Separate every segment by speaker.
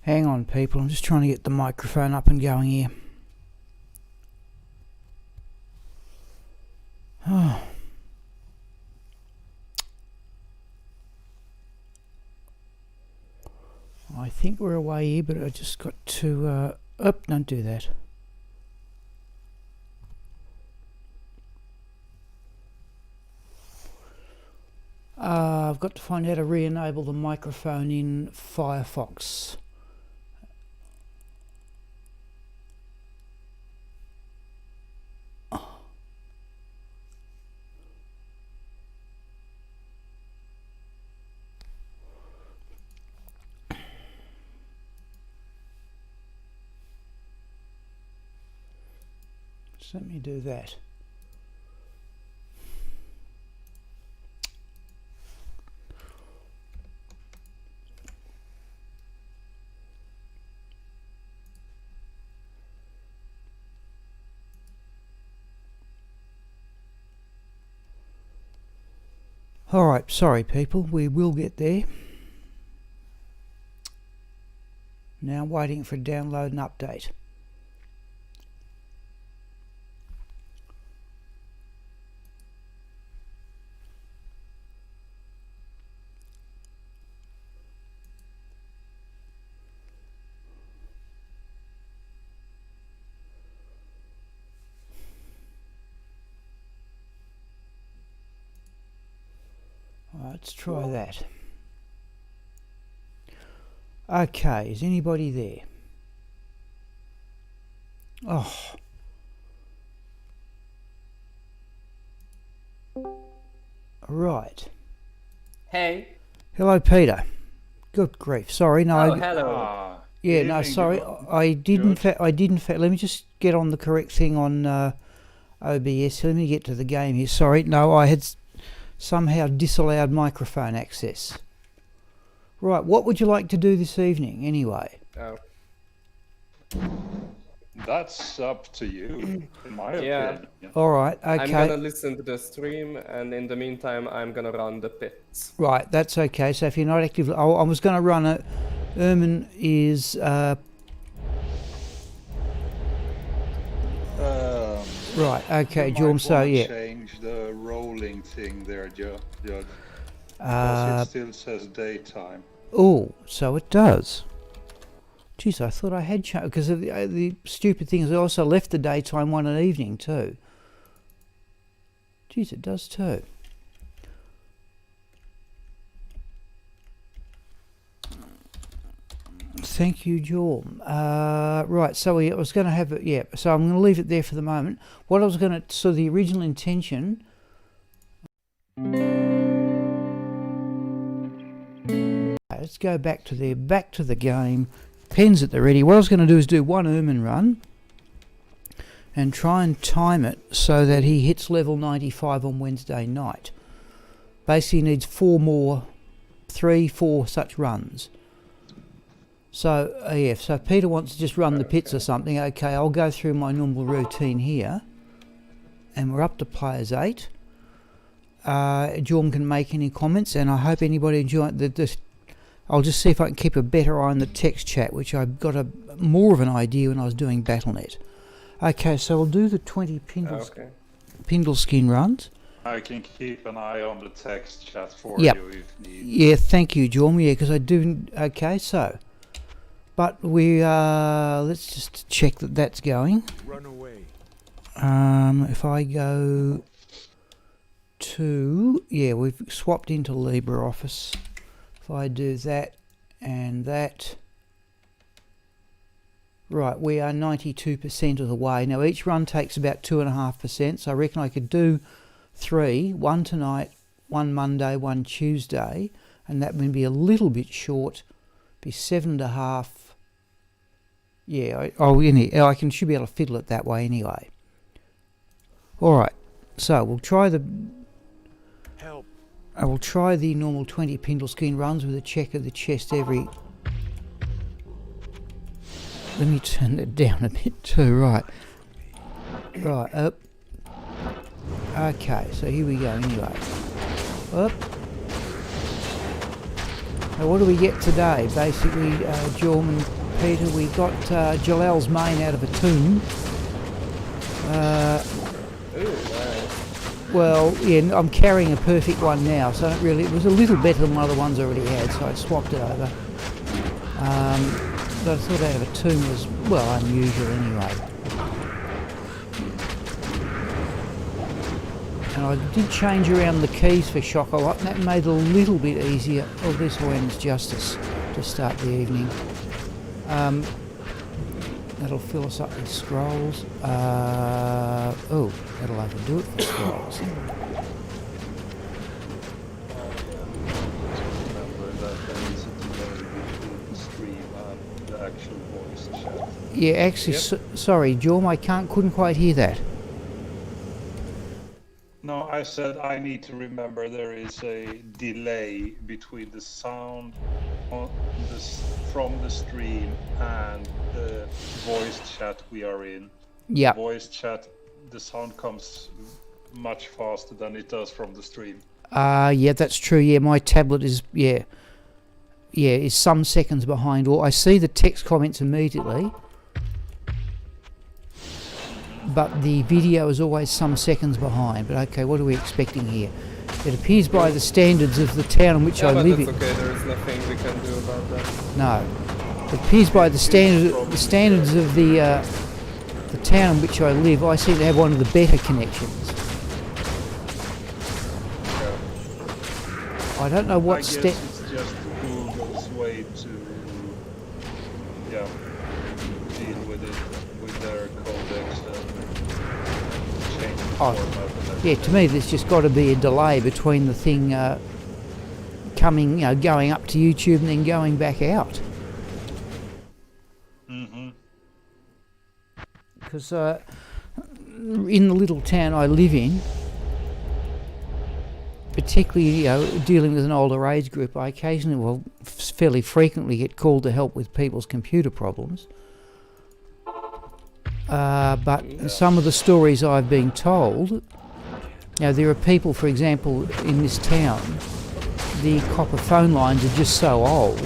Speaker 1: Hang on, people. I'm just trying to get the microphone up and going here. Oh. I think we're away here, but I just got to... don't do that. I've got to find out how to re-enable the microphone in Firefox. So let me do that. Alright, sorry people, we will get there. Now waiting for download and update. Let's try that. Okay, is anybody there? Oh. Right.
Speaker 2: Hey.
Speaker 1: Hello, Peter. Good grief. Sorry, no.
Speaker 2: Oh, hello.
Speaker 1: Yeah, no, sorry. I didn't. Let me just get on the correct thing on OBS. Let me get to the game here. Sorry, no, I had somehow disallowed microphone access. Right, what would you like to do this evening, anyway?
Speaker 2: Oh.
Speaker 3: That's up to you, in my opinion.
Speaker 1: All right, okay.
Speaker 2: I'm gonna listen to the stream, and in the meantime, I'm gonna run the pits.
Speaker 1: Right, that's okay. So if you're not active, I was going to run it. Ermin is... right, okay, Jorm, so yeah.
Speaker 3: Change the rolling thing there, Judge. Because it still says daytime.
Speaker 1: Oh, so it does. Jeez, I thought I had changed, because the stupid thing is I also left the daytime one at evening too. Jeez, it does too. Thank you, Jorm. Right, so I was going to have it, yeah, so I'm going to leave it there for the moment. What I was going to, so the original intention... Let's go back to the game. Pens at the ready. What I was going to do is do one Ermin run and try and time it so that he hits level 95 on Wednesday night. Basically needs 4 such runs. So yeah, so Peter wants to just run the pits or something. Okay, I'll go through my normal routine here, and we're up to players 8. Jorm can make any comments, and I hope anybody enjoyed the I'll just see if I can keep a better eye on the text chat, which I got more of an idea when I was doing Battle.net. Okay, so we'll do the 20 Pindle skin runs.
Speaker 3: I can keep an eye on the text chat for
Speaker 1: you
Speaker 3: if need.
Speaker 1: Yeah, thank you, Jorm. Yeah, because I do. Okay, so, but we let's just check that that's going.
Speaker 4: Run away.
Speaker 1: If I go to we've swapped into LibreOffice. If I do that and that, right, we are 92% of the way. Now each run takes about 2.5%, so I reckon I could do 3, one tonight, one Monday, one Tuesday, and that would be a little bit short, be 7.5. Yeah, I should be able to fiddle it that way anyway. All right, so we'll try I will try the normal 20 Pindle skin runs with a check of the chest every... Let me turn that down a bit too, right. Right, up. Okay, so here we go anyway. Up. So what do we get today? Basically, Jorm and Peter, we got Jalal's mane out of a tomb.
Speaker 2: Ooh, nice.
Speaker 1: Well, yeah, I'm carrying a perfect one now, so I don't really. It was a little better than one of the ones I already had, so I swapped it over. But I thought out of a tomb was, well, unusual anyway. And I did change around the keys for Shockalot, and that made it a little bit easier. Oh, this wins justice to start the evening. That'll fill us up with scrolls. Oh, that'll overdo it for scrolls.
Speaker 3: Remember that there is a delay between the stream and the actual voice chat.
Speaker 1: Yeah, actually,
Speaker 2: Yep.
Speaker 1: sorry, Jorm, I couldn't quite hear that.
Speaker 3: No, I said I need to remember there is a delay between the sound on from the stream and the voice chat we are in.
Speaker 1: Yeah.
Speaker 3: Voice chat, the sound comes much faster than it does from the stream.
Speaker 1: Yeah, that's true. Yeah, my tablet is, is some seconds behind. Or I see the text comments immediately, but the video is always some seconds behind. But okay, what are we expecting here? It appears by the standards of the town in which I
Speaker 2: but
Speaker 1: live
Speaker 2: that's
Speaker 1: in.
Speaker 2: okay, there is nothing we can do about that.
Speaker 1: No, it appears by the standards of the town in which I live. I seem to have one of the better connections. I don't know what
Speaker 3: I
Speaker 1: step.
Speaker 3: guess it's just Google's way to deal with it with their codecs and change the format and everything.
Speaker 1: Yeah, to me, there's just got to be a delay between the thing coming, going up to YouTube and then going back out. Because in the little town I live in, particularly dealing with an older age group, I occasionally, well, fairly frequently get called to help with people's computer problems. But some of the stories I've been told, there are people, for example, in this town, the copper phone lines are just so old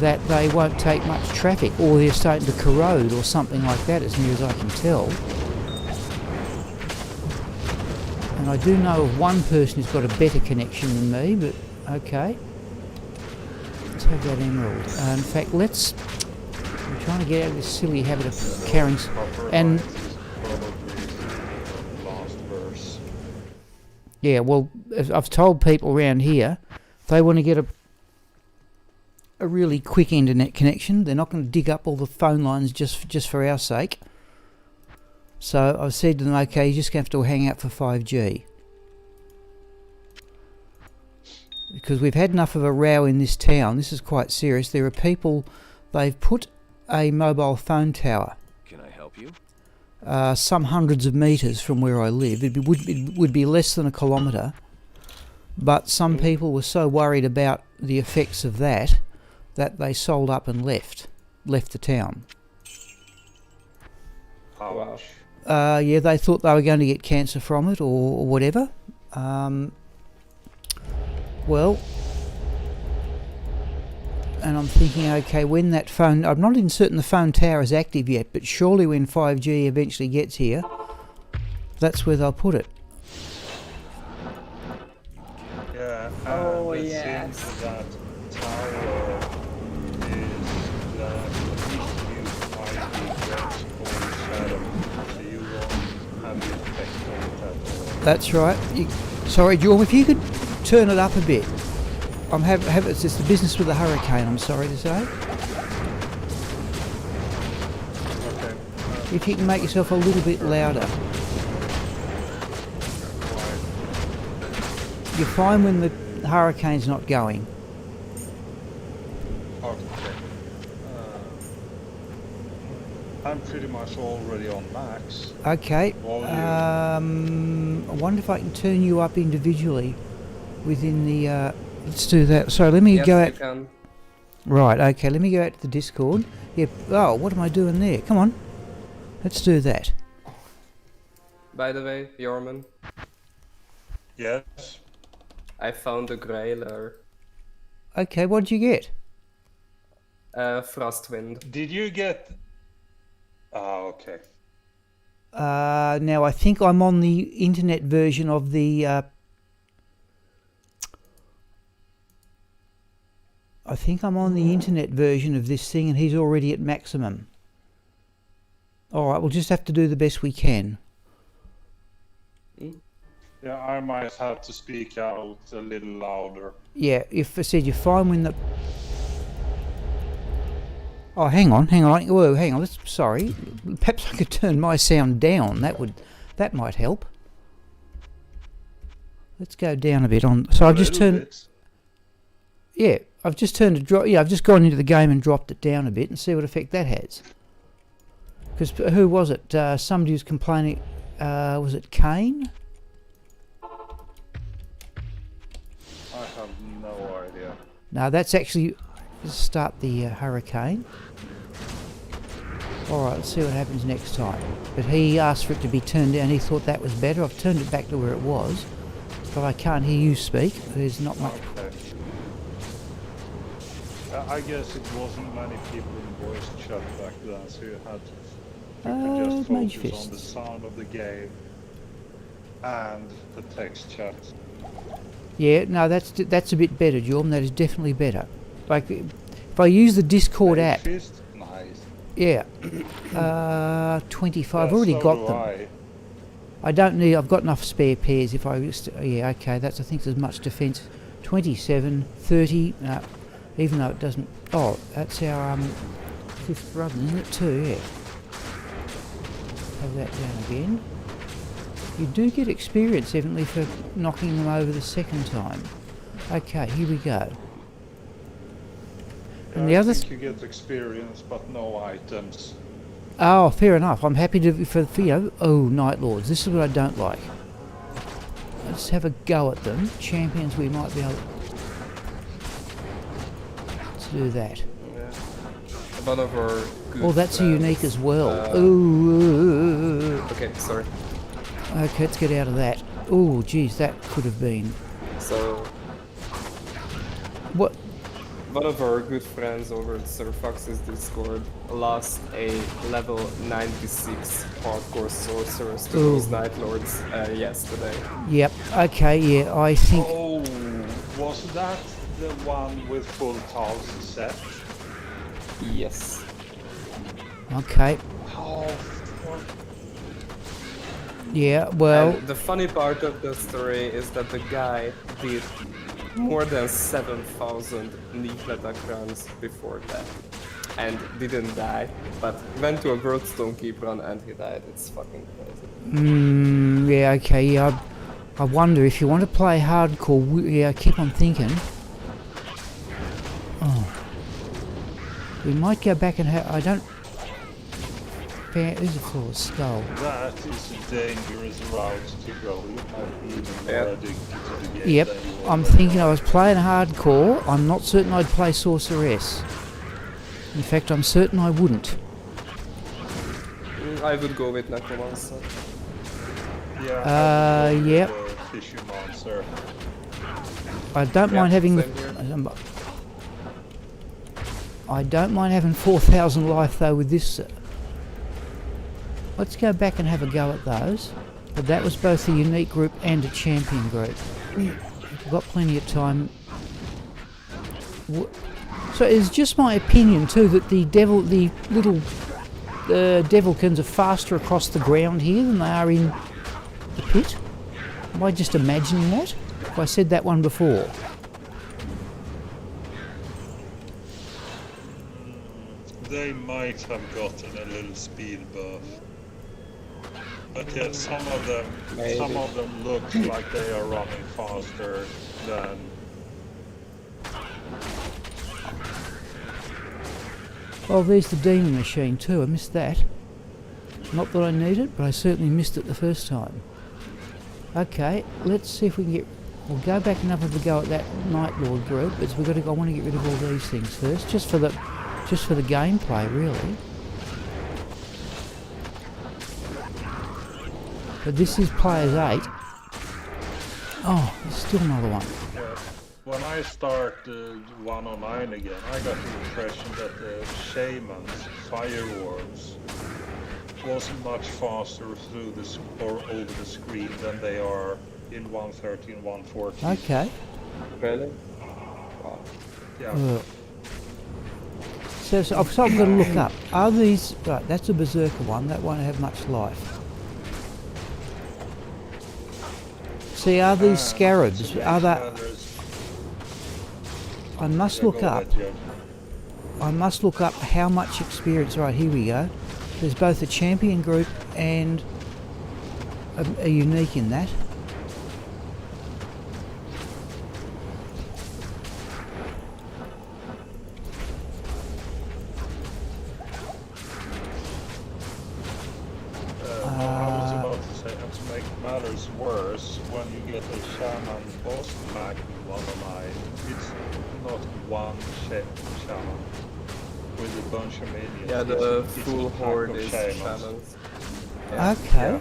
Speaker 1: that they won't take much traffic, or they're starting to corrode or something like that, as near as I can tell. And I do know of one person who's got a better connection than me, but okay. Let's have that emerald. In fact, I'm trying to get out of this silly habit of carrying... And
Speaker 3: Last verse.
Speaker 1: yeah, well, I've told people around here, if they want to get a really quick internet connection, they're not going to dig up all the phone lines just for our sake. So I've said to them, okay, you're just going to have to hang out for 5G. Because we've had enough of a row in this town. This is quite serious. There are people, they've put a mobile phone tower.
Speaker 4: Can I help you?
Speaker 1: Some hundreds of metres from where I live. It would be less than a kilometre. But some people were so worried about the effects of that they sold up and left the town.
Speaker 2: Wow.
Speaker 1: Yeah, they thought they were going to get cancer from it or whatever. Well, and I'm thinking, okay, when that phone... I'm not even certain the phone tower is active yet, but surely when 5G eventually gets here, that's where they'll put it.
Speaker 3: Yeah, and
Speaker 2: Oh,
Speaker 3: the
Speaker 2: yes.
Speaker 3: thing to that tower is that at least you might be for shadow, so you won't have the effect on it at all.
Speaker 1: That's right. Sorry, Jorm, if you could turn it up a bit. It's just the business with the hurricane, I'm sorry to say.
Speaker 3: Okay.
Speaker 1: If you can make yourself a little bit louder. You're fine when the hurricane's not going.
Speaker 3: Okay. I'm pretty much already on max.
Speaker 1: Okay.
Speaker 3: Volume.
Speaker 1: I wonder if I can turn you up individually within the... let's do that. So let me
Speaker 2: Yes,
Speaker 1: go
Speaker 2: you
Speaker 1: out...
Speaker 2: can.
Speaker 1: Right, okay, let me go out to the Discord. Yep. Oh, what am I doing there? Come on. Let's do that.
Speaker 2: By the way, Ermin,
Speaker 3: Yes.
Speaker 2: I found a grailer.
Speaker 1: Okay, what did you get?
Speaker 2: Frostwind.
Speaker 3: Did you get? Oh, okay.
Speaker 1: Now I think I'm on the internet version of the. I think I'm on the internet version of this thing, and he's already at maximum. All right, we'll just have to do the best we can.
Speaker 3: Yeah, I might have to speak out a little louder.
Speaker 1: Yeah, if I said you're fine when the. Oh, hang on. Whoa, hang on. Sorry. Perhaps I could turn my sound down. That might help. Let's go down a bit on. So I've just turned. Yeah, I've just turned to drop. Yeah, I've just gone into the game and dropped it down a bit and see what effect that has. Because who was it? Somebody was complaining. Was it Kane?
Speaker 3: I have no idea.
Speaker 1: No, that's actually. Let's start the hurricane. Alright, let's see what happens next time. But he asked for it to be turned down. He thought that was better. I've turned it back to where it was. But I can't hear you speak. There's not much.
Speaker 3: Okay. I guess it wasn't many people in voice chat back then, so you had to just
Speaker 1: Mage
Speaker 3: focus on the
Speaker 1: Fists.
Speaker 3: sound of the game and the text chat.
Speaker 1: Yeah, no, that's a bit better, Jorm. That is definitely better. Like, if I use the Discord
Speaker 3: Mage
Speaker 1: app,
Speaker 3: Fist? Nice.
Speaker 1: yeah, 25. I've
Speaker 3: Yeah,
Speaker 1: already
Speaker 3: so
Speaker 1: got
Speaker 3: do
Speaker 1: them. I don't need. I've got enough spare pairs. If I just, yeah, okay. That's. I think there's much defence. 27, 30. No, even though it doesn't. Oh, that's our fifth brother, isn't it? Too. Yeah. Have that down again. You do get experience, evidently, for knocking them over the second time. Okay, here we go. And the
Speaker 3: I
Speaker 1: other.
Speaker 3: think you get experience, but no items.
Speaker 1: Oh, fair enough. I'm happy to for you know. Oh, Night Lords. This is what I don't like. Let's have a go at them. Champions, we might be able to do that.
Speaker 2: Yeah. One of our good
Speaker 1: Oh, that's a
Speaker 2: friends,
Speaker 1: unique as well. Ooh.
Speaker 2: Okay, sorry.
Speaker 1: Okay, let's get out of that. Oh, geez, that could have been.
Speaker 2: So,
Speaker 1: What?
Speaker 2: one of our good friends over at Sir Fox's Discord lost a level 96 hardcore sorceress to those Night Lords yesterday.
Speaker 1: Yep. Okay. Yeah. I think.
Speaker 3: Oh, was that the one with full tiles set?
Speaker 2: Yes.
Speaker 1: Okay.
Speaker 3: Oh,
Speaker 1: Yeah. Well.
Speaker 2: And the funny part of the story is that the guy did more than 7,000 Leaflet runs before that. And didn't die, but went to a Worldstone Keep run and he died. It's fucking crazy.
Speaker 1: Yeah. Okay. Yeah. I wonder if you want to play hardcore. Yeah. Keep on thinking. Oh. We might go back and have. I don't. There's a full skull.
Speaker 3: that is a dangerous route to go. You might be even more
Speaker 2: Yeah.
Speaker 3: addicted to the game
Speaker 1: Yep.
Speaker 3: than you
Speaker 1: I'm
Speaker 3: are.
Speaker 1: thinking I was playing hardcore. I'm not certain I'd play Sorceress. In fact, I'm certain I wouldn't.
Speaker 2: I would go with Necromancer.
Speaker 3: Yeah,
Speaker 1: Yep.
Speaker 3: Fishy monster.
Speaker 1: I don't
Speaker 2: Yeah,
Speaker 1: mind having.
Speaker 2: same
Speaker 1: I don't mind having 4,000 life though with this. Let's go back and have a go at those. But that was both a unique group and a champion group. We've got plenty of time. So it's just my opinion too that the little devilkins are faster across the ground here than they are in the pit. Am I just imagining that? Have I said that one before?
Speaker 3: They might have gotten a little speed buff. But yet some of them look like they are running faster than.
Speaker 1: Oh, there's the demon machine too. I missed that. Not that I need it, but I certainly missed it the first time. Okay, let's see if we can get. We'll go back and have a go at that Night Lord group. But we've got to. I want to get rid of all these things first, just for the gameplay, really. But this is players 8. Oh, there's still another one.
Speaker 3: When I started 109 again, I got the impression that the shaman's fireworks was much faster through the or over the screen than they are in 113, 114.
Speaker 1: Okay.
Speaker 2: Really? Wow.
Speaker 3: Yeah.
Speaker 1: So I'm going to look up. Are these... Right, that's a berserker one. That won't have much life. See, are these scarabs? Are that... I must look up. I must look up how much experience... Right, here we go. There's both a champion group and a unique in that.
Speaker 3: I was about to say, and to make matters worse, when you get a shaman boss pack in 109, it's not one shaman with a bunch of minions.
Speaker 2: Yeah, the
Speaker 3: it's
Speaker 2: full
Speaker 3: a pack
Speaker 2: horde
Speaker 3: of
Speaker 2: is
Speaker 3: shamans.
Speaker 2: shamans.
Speaker 1: Okay.
Speaker 3: Yeah.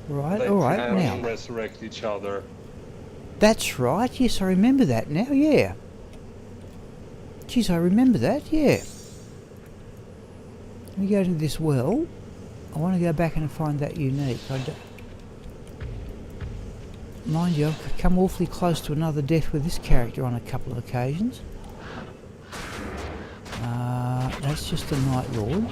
Speaker 1: Right,
Speaker 3: They
Speaker 1: alright,
Speaker 3: pretty much
Speaker 1: now.
Speaker 3: resurrect each other.
Speaker 1: That's right, yes, I remember that now, yeah. Geez, I remember that, yeah. Let me go to this well. I want to go back and find that unique. Mind you, I've come awfully close to another death with this character on a couple of occasions. That's just a Night Lord.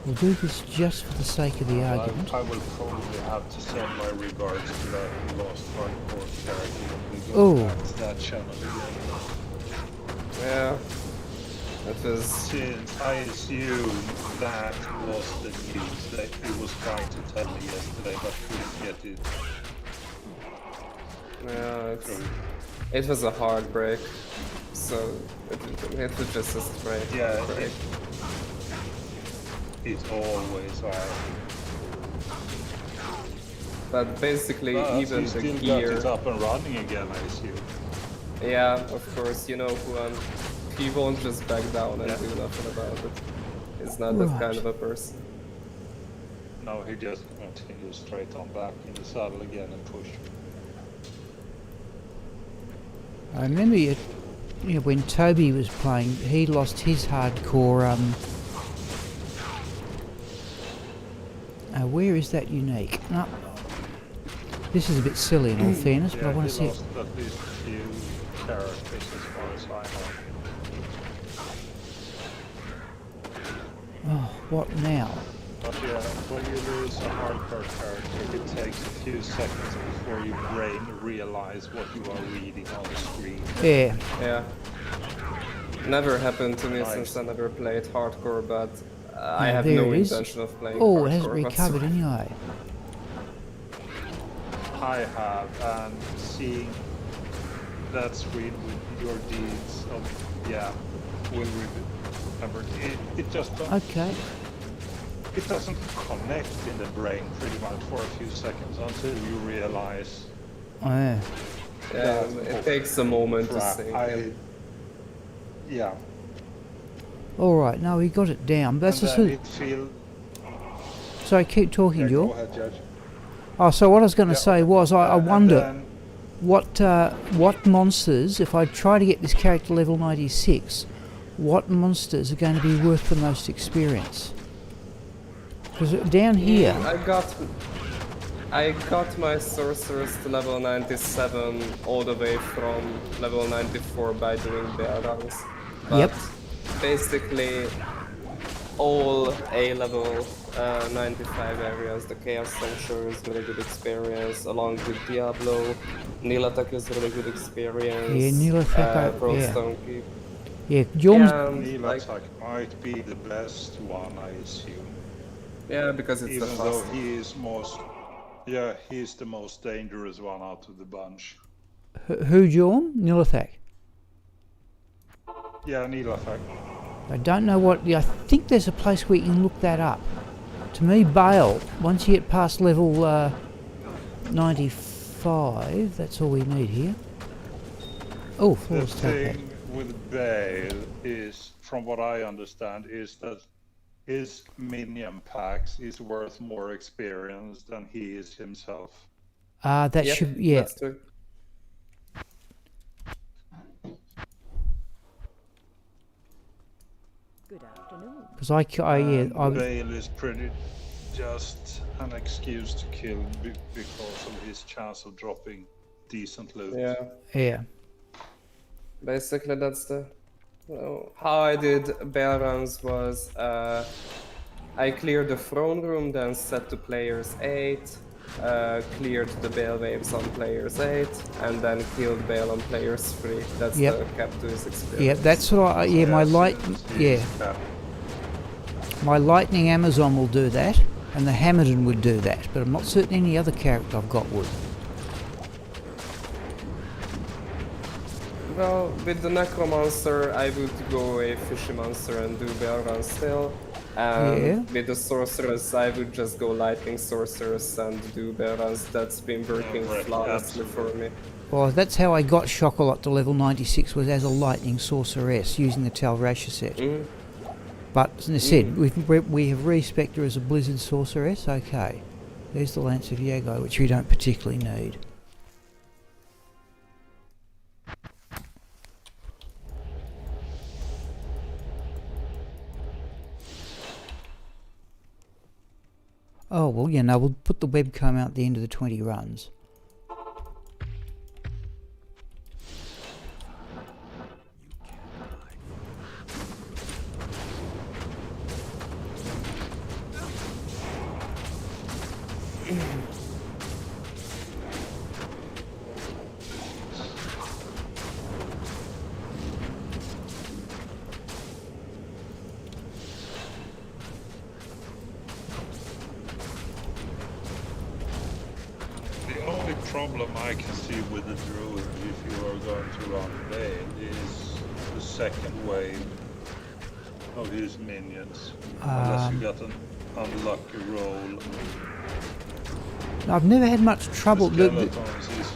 Speaker 1: We'll do this just for the sake of the argument.
Speaker 3: I will probably have to send my regards to that lost hardcore character when we
Speaker 1: Oh.
Speaker 3: go back to that channel again.
Speaker 2: Yeah. That was...
Speaker 3: Since I assume that was the news that he was trying to tell me yesterday, but couldn't get it.
Speaker 2: Yeah, it was a hard break. So it was just a straight
Speaker 3: Yeah,
Speaker 2: break.
Speaker 3: It's always hard.
Speaker 2: But basically,
Speaker 3: But
Speaker 2: even
Speaker 3: you
Speaker 2: the
Speaker 3: still
Speaker 2: gear...
Speaker 3: got it up and running again, I assume.
Speaker 2: Yeah, of course, you know who he won't just back down and do nothing about it. He's not that kind of a person.
Speaker 3: No, he just continues straight on back in the saddle again and push.
Speaker 1: I remember when Toby was playing, he lost his hardcore. Where is that unique? No. This is a bit silly in all fairness, but I want to see it.
Speaker 3: Lost at least a few characters as far as I know.
Speaker 1: Oh, what now?
Speaker 3: But yeah, when you lose a hardcore character, it takes a few seconds before your brain realizes what you are reading on the screen.
Speaker 1: Yeah.
Speaker 2: Yeah. Never happened to me
Speaker 3: Nice.
Speaker 2: since I never played hardcore, but I
Speaker 1: Yeah,
Speaker 2: have
Speaker 1: there
Speaker 2: no
Speaker 1: it is.
Speaker 2: intention of playing
Speaker 1: Oh,
Speaker 2: hardcore
Speaker 1: it hasn't recovered
Speaker 2: whatsoever.
Speaker 1: anyway.
Speaker 3: I have, and seeing that screen with your deeds of, yeah, will remember. It just don't,
Speaker 1: Okay.
Speaker 3: it doesn't connect in the brain pretty much for a few seconds until you realize.
Speaker 1: Oh, yeah.
Speaker 2: Yeah, it takes a moment to
Speaker 3: crap,
Speaker 2: sink.
Speaker 3: Yeah.
Speaker 1: All right. No, we got it down. But that's
Speaker 3: And
Speaker 1: just.
Speaker 3: then it feel.
Speaker 1: So keep talking,
Speaker 3: Yeah,
Speaker 1: Joel.
Speaker 3: go ahead, Judge.
Speaker 1: Oh, so what I was going to
Speaker 3: Yeah,
Speaker 1: say was, I
Speaker 3: and
Speaker 1: wonder
Speaker 3: then-
Speaker 1: what monsters, if I try to get this character level 96, what monsters are going to be worth the most experience? Because down here,
Speaker 2: I got my sorcerers to level 97 all the way from level 94 by doing bear runs. But
Speaker 1: Yep.
Speaker 2: basically all A-level 95 areas, the Chaos Sanctuary is really good experience, along with Diablo. Nilatak is really good experience.
Speaker 1: Yeah, Nilatak,
Speaker 2: Broadstone Keep.
Speaker 1: yeah, Joel's,
Speaker 3: Nilatak might be the best one, I assume.
Speaker 2: Yeah, because it's
Speaker 3: Even
Speaker 2: the
Speaker 3: though
Speaker 2: fastest.
Speaker 3: he is he's the most dangerous one out of the bunch.
Speaker 1: who, Joel? Nilathak.
Speaker 3: Yeah, Nilatak.
Speaker 1: I don't know what. I think there's a place where you can look that up. To me, Bale, once you get past level 95, that's all we need here. Oh,
Speaker 3: The
Speaker 1: Flawless Topaz.
Speaker 3: thing with Bale is, from what I understand, is that his minion packs is worth more experience than he is himself.
Speaker 1: That
Speaker 2: Yeah,
Speaker 1: should, yeah.
Speaker 2: that's true.
Speaker 4: Good afternoon.
Speaker 1: Because I
Speaker 3: Bale is pretty just an excuse to kill because of his chance of dropping decent loot.
Speaker 2: Yeah.
Speaker 1: yeah.
Speaker 2: Basically, that's the how I did bear runs was I cleared the throne room, then set to players 8, cleared the Bale waves on players 8, and then killed Bale on players 3. That's
Speaker 1: Yep.
Speaker 2: the cap to his experience.
Speaker 1: Yeah, that's what I, my light, yeah. My lightning Amazon will do that, and the Hamilton would do that, but I'm not certain any other character I've got would.
Speaker 2: Well, with the Necromancer, I would go a Fishy Monster and do bear run still. And
Speaker 1: Yeah.
Speaker 2: with the Sorceress, I would just go Lightning Sorceress and do bear runs. That's been working
Speaker 3: Right,
Speaker 2: flawlessly for me.
Speaker 1: Well, that's how I got Shockalot to level 96, was as a lightning sorceress using the Talrasha set. But as I said, we have respected her as a Blizzard sorceress. Okay, there's the Lance of Yago, which we don't particularly need. Oh, well, yeah, no, we'll put the webcam out at the end of the 20 runs.
Speaker 3: The only problem I can see with the druid, if you are going to run Bale, is the second wave of his minions. Unless you got an unlucky roll.
Speaker 1: I've never had much trouble.
Speaker 3: Skeletons is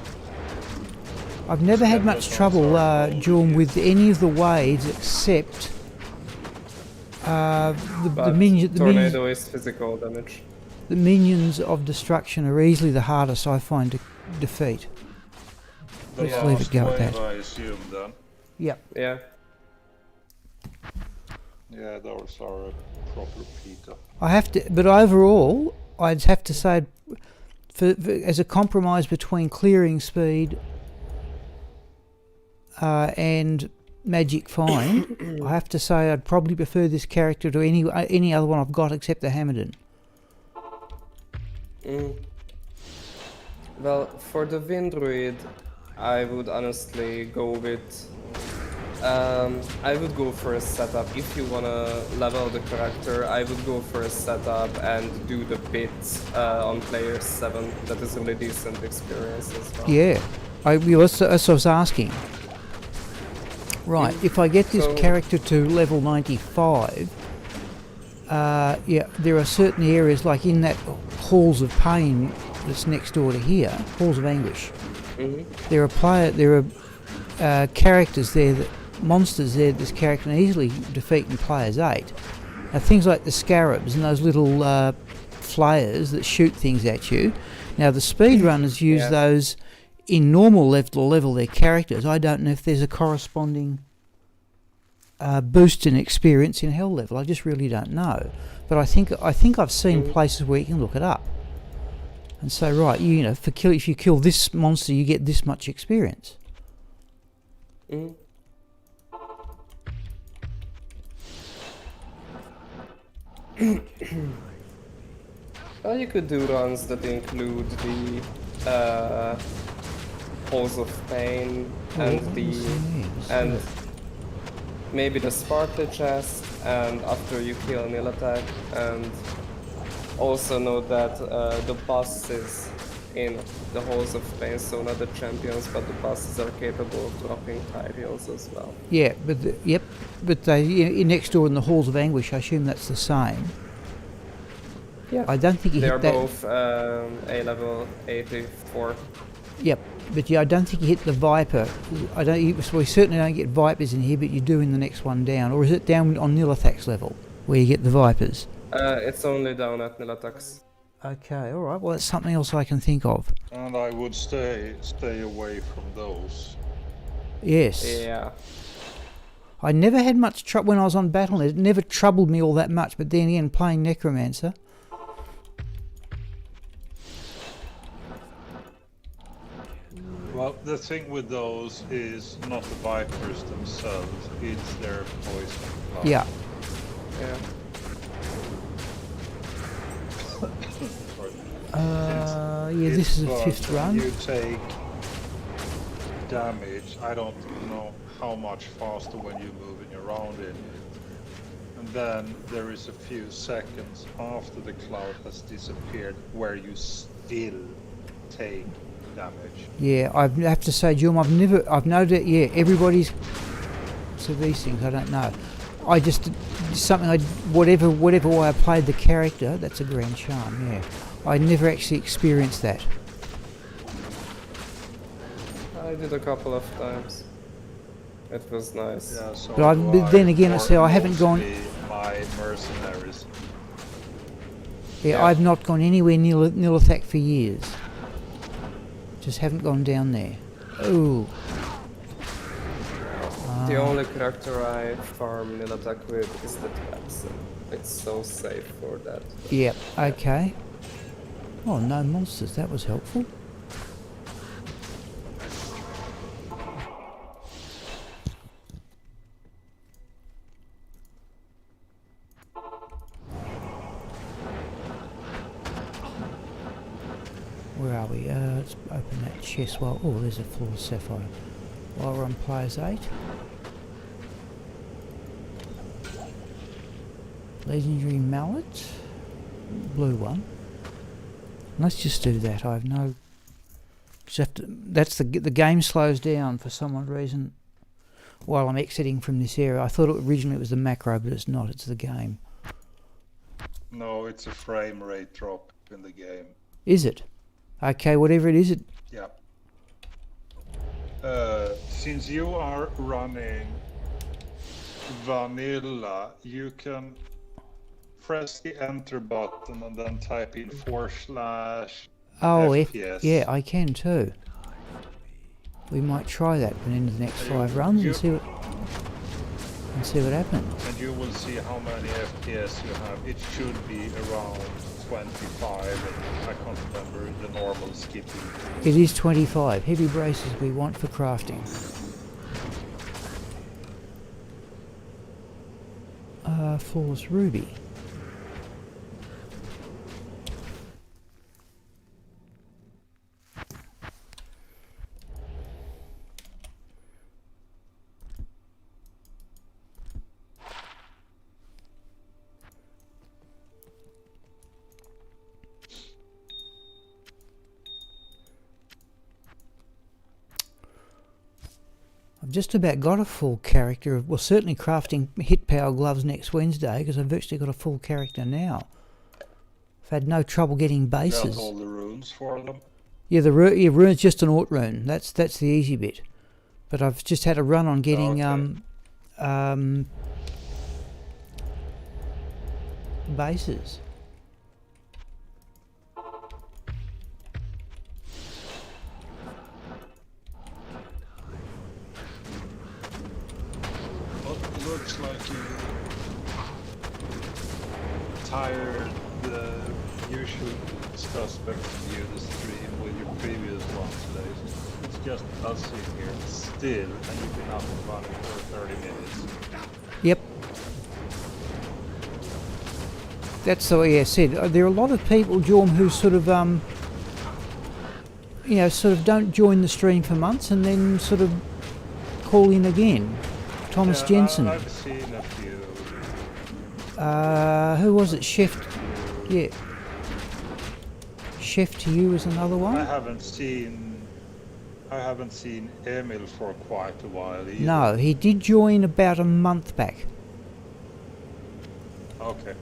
Speaker 1: I've never had much trouble, Jorn, with any of the waves except
Speaker 2: But Tornado is physical damage.
Speaker 1: the minions of destruction are easily the hardest I find to defeat.
Speaker 3: the
Speaker 1: Let's leave it
Speaker 3: last
Speaker 1: go at
Speaker 3: wave,
Speaker 1: that.
Speaker 3: I assume then.
Speaker 1: Yep.
Speaker 2: Yeah.
Speaker 3: Yeah, those are a proper Peter.
Speaker 1: I have to, but overall, I'd have to say, as a compromise between clearing speed and magic find, I have to say I'd probably prefer this character to any other one I've got except the Hamilton.
Speaker 2: Well, for the Wind Druid, I would honestly go with... I would go for a setup. If you wanna level the character, I would go for a setup and do the bits on player 7. That is a really decent experience as well.
Speaker 1: Yeah, that's what I was asking. Right, if I get this
Speaker 2: So-
Speaker 1: character to level 95, yeah, there are certain areas like in that Halls of Pain that's next door to here, Halls of Anguish. There are characters there, monsters there. This character can easily defeat in players 8. Now things like the scarabs and those little flayers that shoot things at you. Now the speedrunners use those in normal level to level their characters. I don't know if there's a corresponding boost in experience in hell level. I just really don't know. But I think I've seen places where you can look it up and say, right, you know, if you kill this monster, you get this much experience.
Speaker 2: Well, you could do runs that include the Halls of Pain and maybe the Sparkly Chest, and after you kill Nil Attack, and also know that the bosses in the Halls of Pain, so not the champions, but the bosses are capable of dropping titles as well.
Speaker 1: Yeah, but they next door in the Halls of Anguish, I assume that's the same.
Speaker 2: Yeah,
Speaker 1: I don't think you
Speaker 2: they're
Speaker 1: hit that.
Speaker 2: both A level 84.
Speaker 1: Yep, but yeah, I don't think you hit the Viper. We certainly don't get Vipers in here, but you do in the next one down. Or is it down on Nilithak's level? where you get the vipers.
Speaker 2: It's only down at Nilatax.
Speaker 1: Okay, all right. Well, that's something else I can think of.
Speaker 3: And I would stay away from those.
Speaker 1: Yes.
Speaker 2: Yeah.
Speaker 1: I never had much trouble when I was on Battle.net. It never troubled me all that much. But then again, playing Necromancer.
Speaker 3: Well, the thing with those is not the vipers themselves, it's their poison.
Speaker 1: Yeah.
Speaker 2: Yeah.
Speaker 1: Yeah, this is a fifth
Speaker 3: When
Speaker 1: run.
Speaker 3: you take damage, I don't know how much faster when you're moving around in it. And then there is a few seconds after the cloud has disappeared where you still take damage.
Speaker 1: Yeah, I have to say, Jum, I've noted, yeah, everybody's, so these things, I don't know. I just, something whatever way I played the character, that's a grand charm, yeah. I never actually experienced that.
Speaker 2: I did a couple of times. It was nice.
Speaker 3: Yeah, so
Speaker 1: But then again, I say I haven't gone.
Speaker 3: My mercenaries.
Speaker 1: Yeah, I've not gone anywhere near Nilithak for years. Just haven't gone down there. Ooh.
Speaker 2: The only character I farm Nilatac with is the traps. It's so safe for that.
Speaker 1: Yep, okay. Oh, no monsters, that was helpful. Where are we? Let's open that chest while... Oh, there's a floor sapphire. While we're on players 8. Legendary mallet. Blue one. Let's just do that. I have no... Just have to, that's the game slows down for some odd reason while I'm exiting from this area. I thought originally it was the macro, but it's not. It's the game.
Speaker 3: No, it's a frame rate drop in the game.
Speaker 1: Is it? Okay, whatever it is, it...
Speaker 3: Yeah. Since you are running vanilla, you can press the enter button and then type in /
Speaker 1: Oh,
Speaker 3: FPS.
Speaker 1: yeah, I can too. We might try that at the end of the next 5 runs and see what happens.
Speaker 3: And you will see how many FPS you have. It should be around 25. I can't remember the normal skipping.
Speaker 1: It is 25. Heavy braces we want for crafting. Flawless ruby. I've just about got a full character of, well, certainly crafting hit power gloves next Wednesday because I've virtually got a full character now. I've had no trouble getting bases.
Speaker 3: Got all the runes for them.
Speaker 1: Yeah, the rune's just an aught rune. That's the easy bit. But I've just had a run on getting bases.
Speaker 3: Looks like you tired the usual suspects view the stream with your previous one today. It's just us in here still, and you've been up and running for 30 minutes.
Speaker 1: Yep. That's the way I said. There are a lot of people, Jorm, who sort of, sort of don't join the stream for months and then sort of call in again. Thomas Jensen.
Speaker 3: I've seen a few.
Speaker 1: Who was it? Chef. Yeah. Chef to you is another one.
Speaker 3: I haven't seen Emil for quite a while either.
Speaker 1: No, he did join about a month back.
Speaker 3: Okay.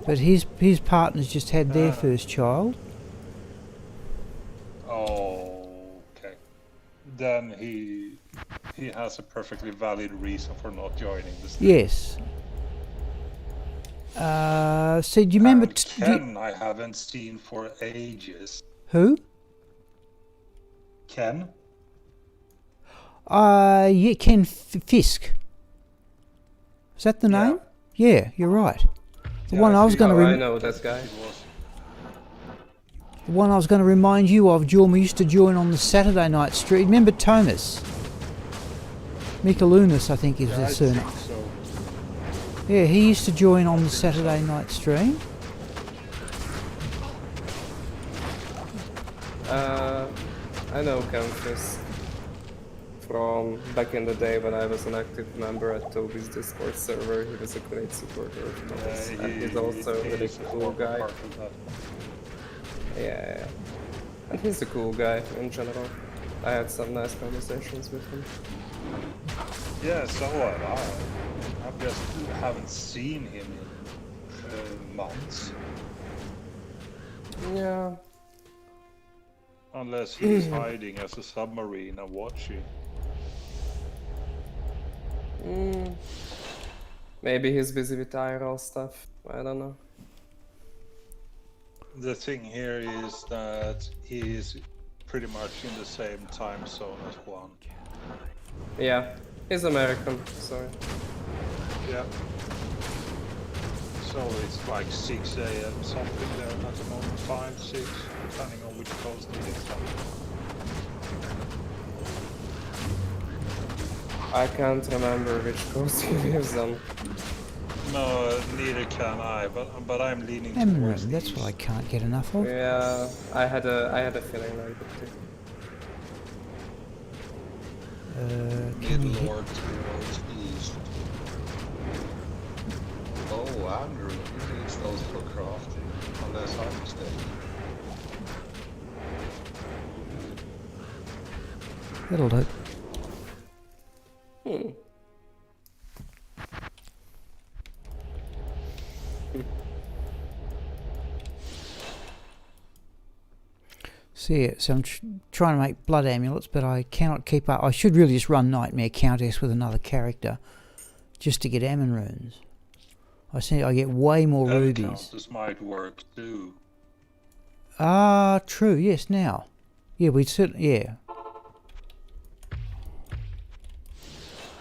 Speaker 1: But his partners just had their first child.
Speaker 3: Okay. Then he has a perfectly valid reason for not joining the stream.
Speaker 1: Yes. See, do you remember...
Speaker 3: And Ken I haven't seen for ages.
Speaker 1: Who?
Speaker 3: Ken?
Speaker 1: Yeah, Ken Fisk. Is that the name? Yeah, you're right. The one I was going to...
Speaker 2: I know that guy.
Speaker 1: The one I was going to remind you of, Jorma used to join on the Saturday night stream. Remember Thomas? Mikalunas, I think is
Speaker 3: Yeah,
Speaker 1: his
Speaker 3: I
Speaker 1: surname.
Speaker 3: think so.
Speaker 1: Yeah, he used to join on the Saturday night stream.
Speaker 2: I know Campus from back in the day when I was an active member at Toby's Discord server. He was a great supporter of Thomas, and he's also a really cool guy. Yeah, and he's a cool guy in general. I had some nice conversations with him.
Speaker 3: Yeah, so have I. I just haven't seen him in months.
Speaker 2: Yeah.
Speaker 3: Unless he's hiding as a submarine and watching.
Speaker 2: Maybe he's busy with IRL stuff. I don't know.
Speaker 3: The thing here is that he is pretty much in the same time zone as one.
Speaker 2: Yeah, he's American, sorry.
Speaker 3: Yeah. So it's like 6 AM something there at the moment, 5, 6, depending on which coast it is on.
Speaker 2: I can't remember which coast he lives on.
Speaker 3: No, neither can I, but I'm leaning
Speaker 1: Ermin,
Speaker 3: towards the
Speaker 1: that's
Speaker 3: east.
Speaker 1: what I can't get enough of.
Speaker 2: Yeah, I had a feeling like it too.
Speaker 1: Can we hit...
Speaker 4: Mid-Lord towards east. Oh, Andrew, he needs those for crafting, unless I'm mistaken.
Speaker 1: That'll do. See it. So I'm trying to make blood amulets, but I cannot keep up. I should really just run Nightmare Countess with another character, just to get Ermin runes. I see. I get way more rubies.
Speaker 3: Countess might work too.
Speaker 1: Ah, true. Yes. Now, yeah, we certainly. Yeah.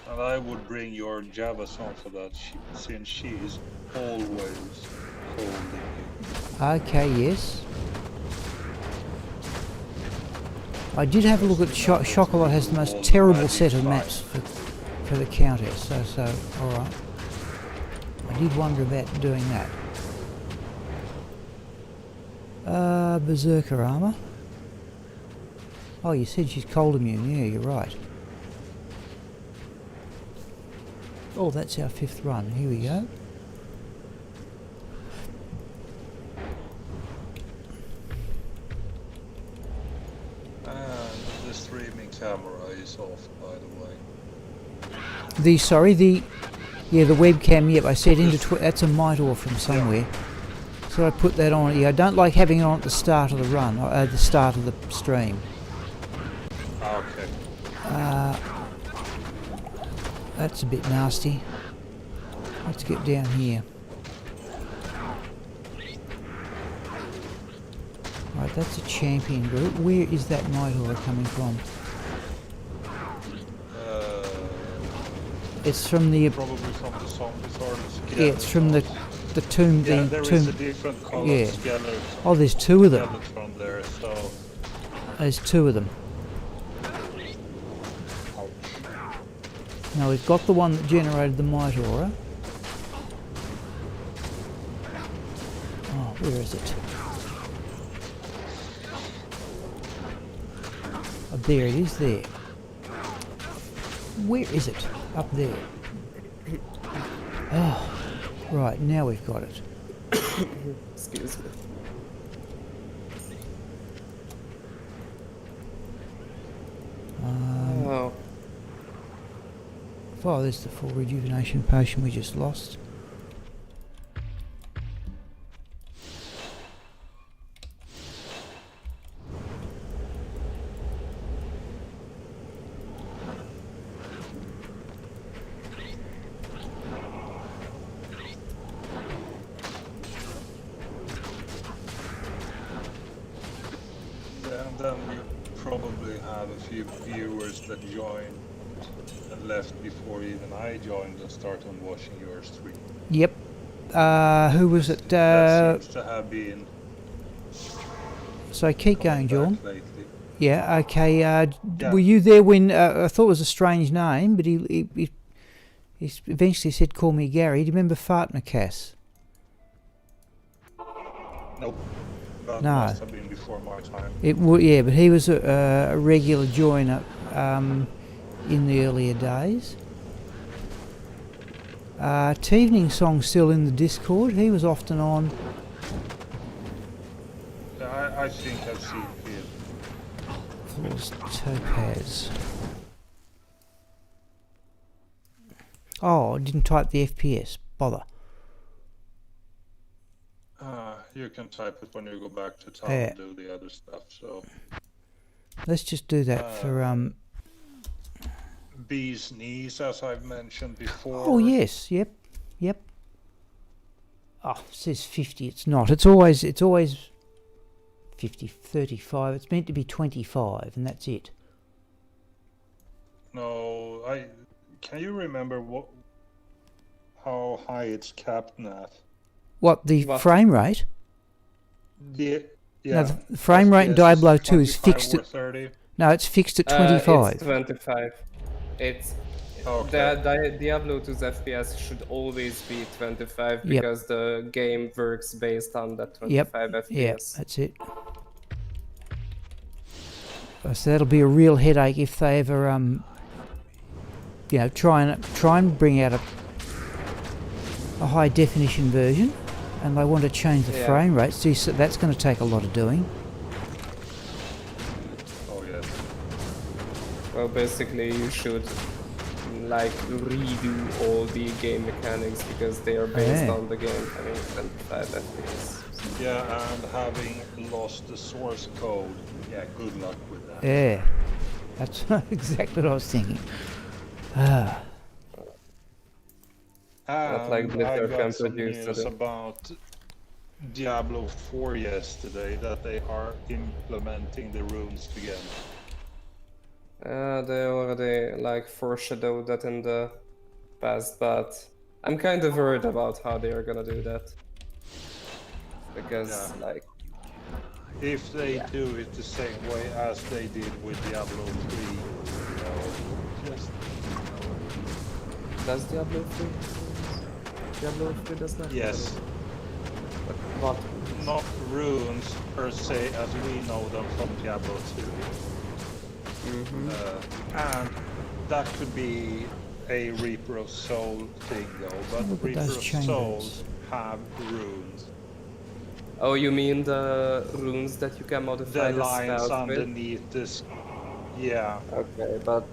Speaker 3: And I would bring your Javasson for that, since she is always holding you.
Speaker 1: Okay. Yes. I did have a look at Shockalot. Has the most terrible set of maps for the Countess. So all right. I did wonder about doing that. Berserker armor. Oh, you said she's cold immune. Yeah, you're right. Oh, that's our 5th run. Here we go.
Speaker 3: And the streaming camera is off, by the way.
Speaker 1: The webcam. Yep, I said into that's a Mitor from somewhere. So I put that on. Yeah, I don't like having it on at the start of the run, or at the start of the stream.
Speaker 3: Okay.
Speaker 1: That's a bit nasty. Let's get down here. Right, that's a champion group. Where is that Mitor coming from? It's from the...
Speaker 3: Probably from the zombies or the skeletons.
Speaker 1: Yeah, it's from the tomb.
Speaker 3: Yeah,
Speaker 1: the
Speaker 3: there
Speaker 1: tomb.
Speaker 3: is a different color skeleton.
Speaker 1: Oh, there's 2 of them.
Speaker 3: Skeleton there, so...
Speaker 1: There's 2 of them. Now we've got the one that generated the Mitor. Oh, where is it? Oh, there it is, there. Where is it? Up there. Oh, right, now we've got it.
Speaker 2: Excuse me. Oh.
Speaker 1: Oh, there's the full rejuvenation potion we just lost.
Speaker 3: have a few viewers that joined and left before even I joined and started on watching your stream.
Speaker 1: Yep. Who was it?
Speaker 3: That seems to have been
Speaker 1: So keep
Speaker 3: coming
Speaker 1: going,
Speaker 3: back
Speaker 1: John.
Speaker 3: lately.
Speaker 1: Yeah, okay.
Speaker 3: Yeah.
Speaker 1: Were you there when I thought it was a strange name, but he eventually said, "Call me Gary." Do you remember Fartmacass?
Speaker 3: Nope. That
Speaker 1: No.
Speaker 3: must have been before my time.
Speaker 1: It would, yeah, but he was a regular joiner in the earlier days. Tevening Song still in the Discord. He was often on.
Speaker 3: I think I've seen him.
Speaker 1: Falls Topaz. Oh, I didn't type the FPS. Bother.
Speaker 3: You can type it when you go back to town
Speaker 1: Yeah.
Speaker 3: and do the other stuff. So
Speaker 1: Let's just do that for
Speaker 3: Bee's knees, as I've mentioned before.
Speaker 1: Oh yes, yep. Oh, it says 50. It's not. It's always 50, 35. It's meant to be 25, and that's it.
Speaker 3: No, can you remember how high it's capped at?
Speaker 1: What, the
Speaker 2: What?
Speaker 1: frame rate?
Speaker 3: Yeah.
Speaker 1: No, the frame rate in Diablo 2 is fixed at.
Speaker 3: 30.
Speaker 1: No, it's fixed at 25.
Speaker 2: It's 25. It's
Speaker 3: Okay.
Speaker 2: the Diablo 2's FPS should always be 25
Speaker 1: Yep.
Speaker 2: because the game works based on that 25
Speaker 1: Yep,
Speaker 2: FPS.
Speaker 1: that's it. So that'll be a real headache if they ever try and bring out a high definition version, and they want to change the
Speaker 2: Yeah.
Speaker 1: frame rate. So that's going to take a lot of doing.
Speaker 3: Oh yes.
Speaker 2: Well, basically, you should like redo all the game mechanics because they are based
Speaker 1: Yeah.
Speaker 2: on the game having 25 FPS.
Speaker 3: Yeah, and having lost the source code, yeah, good luck with that.
Speaker 1: Yeah, that's exactly what I was thinking. Ah,
Speaker 2: Not like
Speaker 3: And
Speaker 2: Blizzard
Speaker 3: I
Speaker 2: can
Speaker 3: got some
Speaker 2: produce
Speaker 3: news
Speaker 2: today.
Speaker 3: about Diablo 4 yesterday that they are implementing the runes again.
Speaker 2: They already like foreshadowed that in the past, but I'm kind of worried about how they are gonna do that. Because
Speaker 3: Yeah.
Speaker 2: like
Speaker 3: If they do it the same way as they did with Diablo 3, just
Speaker 2: does Diablo 3? Diablo 3 does not.
Speaker 3: yes,
Speaker 2: But what?
Speaker 3: not runes per se as we know them from Diablo 2. And that could be a Reaper of Soul thing though, but
Speaker 1: Look at
Speaker 3: Reaper
Speaker 1: those
Speaker 3: of
Speaker 1: chambers.
Speaker 3: Souls have runes.
Speaker 2: Oh, you mean the runes that you can modify
Speaker 3: The lines
Speaker 2: spells with?
Speaker 3: underneath this, yeah.
Speaker 2: Okay, but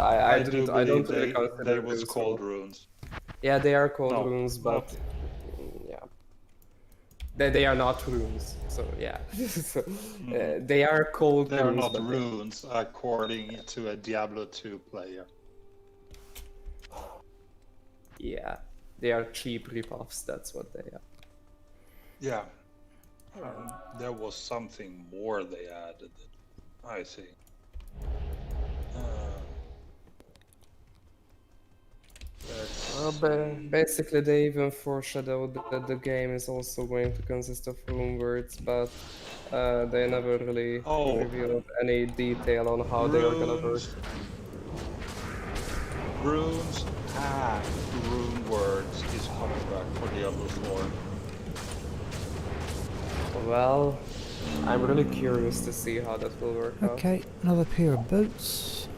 Speaker 2: I
Speaker 3: do
Speaker 2: don't
Speaker 3: believe
Speaker 2: really consider
Speaker 3: they was
Speaker 2: runes
Speaker 3: called
Speaker 2: runes.
Speaker 3: runes.
Speaker 2: Yeah, they are called
Speaker 3: No,
Speaker 2: runes, but
Speaker 3: not-
Speaker 2: yeah, they are not runes. So yeah, so, they are called
Speaker 3: They are
Speaker 2: runes,
Speaker 3: not
Speaker 2: but
Speaker 3: runes according to a Diablo 2 player.
Speaker 2: yeah, they are cheap ripoffs. That's what they are.
Speaker 3: Yeah. There was something more they added, I think.
Speaker 2: Basically, they even foreshadowed that the game is also going to consist of rune words, but they never really
Speaker 3: Oh.
Speaker 2: revealed any detail on how they are gonna work.
Speaker 3: Runes and rune words is coming back for Diablo 4.
Speaker 2: Well, I'm really curious to see how that will work out.
Speaker 1: okay, another pair of boots.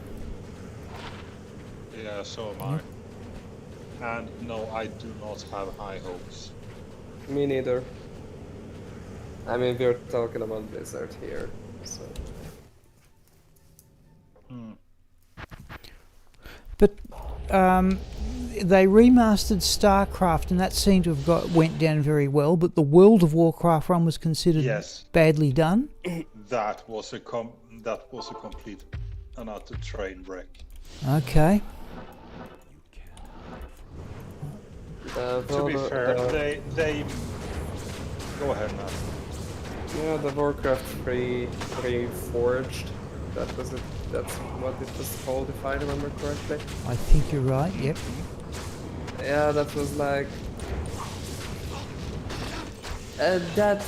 Speaker 3: Yeah, so am I. And no, I do not have high hopes.
Speaker 2: Me neither. I mean, we're talking about Blizzard here, so.
Speaker 1: But they remastered StarCraft, and that seemed to have went down very well. But the World of Warcraft one was considered
Speaker 3: Yes.
Speaker 1: badly done.
Speaker 3: That was a complete and utter train wreck.
Speaker 1: Okay.
Speaker 3: To be fair, they go ahead now.
Speaker 2: Yeah, the Warcraft 3 Forged, that was it. That's what it was called, if I remember correctly.
Speaker 1: I think you're right, yep.
Speaker 2: Yeah, that was like... that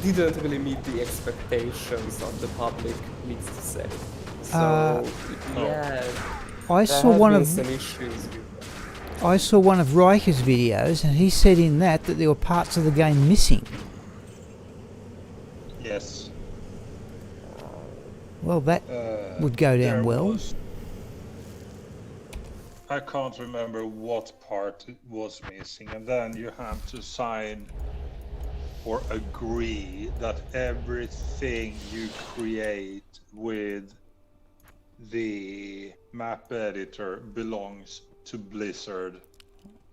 Speaker 2: didn't really meet the expectations of the public, needs to say. So, yeah,
Speaker 1: I
Speaker 2: there
Speaker 1: saw
Speaker 2: have
Speaker 1: one
Speaker 2: been
Speaker 1: of
Speaker 2: some issues with that.
Speaker 1: I saw one of Riker's videos, and he said in that there were parts of the game missing.
Speaker 3: Yes.
Speaker 1: Well, that would go
Speaker 3: There
Speaker 1: down well.
Speaker 3: was- I can't remember what part was missing, and then you have to sign or agree that everything you create with the map editor belongs to Blizzard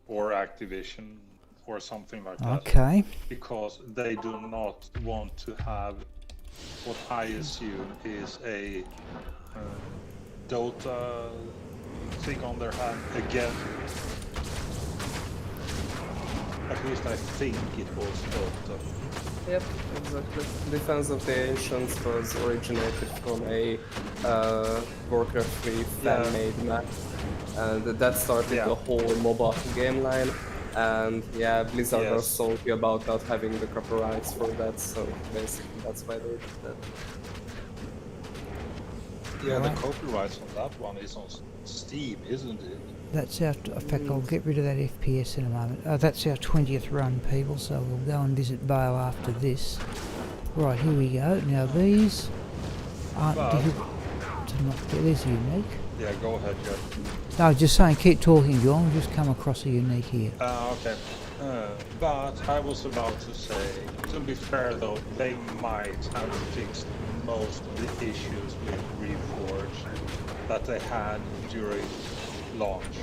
Speaker 3: or Activision or something like that.
Speaker 1: Okay.
Speaker 3: Because they do not want to have what I assume is a Dota thing on their hand again. At least I think it was Dota.
Speaker 2: Yep, exactly. Defense of the Ancients was originated from a Warcraft 3 fan-made map, and that started the whole MOBA game line. And yeah, Blizzard was salty about not having the proper rights for that, so basically that's why they did that.
Speaker 3: Yeah, the copyrights on that one is on Steam, isn't it?
Speaker 1: That's our. In fact, I'll get rid of that FPS in a moment. That's our 20th run, people. So we'll go and visit Bale after this. Right, here we go. Now these aren't difficult to not get. There's unique.
Speaker 3: Yeah, go ahead, Jeff.
Speaker 1: No, I was just saying, keep talking, John. We'll just come across a unique here.
Speaker 3: Okay. But I was about to say, to be fair though, they might have fixed most of the issues with Reforged that they had during launch.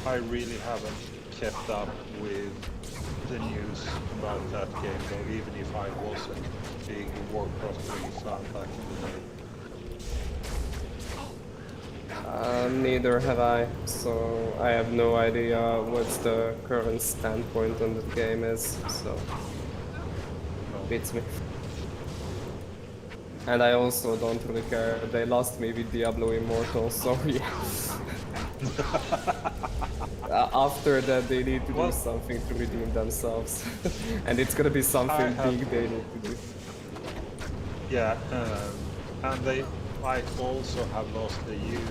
Speaker 3: I really haven't kept up with the news about that game though, even if I was a big Warcraft 3 fan back in the day.
Speaker 2: Neither have I, so I have no idea what's the current standpoint on the game is, so beats me. And I also don't really care. They lost me with Diablo Immortal, so yeah. After that they need to do something to redeem themselves. And it's gonna be something big they need to do.
Speaker 3: Yeah, and they might also have lost a huge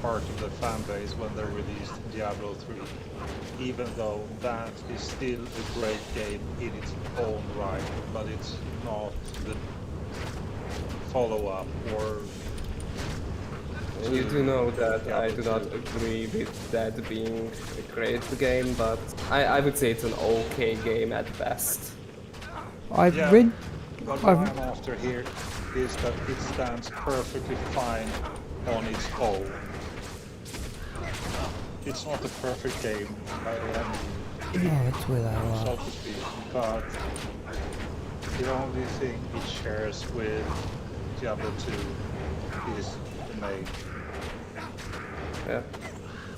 Speaker 3: part of the fan base when they released Diablo 3, even though that is still a great game in its own right, but it's not the follow-up or...
Speaker 2: You do know that I do not agree with that being a great game, but I would say it's an okay game at best.
Speaker 1: I've read...
Speaker 3: What I'm after here is that it stands perfectly fine on its own. It's not a perfect game by any
Speaker 1: that's where they are.
Speaker 3: so to speak, but the only thing it shares with Diablo 2 is the name.
Speaker 2: Yeah.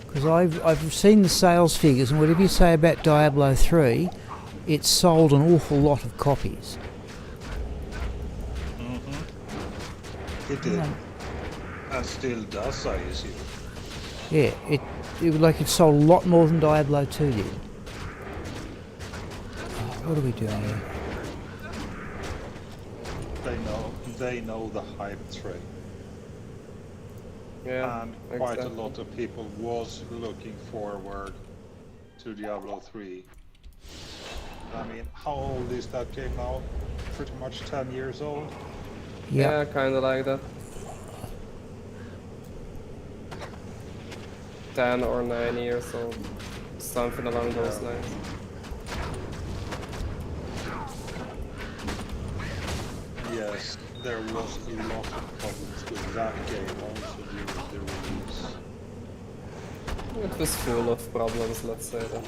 Speaker 1: Because I've seen the sales figures, and whatever you say about Diablo 3, it's sold an awful lot of copies.
Speaker 3: It did, and still does, I assume.
Speaker 1: Yeah, it like it sold a lot more than Diablo 2 did. What are we doing here?
Speaker 3: They know the hype train.
Speaker 2: Yeah,
Speaker 3: and quite a lot of people was looking forward to Diablo 3. I mean, how old is that game now? Pretty much 10 years old?
Speaker 2: Yeah, kinda like that. 10 or 9 years old, something along those lines.
Speaker 3: Yes, there was a lot of problems with that game also during the release.
Speaker 2: It was full of problems, let's say that.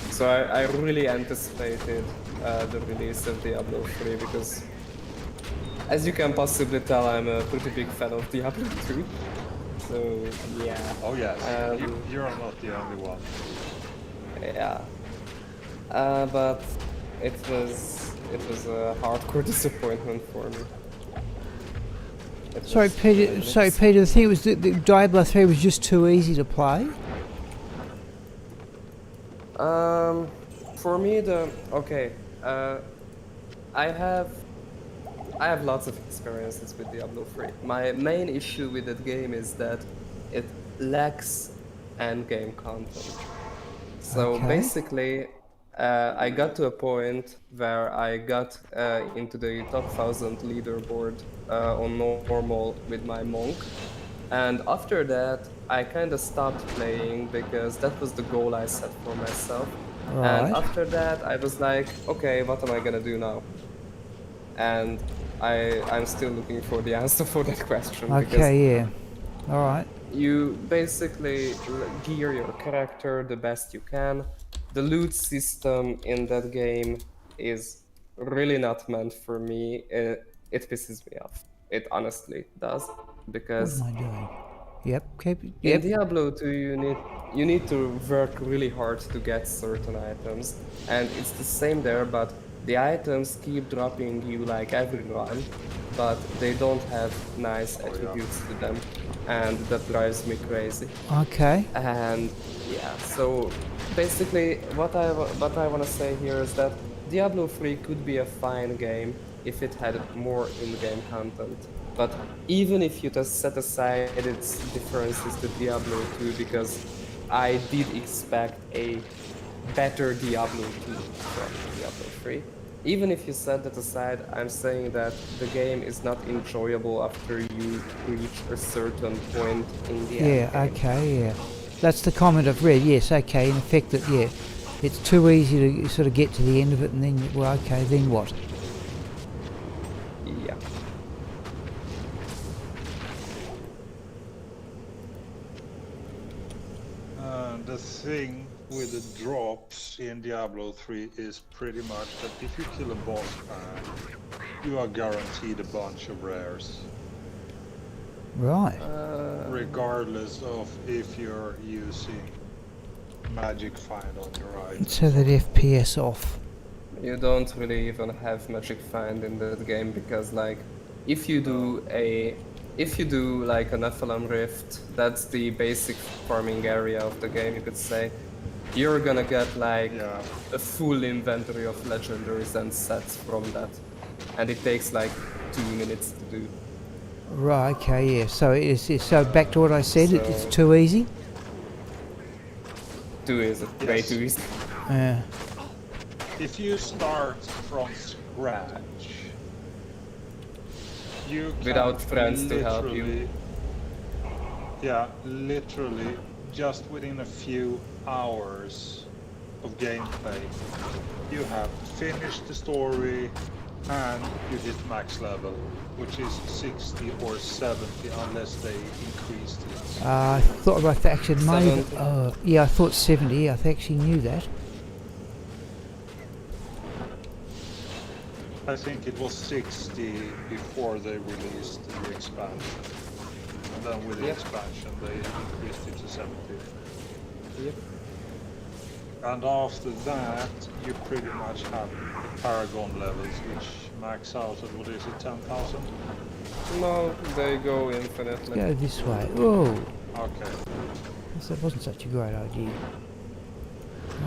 Speaker 2: So I really anticipated the release of Diablo 3 because, as you can possibly tell, I'm a pretty big fan of Diablo 2. So yeah.
Speaker 3: Oh yes, you're not the only one.
Speaker 2: Yeah. But it was a hardcore disappointment for me. It
Speaker 1: Sorry,
Speaker 2: was
Speaker 1: Peter.
Speaker 2: really-
Speaker 1: Sorry, Peter. The thing was that the Diablo 3 was just too easy to play.
Speaker 2: For me, I have lots of experiences with Diablo 3. My main issue with that game is that it lacks endgame content. So
Speaker 1: Okay.
Speaker 2: basically, I got to a point where I got into the top 1000 leaderboard on normal with my monk. And after that, I kind of stopped playing because that was the goal I set for myself. And
Speaker 1: Right.
Speaker 2: after that, I was like, okay, what am I gonna do now? And I'm still looking for the answer for that question because
Speaker 1: Okay. Yeah. All right.
Speaker 2: you basically gear your character the best you can. The loot system in that game is really not meant for me. It pisses me off. It honestly does
Speaker 1: What am
Speaker 2: because
Speaker 1: I doing? Yep. Keep.
Speaker 2: in
Speaker 1: Yep.
Speaker 2: Diablo 2 you need to work really hard to get certain items, and it's the same there, but the items keep dropping you like every run, but they don't have nice attributes to them, and that drives me crazy.
Speaker 1: Okay.
Speaker 2: And yeah, so basically what I want to say here is that Diablo 3 could be a fine game if it had more in-game content. But even if you just set aside its differences to Diablo 2, because I did expect a better Diablo 2 from Diablo 3. Even if you set that aside, I'm saying that the game is not enjoyable after you reach a certain point in the
Speaker 1: Yeah.
Speaker 2: end game.
Speaker 1: Okay. Yeah. That's the comment I've read. Yes. Okay. In effect, that yeah, it's too easy to sort of get to the end of it, and then well, okay, then what?
Speaker 2: Yeah.
Speaker 3: The thing with the drops in Diablo 3 is pretty much that if you kill a boss man, you are guaranteed a bunch of rares,
Speaker 1: Right.
Speaker 3: regardless of if you're using magic find on your item.
Speaker 1: Let's have that FPS off.
Speaker 2: You don't really even have magic find in that game because like if you do like a Nephilim Rift, that's the basic farming area of the game, you could say. You're gonna get like
Speaker 3: Yeah.
Speaker 2: a full inventory of legendaries and sets from that. And it takes like 2 minutes to do.
Speaker 1: Right. Okay. Yeah. So so back to what I said. It's
Speaker 2: So-
Speaker 1: too easy.
Speaker 2: Too easy, way
Speaker 3: Yes.
Speaker 2: too easy.
Speaker 1: Yeah.
Speaker 3: If you start from scratch, you can
Speaker 2: Without friends to help you.
Speaker 3: literally- Yeah, literally, just within a few hours of gameplay, you have finished the story and you hit max level, which is 60 or 70 unless they increased it.
Speaker 1: I thought about that actually. Maybe.
Speaker 2: 70.
Speaker 1: Yeah. I thought 70. I actually knew that.
Speaker 3: I think it was 60 before they released the expansion. And then with the
Speaker 2: Yep.
Speaker 3: expansion they increased it to 70.
Speaker 2: Yep.
Speaker 3: And after that you pretty much have Paragon levels which max out at, what is it, 10,000?
Speaker 2: No, they go infinitely.
Speaker 1: Go this way. Oh,
Speaker 3: Okay.
Speaker 1: that wasn't such a great idea.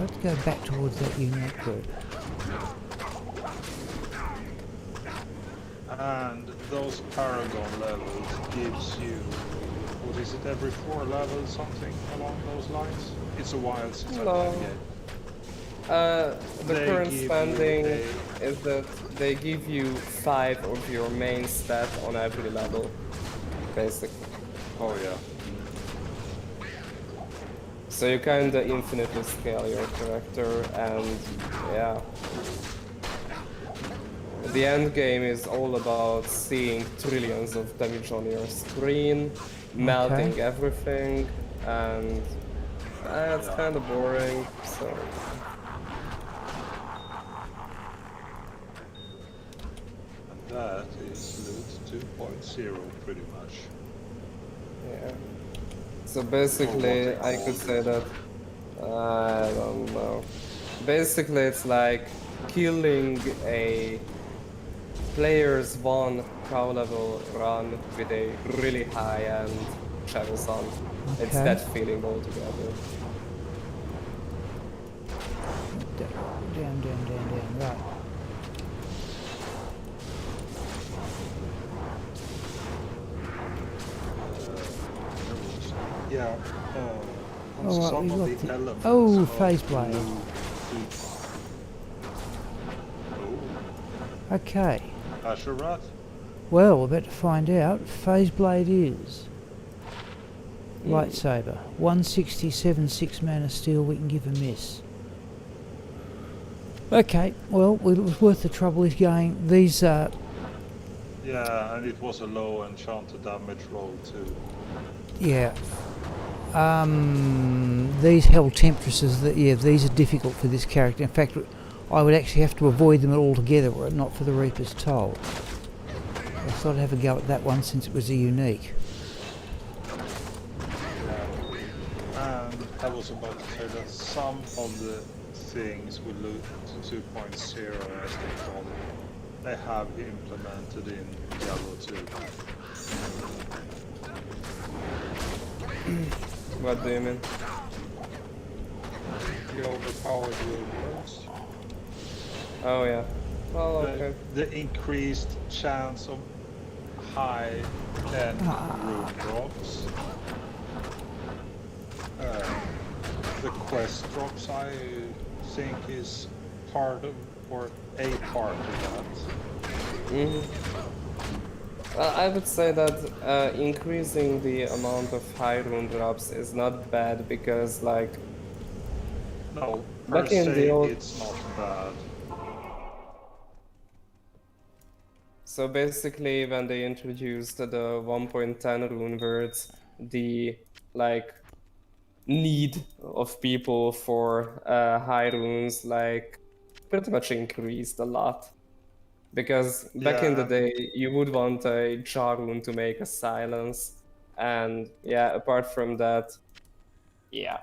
Speaker 1: Let's go back towards that unit group.
Speaker 3: And those Paragon levels gives you, what is it, every 4 levels, something along those lines? It's a while since I
Speaker 2: No.
Speaker 3: played the game.
Speaker 2: The
Speaker 3: They
Speaker 2: current
Speaker 3: give you
Speaker 2: standing
Speaker 3: a-
Speaker 2: is that they give you 5 of your main stat on every level, basically.
Speaker 3: Oh yeah.
Speaker 2: So you kinda infinitely scale your character, and yeah. The end game is all about seeing trillions of damage on your screen, melting everything, and it's kinda boring, so...
Speaker 3: And that is loot 2.0 pretty much.
Speaker 2: Yeah. So basically, I could say that I don't know. Basically, it's like killing a player's one cow level run with a really high-end Shadow Sun. It's
Speaker 1: Okay.
Speaker 2: that feeling altogether.
Speaker 1: Down, right.
Speaker 3: Yeah. On
Speaker 1: All right,
Speaker 3: some
Speaker 1: we've
Speaker 3: of
Speaker 1: got
Speaker 3: the
Speaker 1: the-
Speaker 3: elements.
Speaker 1: oh,
Speaker 3: of
Speaker 1: phase blade.
Speaker 3: blue heat. Oh,
Speaker 1: Okay.
Speaker 3: Asherat?
Speaker 1: Well, we're about to find out. Phase blade is lightsaber. 167 6 mana steel. We can give a miss. Okay. Well, it was worth the trouble of going. These are.
Speaker 3: Yeah, and it was a low enchanted damage roll too.
Speaker 1: Yeah. These hell tempestuses. Yeah, these are difficult for this character. In fact, I would actually have to avoid them altogether were it not for the Reaper's Toll. I thought I'd have a go at that one since it was a unique.
Speaker 3: And I was about to say that some of the things with Loot 2.0, as they call it, they have implemented in Diablo 2.
Speaker 2: What do you mean?
Speaker 3: The overpowered rulers.
Speaker 2: Oh yeah. Well, okay.
Speaker 3: The increased chance of high end rune drops. The quest drops, I think, is part of, or a part of that.
Speaker 2: Well, I would say that increasing the amount of high rune drops is not bad because, like,
Speaker 3: No,
Speaker 2: back
Speaker 3: per
Speaker 2: in
Speaker 3: se,
Speaker 2: the old,
Speaker 3: it's not bad.
Speaker 2: so basically when they introduced the 1.10 rune words, the like need of people for high runes like pretty much increased a lot. Because back in the
Speaker 3: Yeah.
Speaker 2: day, you would want a jar rune to make a silence, and yeah, apart from that, yeah.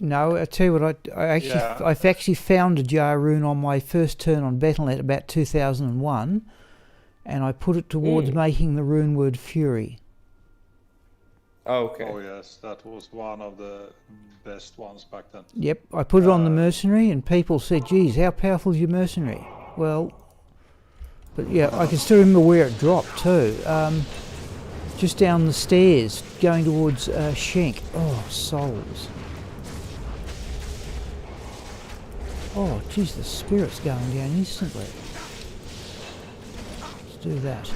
Speaker 1: No, I tell you what, I've actually found a jar rune on my first turn on Battle.net about 2001, and I put it towards making the rune word Fury.
Speaker 2: Okay.
Speaker 3: Oh yes, that was one of the best ones back then.
Speaker 1: Yep, I put it on the mercenary, and people said, "Geez, how powerful is your mercenary?" Well, but yeah, I can still remember where it dropped too. Just down the stairs, going towards Schenk. Oh, souls. Oh, geez, the spirit's going down instantly. Let's do that.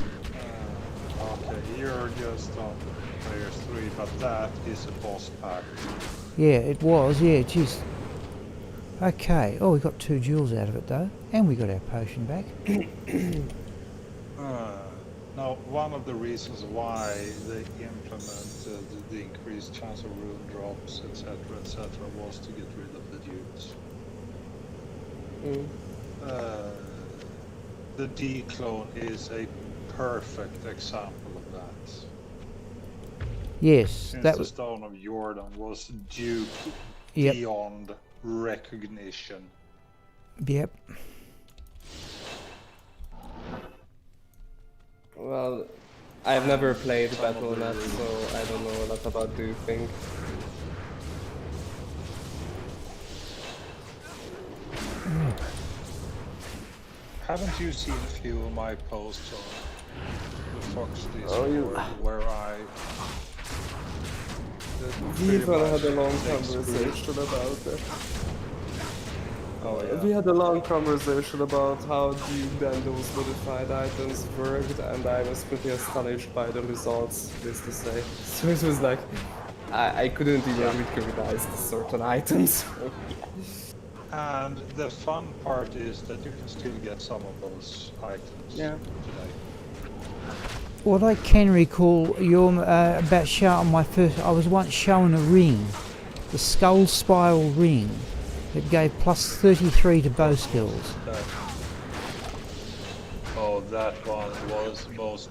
Speaker 3: Okay, you're just on players 3, but that is a boss pack.
Speaker 1: Yeah, it was. Yeah, geez. Okay. Oh, we got 2 jewels out of it though, and we got our potion back.
Speaker 3: Now, one of the reasons why they implemented the increased chance of rune drops, etc., was to get rid of the dudes. The D-clone is a perfect example of that.
Speaker 1: Yes,
Speaker 3: Since
Speaker 1: that
Speaker 3: the
Speaker 1: was.
Speaker 3: Stone of Jordan was duped
Speaker 1: Yep.
Speaker 3: beyond recognition.
Speaker 1: Yep.
Speaker 2: Well, I've never played Battle.net, so I don't know a lot about duping.
Speaker 3: Haven't you seen a few of my posts on the Fox
Speaker 2: Oh, you-
Speaker 3: Discord where I...
Speaker 2: We've
Speaker 3: pretty
Speaker 2: had
Speaker 3: much
Speaker 2: a long
Speaker 3: explain-
Speaker 2: conversation about it.
Speaker 3: Oh yeah.
Speaker 2: We had a long conversation about how duped and those modified items worked, and I was pretty astonished by the results, this to say. So it was like, I couldn't even recognize certain items.
Speaker 3: And the fun part is that you can still get some of those items
Speaker 2: Yeah.
Speaker 3: today.
Speaker 1: What I can recall, about showing my first. I was once shown a ring, the Skull Spiral ring. It gave plus 33 to bow skills.
Speaker 3: Oh, that one was most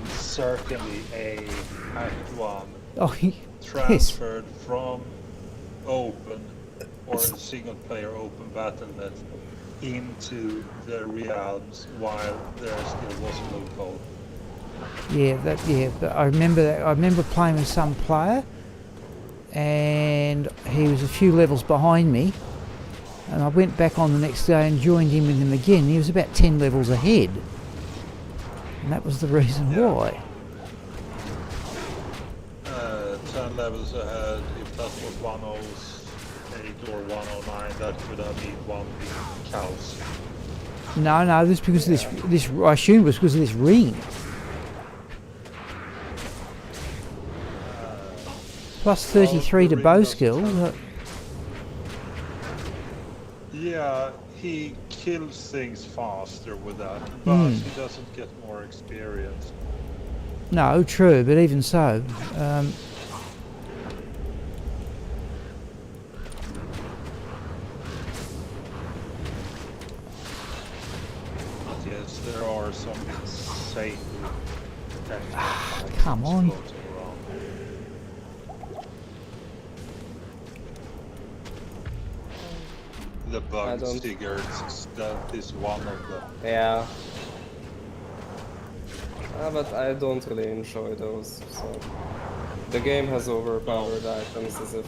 Speaker 3: certainly a hacked one.
Speaker 1: Oh, yes.
Speaker 3: Transferred from open or single player open Battle.net into the realms while there still was a loophole.
Speaker 1: Yeah, but I remember that. I remember playing with some player, and he was a few levels behind me, and I went back on the next day and joined in with him again. He was about 10 levels ahead, and that was the reason why.
Speaker 3: 10 levels ahead, if that was 108 or 109, that could have been one big chaos.
Speaker 1: No, this because of this. I assume it was because of this ring. Plus 33 to bow skill.
Speaker 3: Yeah, he kills things faster with that, but he doesn't get more experience.
Speaker 1: No, true, but even so.
Speaker 3: Yes, there are some insane
Speaker 1: Come on.
Speaker 3: floating around. The bug
Speaker 2: don't-
Speaker 3: stickers, that is one of them.
Speaker 2: Yeah. But I don't really enjoy those, so... The game has overpowered items as if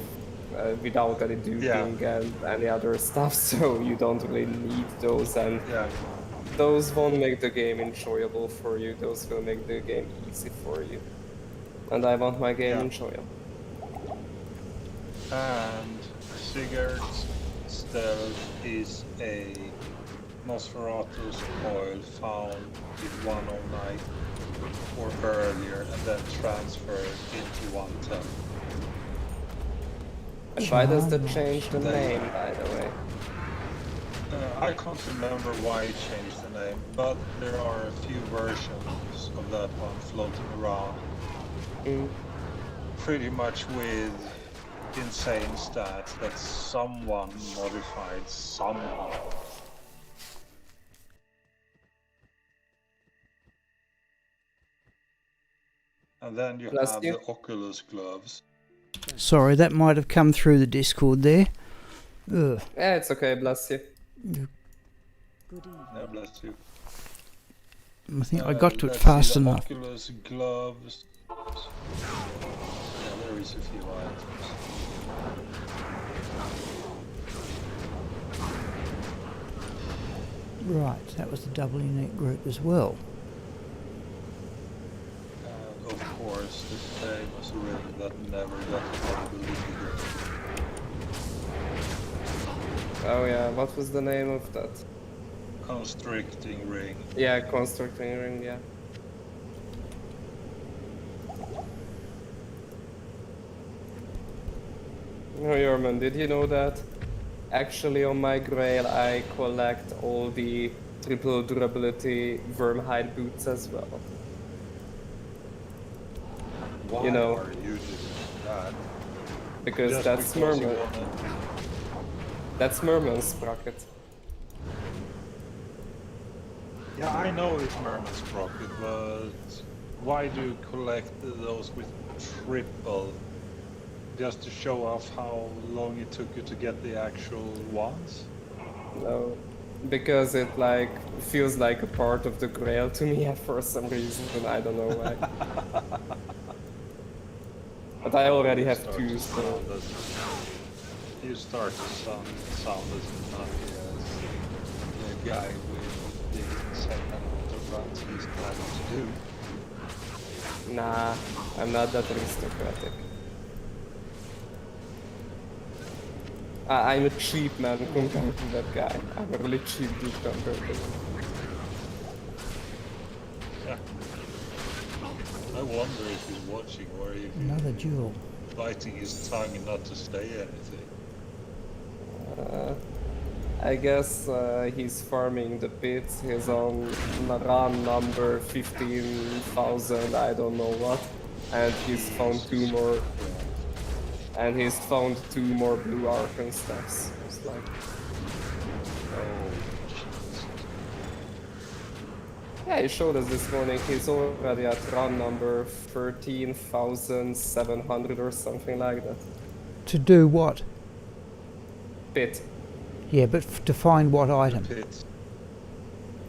Speaker 2: without any duping and any other stuff, so you don't really need those, and
Speaker 3: Yeah,
Speaker 2: those won't make the game enjoyable for you, those will make the game easy for you. And I want my game
Speaker 3: Yeah.
Speaker 2: enjoyable.
Speaker 3: and Sigurd's stealth is a Nosferatu's coil found in 109 or earlier and then transferred into 110.
Speaker 2: And why does that
Speaker 1: Charming.
Speaker 2: change the name, by the way?
Speaker 3: I can't remember why he changed the name, but there are a few versions of that one floating around. Pretty much with insane stats that someone modified somehow. And then you
Speaker 2: Bless
Speaker 3: have
Speaker 2: you.
Speaker 3: the Oculus gloves.
Speaker 1: Sorry, that might have come through the Discord there. Ugh.
Speaker 2: Yeah, it's okay, bless you.
Speaker 3: God bless you.
Speaker 1: I think I got to it
Speaker 3: Let's
Speaker 1: fast
Speaker 3: see, the
Speaker 1: enough.
Speaker 3: Oculus gloves. Yeah, there is a few items.
Speaker 1: Right, that was the double unique group as well.
Speaker 3: And of course, the famous ring that never got available.
Speaker 2: Oh yeah, what was the name of that?
Speaker 3: Constricting ring.
Speaker 2: Yeah, constructing ring, yeah. Oh, Ermin, did you know that? Actually, on my grail, I collect all the triple durability wormhide boots as well.
Speaker 3: Why
Speaker 2: You know,
Speaker 3: are you doing that?
Speaker 2: Because
Speaker 3: Just
Speaker 2: that's
Speaker 3: because you
Speaker 2: Merman.
Speaker 3: wanna-
Speaker 2: That's Merman's sprocket.
Speaker 3: Yeah, I know it's Merman Sprocket, but why do you collect those with triple? Just to show off how long it took you to get the actual ones?
Speaker 2: No, because it like feels like a part of the grail to me for some reason, and I don't know why. But I already have
Speaker 3: Start
Speaker 2: two,
Speaker 3: to
Speaker 2: so...
Speaker 3: sound as- You start to sound as nutty as the guy with the insane amount of runs he's planning to do.
Speaker 2: Nah, I'm not that aristocratic. I'm a cheap man compared to that guy. I'm a really cheap dude compared to him.
Speaker 3: Yeah. I wonder if he's watching or if
Speaker 1: Another
Speaker 3: he's
Speaker 1: duel.
Speaker 3: biting his tongue not to say anything.
Speaker 2: I guess he's farming the pits. He's on run number 15,000, I don't know what. And he's found two more. And he's found two more blue archon stuffs. It's like,
Speaker 3: Oh,
Speaker 2: yeah, he showed us this morning. He's already at run number 13,700 or something like that.
Speaker 1: To do what?
Speaker 2: Pit.
Speaker 1: Yeah, but to find what item?
Speaker 3: Pits.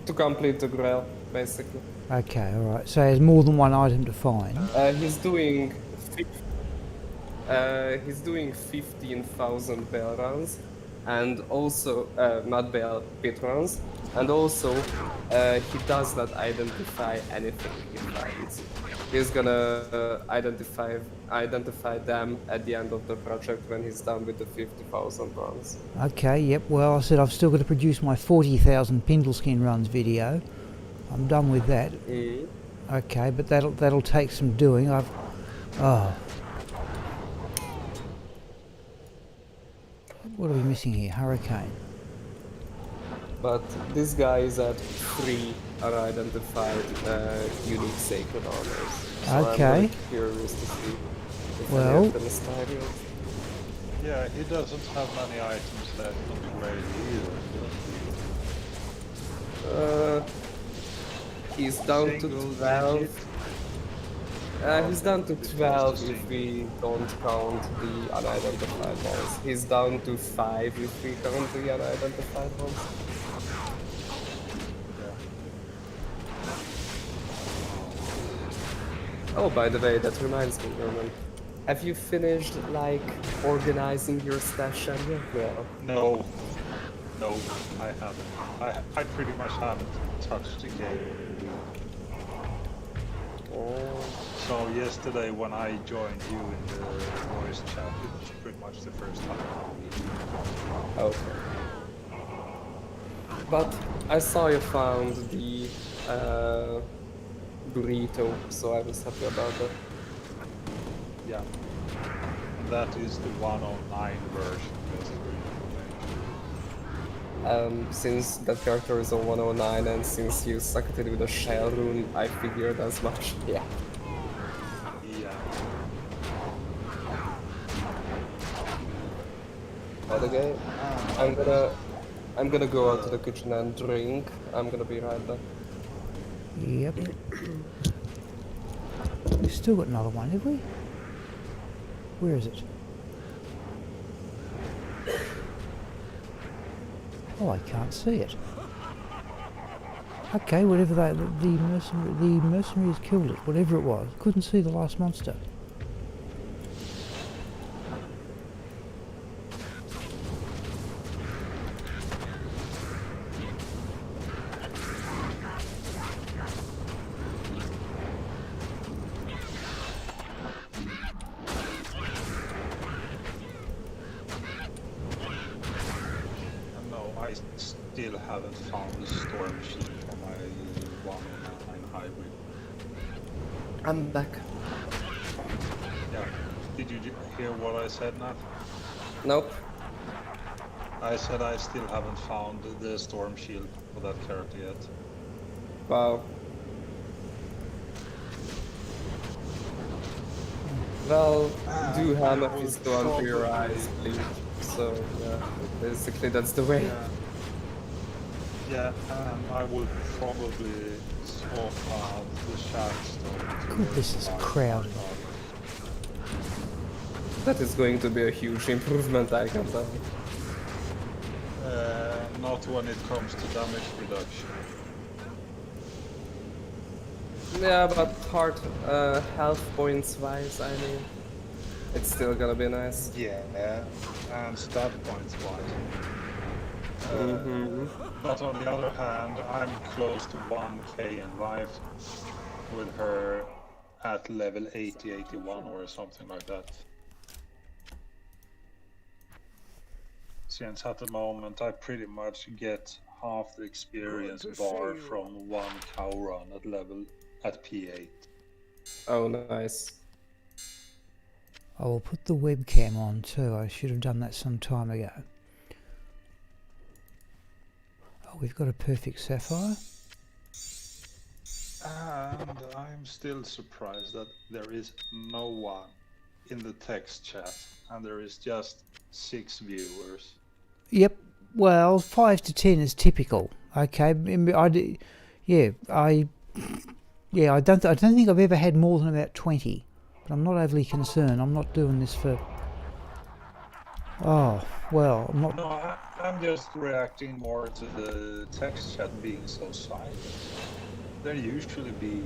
Speaker 2: To complete the grail, basically.
Speaker 1: Okay, alright. So there's more than one item to find.
Speaker 2: He's doing 15,000 bell runs, and also not bell pit runs, and also he does not identify anything he finds. He's gonna identify them at the end of the project when he's done with the 50,000 runs.
Speaker 1: Okay, yep. Well, I said I've still got to produce my 40,000 Pindleskin runs video. I'm done with that. Okay, but that'll take some doing. What are we missing here? Hurricane.
Speaker 2: But this guy is at 3 unidentified unique sacred honors. So
Speaker 1: Okay.
Speaker 2: I'm really curious to see if
Speaker 1: Well-
Speaker 2: any of them is tied.
Speaker 3: Yeah, he doesn't have many items left on the grade either.
Speaker 2: He's down to
Speaker 3: Single
Speaker 2: 12.
Speaker 3: digit.
Speaker 2: He's down to
Speaker 3: It's
Speaker 2: 12
Speaker 3: just a
Speaker 2: if we don't count the unidentified ones. He's down to 5 if we count the unidentified ones. Oh, by the way, that reminds me, Ermin. Have you finished, like, organizing your stash and your grail?
Speaker 3: No, I haven't. I pretty much haven't touched the game.
Speaker 2: Oh.
Speaker 3: So yesterday when I joined you in the voice chat, it was pretty much the first time.
Speaker 2: Okay. But I saw you found the burrito, so I was happy about that.
Speaker 3: Yeah. And that is the 109 version, just for information.
Speaker 2: Since that character is a 109 and since you succeeded with a shell rune, I figured as much. Yeah.
Speaker 3: Yeah.
Speaker 2: By the way, I'm gonna go out to the kitchen and drink. I'm gonna be right back.
Speaker 1: Yep. We've still got another one, have we? Where is it? Oh, I can't see it. Okay, whatever the mercenaries killed it, whatever it was. Couldn't see the last monster.
Speaker 3: No, I still haven't found the storm sheet for my 109 hybrid.
Speaker 2: I'm back.
Speaker 3: Yeah. Did you hear what I said, Nat?
Speaker 2: Nope.
Speaker 3: I said I still haven't found the storm shield for that character yet.
Speaker 2: Wow. Well, do hammer is still under your eyes, please. So, yeah, basically that's the way.
Speaker 3: Yeah, and I would probably swap out the Shadstone.
Speaker 1: God, this is crowded.
Speaker 2: That is going to be a huge improvement, I can tell you.
Speaker 3: Not when it comes to damage reduction.
Speaker 2: Yeah, but health points wise, I mean, it's still gonna be nice.
Speaker 3: Yeah, and stat points wise. But on the other hand, I'm close to 1k in life with her at level 80, 81 or something like that. Since at the moment I pretty much get half the experience bar from one cow run at P8.
Speaker 2: Oh, nice.
Speaker 1: I will put the webcam on too. I should have done that some time ago. Oh, we've got a perfect sapphire.
Speaker 3: And I'm still surprised that there is no one in the text chat and there is just 6 viewers.
Speaker 1: Yep. Well, 5 to 10 is typical. Okay. I don't think I've ever had more than about 20. But I'm not overly concerned. I'm not doing this for Oh, well, I'm not...
Speaker 3: No, I'm just reacting more to the text chat being so silent. There usually be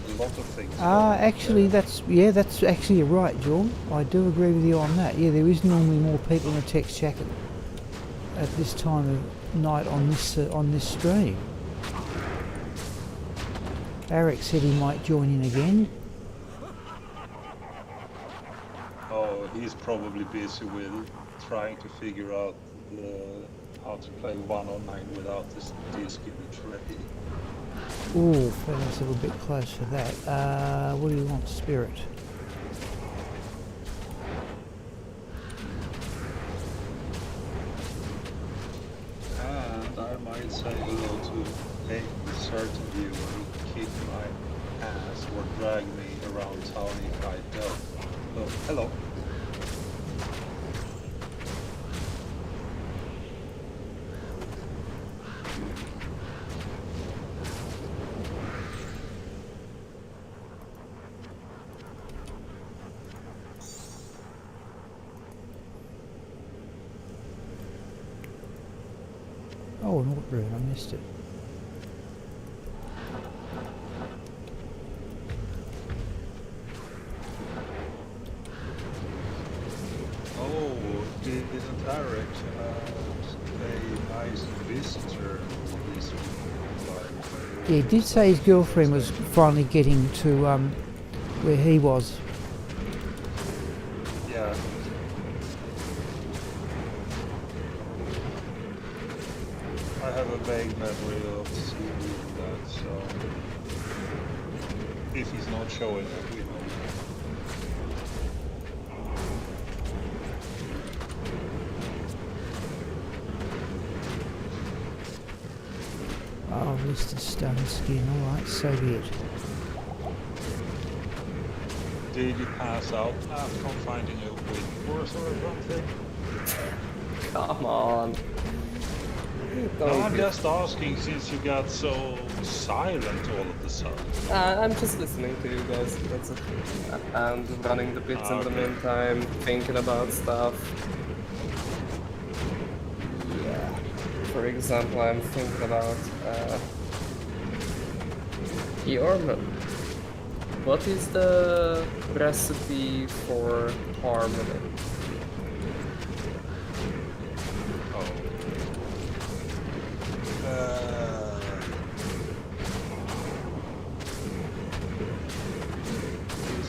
Speaker 3: a lot of things going on
Speaker 1: actually,
Speaker 3: there.
Speaker 1: that's actually you're right, John. I do agree with you on that. Yeah, there is normally more people in the text chat at this time of night on this stream. Eric said he might join in again.
Speaker 3: Oh, he's probably busy with trying to figure out how to play 109 without this disc in the tray.
Speaker 1: Ooh, that's a little bit close for that. What do you want, Spirit?
Speaker 3: And I might say hello to a certain viewer who kick my ass or drag me around town if I don't. So, hello.
Speaker 1: Oh, an alt rune, I missed it.
Speaker 3: Oh, isn't Eric a nice visitor this week?
Speaker 1: Yeah, he did say his girlfriend was finally getting to where he was.
Speaker 3: Yeah. I have a vague memory of seeing that, so if he's not showing up, we know.
Speaker 1: Oh, list of stone skin, alright, so be it.
Speaker 3: Did you pass out after finding a wind force or something?
Speaker 2: Come on.
Speaker 3: No,
Speaker 2: Don't
Speaker 3: I'm
Speaker 2: be-
Speaker 3: just asking since you got so silent all of a sudden.
Speaker 2: I'm just listening to you guys, that's it. And running the bits in the
Speaker 3: Okay.
Speaker 2: meantime, thinking about stuff. Yeah. For example, I'm thinking about Ermin. What is the recipe for harmony?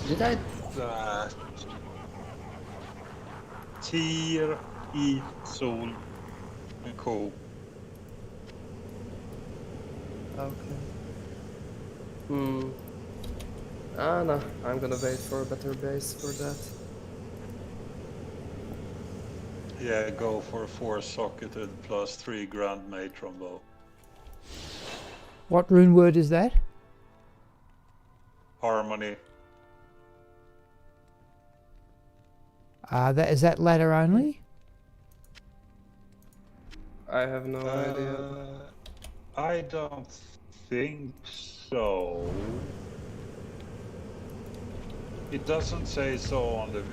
Speaker 2: Did I?
Speaker 3: Tir I sol en ko.
Speaker 2: Okay. No, I'm gonna wait for a better base for that.
Speaker 3: Yeah, go for 4-socketed plus 3 grand matron bow.
Speaker 1: What rune word is that?
Speaker 3: Harmony.
Speaker 1: Is that ladder only?
Speaker 2: I have no idea.
Speaker 3: I don't think so. It doesn't say so on the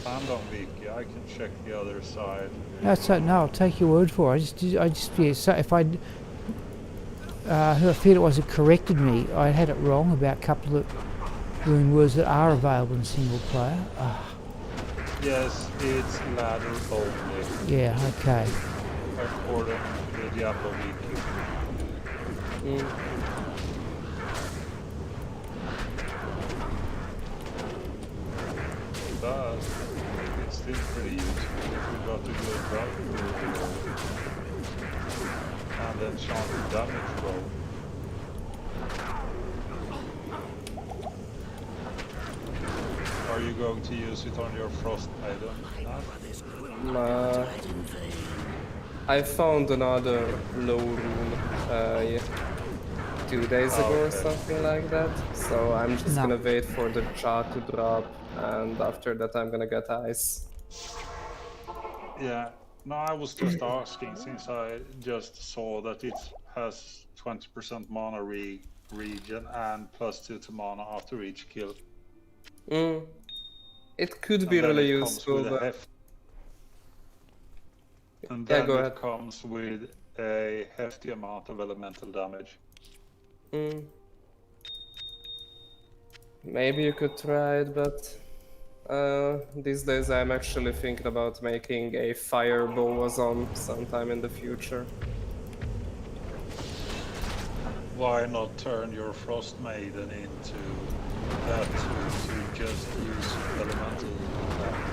Speaker 3: fandom wiki. I can check the other side.
Speaker 1: No, I'll take your word for it. Yeah, so if who I feel it was who corrected me, I had it wrong about a couple of rune words that are available in single player.
Speaker 3: Yes, it's ladder only,
Speaker 1: Yeah, okay.
Speaker 3: according to the Diablo wiki. But it's still pretty useful if you got a good run and then chant damage roll. Are you going to use it on your frost item?
Speaker 2: I found another low rune 2 days ago or
Speaker 3: Okay.
Speaker 2: something like that. So I'm just
Speaker 1: No.
Speaker 2: gonna wait for the jar to drop, and after that I'm gonna get ice.
Speaker 3: Yeah, no, I was just asking since I just saw that it has 20% mana regen and +2 to mana after each kill.
Speaker 2: It could
Speaker 3: And
Speaker 2: be
Speaker 3: then
Speaker 2: really
Speaker 3: it comes
Speaker 2: useful,
Speaker 3: with a
Speaker 2: but
Speaker 3: heft. And
Speaker 2: Yeah,
Speaker 3: then
Speaker 2: go
Speaker 3: it
Speaker 2: ahead.
Speaker 3: comes with a hefty amount of elemental damage.
Speaker 2: Mm. Maybe you could try it, but these days I'm actually thinking about making a fire boazon sometime in the future.
Speaker 3: Why not turn your Frost Maiden into that to just use elemental damage?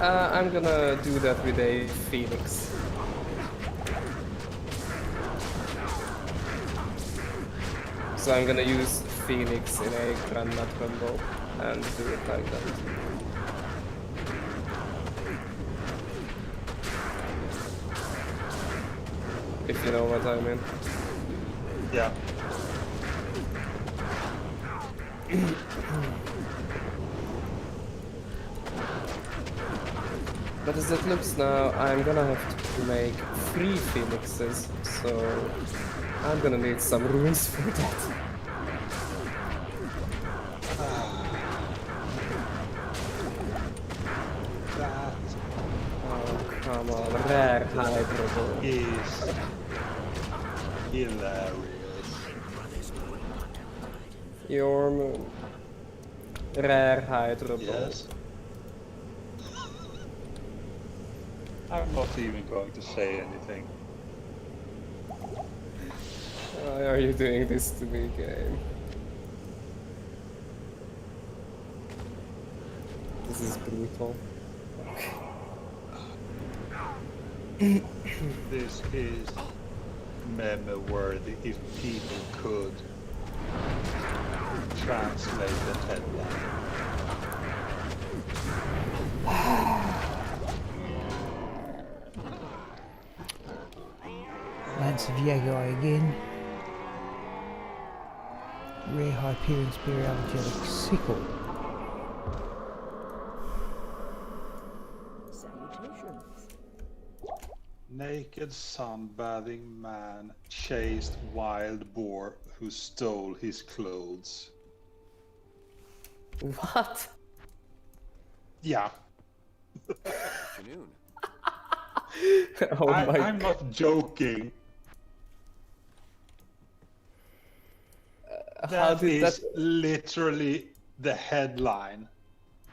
Speaker 2: I'm gonna do that with a phoenix. So I'm gonna use phoenix in a grandma combo and do it like that. If you know what I mean.
Speaker 3: Yeah.
Speaker 2: But as it looks now, I'm gonna have to make 3 phoenixes, so I'm gonna need some runes for that.
Speaker 3: That
Speaker 2: Oh, come on, rare hydro.
Speaker 3: is hilarious.
Speaker 2: Your moon. Rare hydro.
Speaker 3: Yes. I'm not even going to say anything.
Speaker 2: Why are you doing this to me, game? This is brutal.
Speaker 3: This is meme-worthy if people could translate the headline.
Speaker 1: Lance of Yagai again. Rare Hyperion Spear Algelic Sickle.
Speaker 3: Naked sunbathing man chased wild boar who stole his clothes.
Speaker 2: What?
Speaker 3: Yeah,
Speaker 5: Afternoon.
Speaker 2: Oh my
Speaker 3: I'm not joking.
Speaker 2: How
Speaker 3: That
Speaker 2: did
Speaker 3: is
Speaker 2: that?
Speaker 3: literally the headline.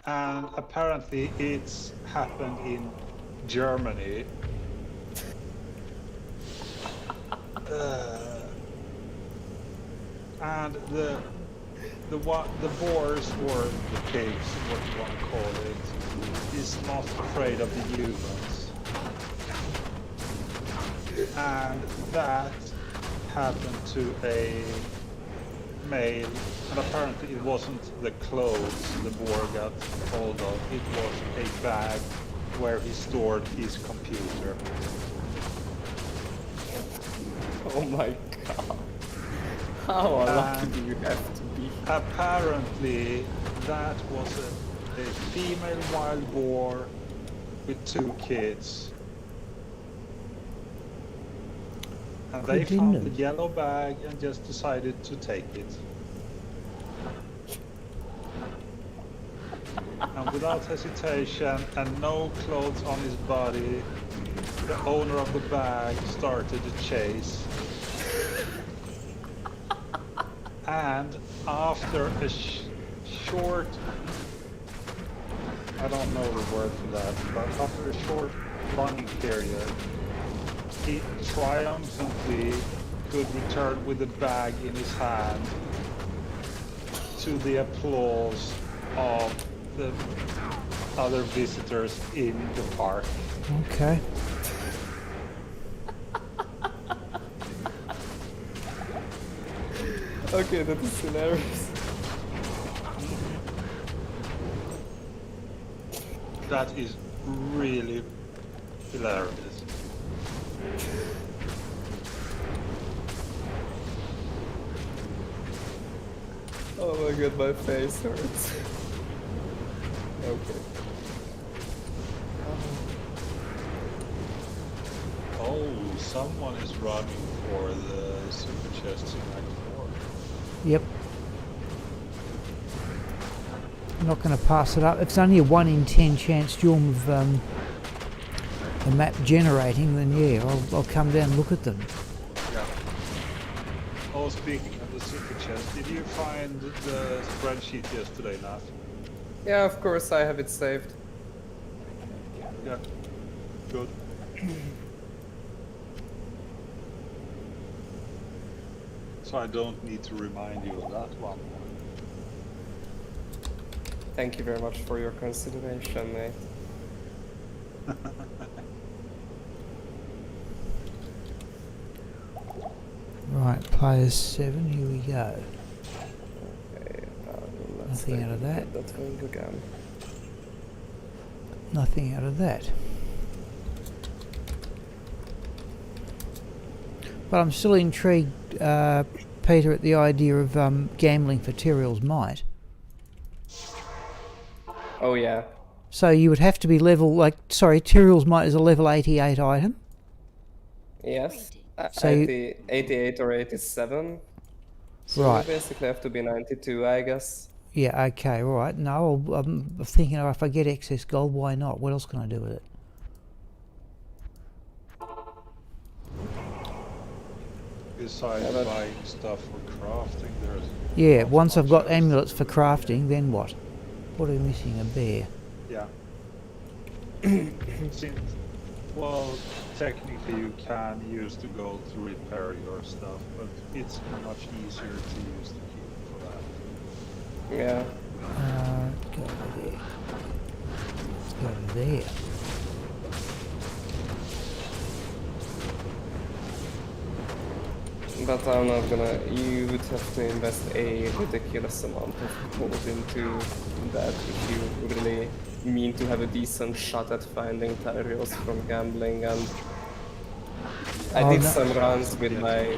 Speaker 3: And apparently it's happened in Germany. And the boars, or the pigs, what you want to call it, is not afraid of the humans. And that happened to a male, and apparently it wasn't the clothes the boar got hold of, it was a bag where he stored his computer.
Speaker 2: Oh my god. How unlucky do you have to be?
Speaker 3: Apparently that was a female wild boar with 2 kids. And they
Speaker 1: Good
Speaker 3: found
Speaker 1: dinner.
Speaker 3: the yellow bag and just decided to take it. And without hesitation and no clothes on his body, the owner of the bag started the chase. And after a short, I don't know the word for that, but after a short running period, he triumphantly could return with the bag in his hand to the applause of the other visitors in the park.
Speaker 1: Okay.
Speaker 2: Okay, that is hilarious.
Speaker 3: That is really hilarious.
Speaker 2: Oh my god, my face hurts. Okay.
Speaker 3: Oh, someone is running for the super chests in Act 4.
Speaker 1: Yep. I'm not going to pass it up. If it's only a 1 in 10 chance, Storm, of the map generating, then yeah, I'll come down and look at them.
Speaker 3: Yeah. Oh, speaking of the super chest, did you find the spreadsheet yesterday, Naf?
Speaker 2: Yeah, of course I have it saved.
Speaker 3: Yeah. Good. So I don't need to remind you of that one.
Speaker 2: Thank you very much for your consideration, mate.
Speaker 1: Right, players 7, here we go.
Speaker 2: Okay, let's
Speaker 1: Nothing
Speaker 2: take
Speaker 1: out of
Speaker 2: a look
Speaker 1: that.
Speaker 2: at that thing again.
Speaker 1: Nothing out of that. But I'm still intrigued, Peter, at the idea of gambling for Tyrrell's Might.
Speaker 2: Oh yeah.
Speaker 1: So you would have to be level, Tyrrell's Might is a level 88 item?
Speaker 2: Yes.
Speaker 1: So you-
Speaker 2: 88 or 87. So
Speaker 1: Right.
Speaker 2: you basically have to be 92, I guess.
Speaker 1: Yeah, okay, right. No, I'm thinking, if I get excess gold, why not? What else can I do with it?
Speaker 3: Besides
Speaker 2: Yeah, but-
Speaker 3: buying stuff for crafting, there's...
Speaker 1: Yeah,
Speaker 3: not
Speaker 1: once I've
Speaker 3: much
Speaker 1: got
Speaker 3: else.
Speaker 1: amulets for crafting, then what? What are we missing? A bear.
Speaker 3: Yeah. Since, well, technically you can use the gold to repair your stuff, but it's much easier to use the key for that.
Speaker 2: Yeah.
Speaker 1: Go over there. Go over there.
Speaker 2: But I'm not gonna. You would have to invest a ridiculous amount of gold into that if you really mean to have a decent shot at finding Tyrios from gambling. And I
Speaker 1: Oh,
Speaker 2: did
Speaker 1: no.
Speaker 2: some runs with my.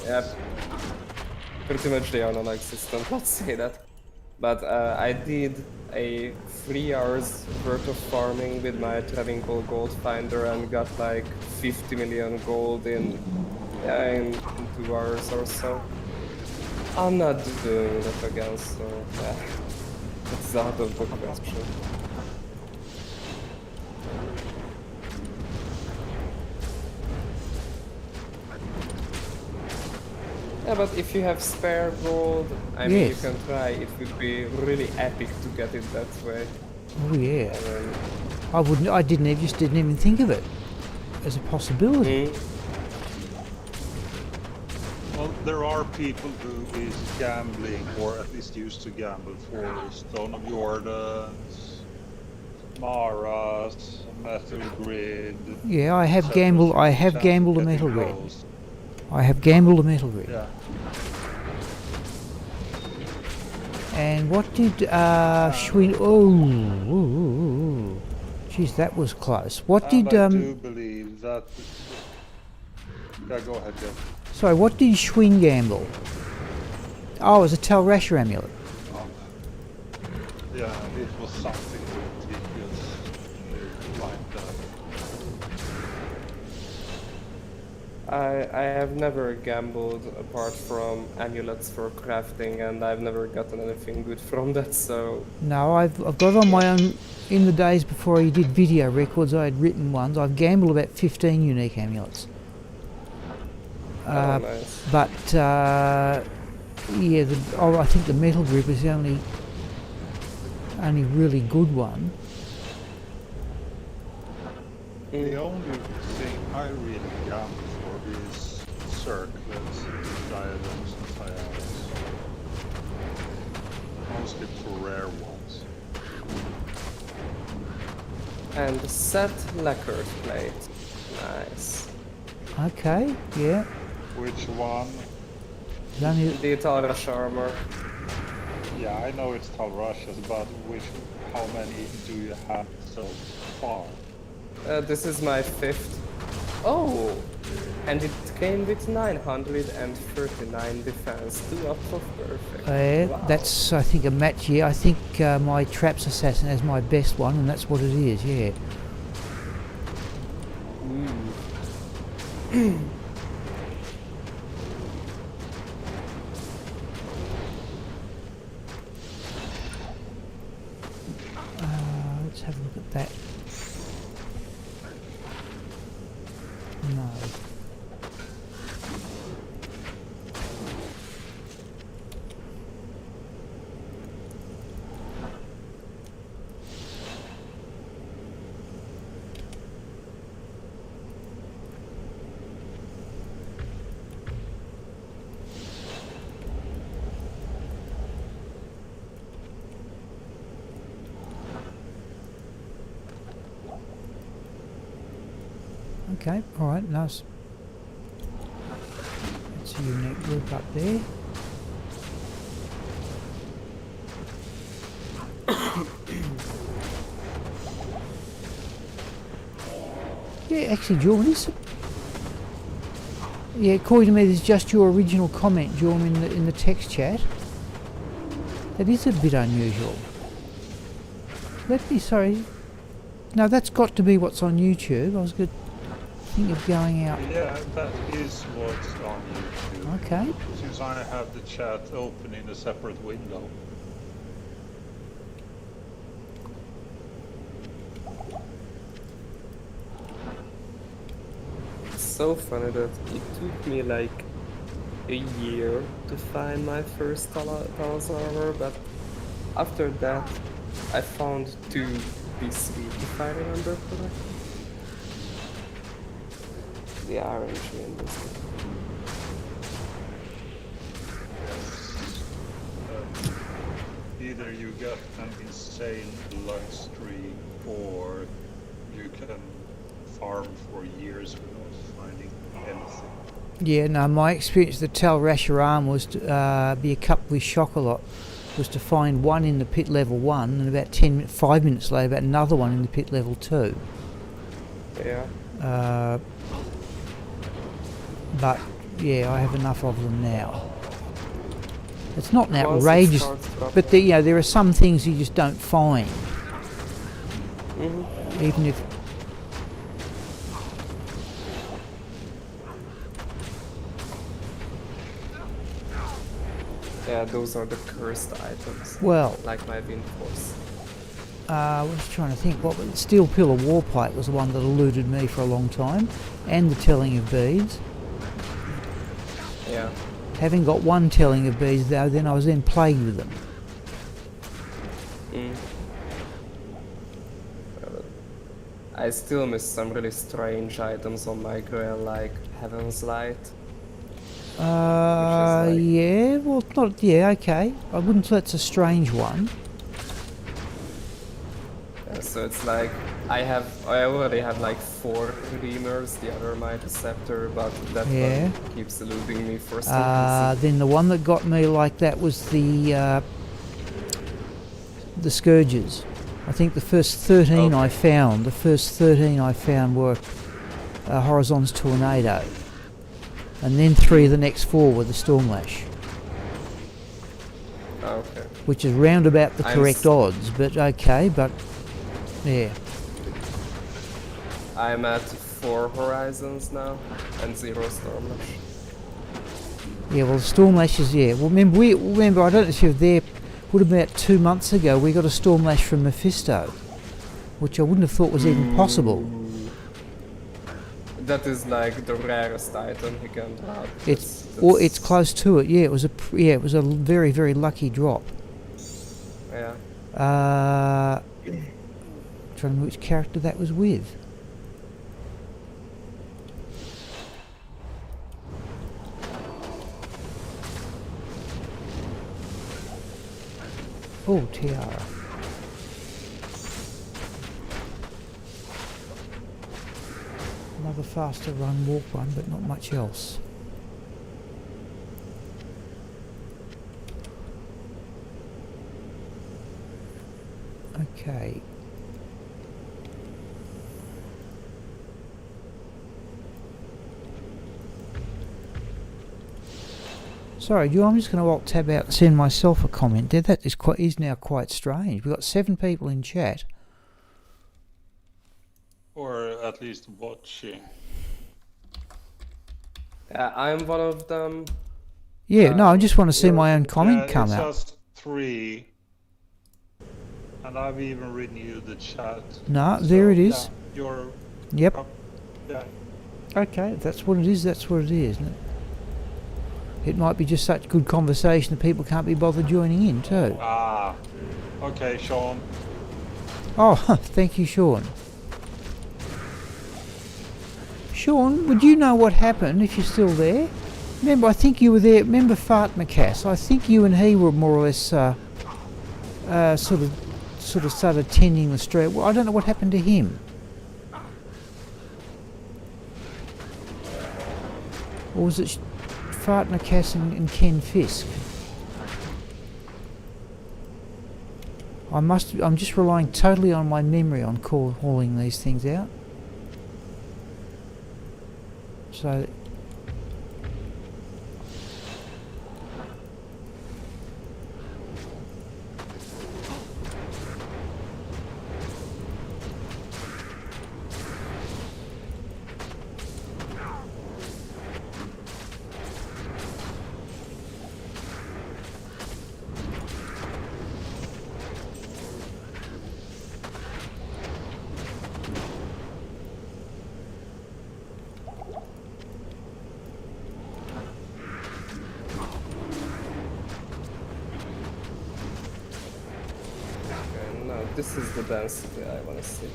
Speaker 2: Yeah, pretty much they are non-existent, let's say that. But I did a 3 hours worth of farming with my Travingle gold finder and got like 50 million gold in 2 hours or so. I'm not doing that again, so yeah, it's out of the question. Yeah, but if you have spare gold, I mean, you
Speaker 1: Yes.
Speaker 2: can try. It would be really epic to get it that way.
Speaker 1: Oh yeah.
Speaker 2: I mean,
Speaker 1: I didn't even think of it as a possibility.
Speaker 3: Well, there are people who is gambling, or at least used to gamble, for Stone of Jordans, Maras, Metal Grid.
Speaker 1: Yeah, I have
Speaker 3: etc.
Speaker 1: gambled. I have
Speaker 3: Chance of
Speaker 1: gambled a
Speaker 3: getting
Speaker 1: metal grid.
Speaker 3: those.
Speaker 1: I have gambled a metal grid.
Speaker 3: Yeah.
Speaker 1: And what did Schwinn? Oh, jeez, that was close. What
Speaker 3: And
Speaker 1: did
Speaker 3: I do believe that... Yeah, go ahead, Jeff.
Speaker 1: Sorry, what did Schwinn gamble? Oh, it was a Tel Rasher amulet.
Speaker 3: Yeah, it was something ridiculous like that.
Speaker 2: I have never gambled apart from amulets for crafting, and I've never gotten anything good from that. So
Speaker 1: No, I've got it on my own. In the days before I did video records, I had written ones. I've gambled about 15 unique amulets.
Speaker 2: nice.
Speaker 1: But yeah, I think the metal grip is the only really good one.
Speaker 3: The only thing I really gamble for is circlets, diadems, and tiaras. Mostly for rare ones.
Speaker 2: And set lacquered plate. Nice.
Speaker 1: Okay, yeah.
Speaker 3: Which one?
Speaker 1: There's only,
Speaker 2: The Tarash armor.
Speaker 3: Yeah, I know it's Tal Russia's, but how many do you have so far?
Speaker 2: This is my 5th. Oh! And it came with 939 defense, 2 up of perfect. Wow.
Speaker 1: That's, I think, a match. Yeah, I think my Traps Assassin has my best one, and that's what it is. Yeah. that. No. Okay, alright, nice. That's a unique loop up there. Yeah, actually, Jordan, this... Yeah, according to me, there's just your original comment, Jordan, in the text chat. That is a bit unusual. Let me, sorry. No, that's got to be what's on YouTube. I was good. Think of going out.
Speaker 3: Yeah, that is what's on YouTube.
Speaker 1: Okay.
Speaker 3: Since I have the chat open in a separate window.
Speaker 2: It's so funny that it took me like a year to find my first tunnel server, but after that I found 2 this week, if I remember correctly. The RNG in this one.
Speaker 3: Either you get an insane luck streak, or you can farm for years without finding anything.
Speaker 1: Yeah, no, my experience with Tal Rasharam was to be a couple with Shockalot, was to find one in the pit level 1 and about 5 minutes later about another one in the pit level 2.
Speaker 2: Yeah.
Speaker 1: But yeah, I have enough of them now. It's not an
Speaker 2: Once it
Speaker 1: outrageous,
Speaker 2: starts dropping-
Speaker 1: but you know, there are some things you just don't find,
Speaker 2: Mhm.
Speaker 1: even if.
Speaker 2: Yeah, those are the cursed items.
Speaker 1: Well,
Speaker 2: Like my wind force.
Speaker 1: I was trying to think. What Steel Pillar Warpipe was the one that eluded me for a long time, and the Telling of Beads.
Speaker 2: Yeah.
Speaker 1: Having got one Telling of Beads, though, then I was then plagued with them.
Speaker 2: Mm. I still miss some really strange items on my grail, like Heaven's Light. like-
Speaker 1: Yeah. Well, not. Yeah. Okay. I wouldn't say it's a strange one.
Speaker 2: So it's like I already have like 4 Reamers, the other Mighty Scepter, but that
Speaker 1: Yeah.
Speaker 2: one keeps eluding me for some reason.
Speaker 1: Then the one that got me like that was the Scourges. I think the first 13 I found. The first 13 I found were Horizon's Tornado, and then 3 of the next 4 were the Stormlash,
Speaker 2: Okay.
Speaker 1: which is round about the correct odds. But okay, but yeah.
Speaker 2: I'm at 4 Horizons now and 0 Stormlash.
Speaker 1: Yeah, well, the Stormlashes, yeah. Well, remember, I don't know if you were there, would have been about 2 months ago, we got a Stormlash from Mephisto, which I wouldn't have thought was even possible.
Speaker 2: That is like the rarest item he can drop.
Speaker 1: It's close to it, yeah. It was a very, very lucky drop.
Speaker 2: Yeah.
Speaker 1: Trying to remember which character that was with. Oh, Tiara. Another faster run, walk one, but not much else. Okay. Sorry, Joe, I'm just going to alt tab out and send myself a comment there. That is now quite strange. We've got 7 people in chat.
Speaker 3: Or at least watching.
Speaker 2: Yeah, I'm one of them.
Speaker 1: Yeah, no, I just want to see my own comment come
Speaker 3: it's
Speaker 1: out.
Speaker 3: just 3. And I've even renewed the chat.
Speaker 1: No, there it is.
Speaker 3: Yeah, you're
Speaker 1: Yep.
Speaker 3: up. Yeah.
Speaker 1: Okay, if that's what it is, that's what it is, isn't it? It might be just such good conversation that people can't be bothered joining in too.
Speaker 3: Ah. Okay, Sean.
Speaker 1: Oh, thank you, Sean. Sean, would you know what happened if you're still there? Remember, I think you were there. Remember Fart Macass? I think you and he were more or less sort of started tending the street. Well, I don't know what happened to him. Or was it Fart Macass and Ken Fisk? I'm just relying totally on my memory on hauling these things out. So
Speaker 2: Okay, no, this is the density I want to see.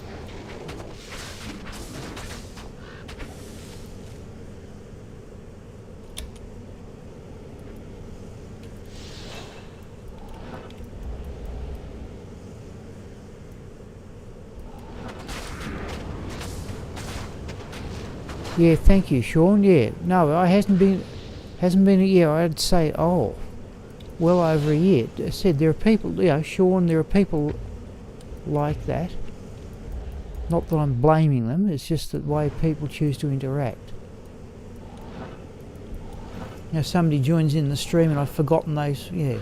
Speaker 1: yeah, thank you, Sean. Yeah, no, I hasn't been a year. I'd say well over a year. I said there are people, Sean. There are people like that. Not that I'm blaming them. It's just the way people choose to interact. Somebody joins in the stream and I've forgotten those. Yeah.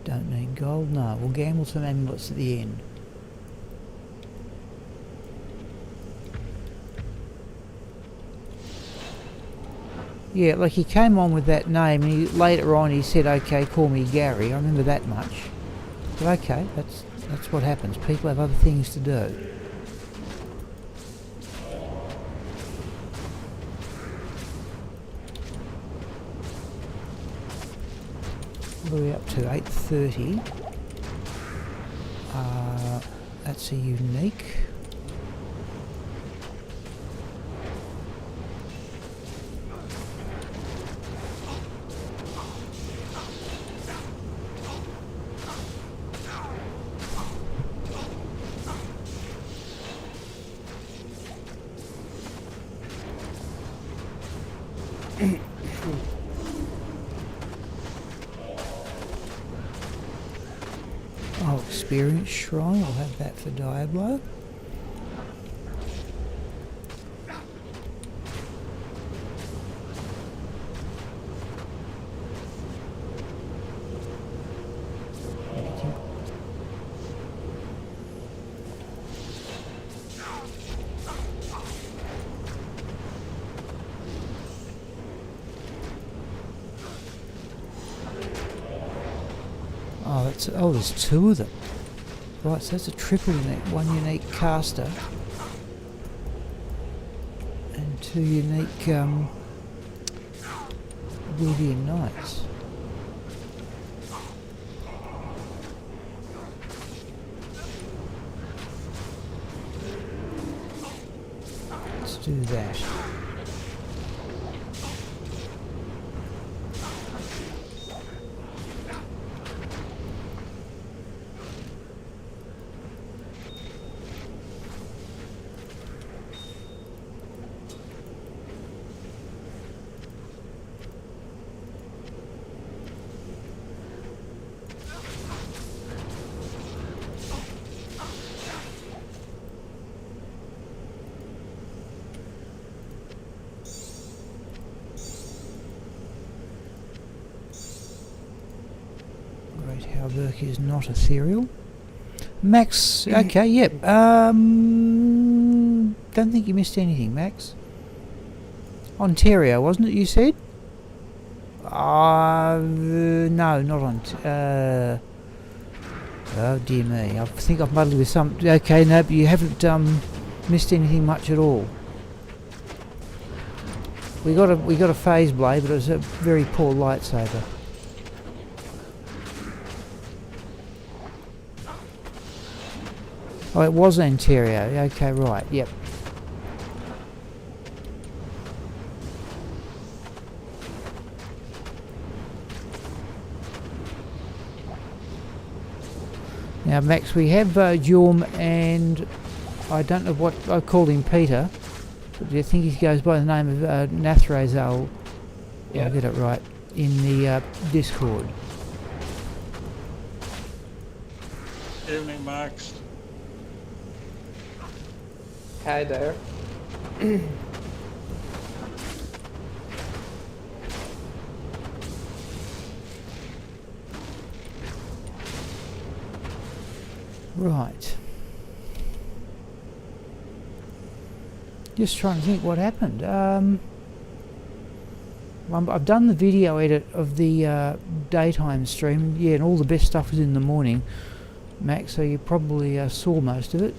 Speaker 1: Don't need gold? No, we'll gamble some amulets at the end. Yeah, like he came on with that name and later on he said, okay, call me Gary. I remember that much. But okay, that's what happens. People have other things to do. What are we up to? 8:30. That's a unique. Oh, experience shrine. I'll have that for Diablo. Oh, there's two of them. Right, so that's a triple unique. One unique caster. And two unique Wildian Knights. Let's do that. Alburk is not ethereal. Max, okay, yep. Don't think you missed anything, Max. Ontario, wasn't it, you said? No, not on. Oh dear me, I think I've muddled with some. Okay, no, but you haven't missed anything much at all. We got a phase blade, but it was a very poor lightsaber. Oh, it was Ontario. Okay, right. Yep. Now, Max, we have Jorm, and I don't know what I called him, Peter. But I think he goes by the name of Nathrazal.
Speaker 2: Yeah.
Speaker 1: I'll get it right in the Discord.
Speaker 3: Evening, Max.
Speaker 2: Hi there.
Speaker 1: Right. Just trying to think what happened. I've done the video edit of the daytime stream, yeah, and all the best stuff was in the morning, Max, so you probably saw most of it.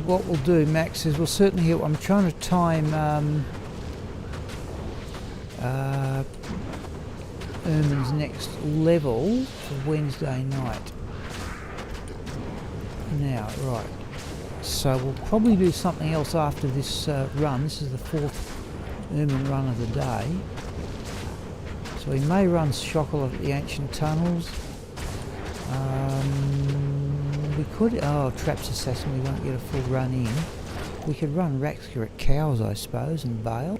Speaker 1: What we'll do, Max, is we'll certainly. I'm trying to time Ermin's next level for Wednesday night. Now, right. So we'll probably do something else after this run. This is the 4th Ermin run of the day. So we may run Shockalot at the Ancient Tunnels. We could, Traps Assassin, we won't get a full run in. We could run Raxka at Cows, I suppose, and bail.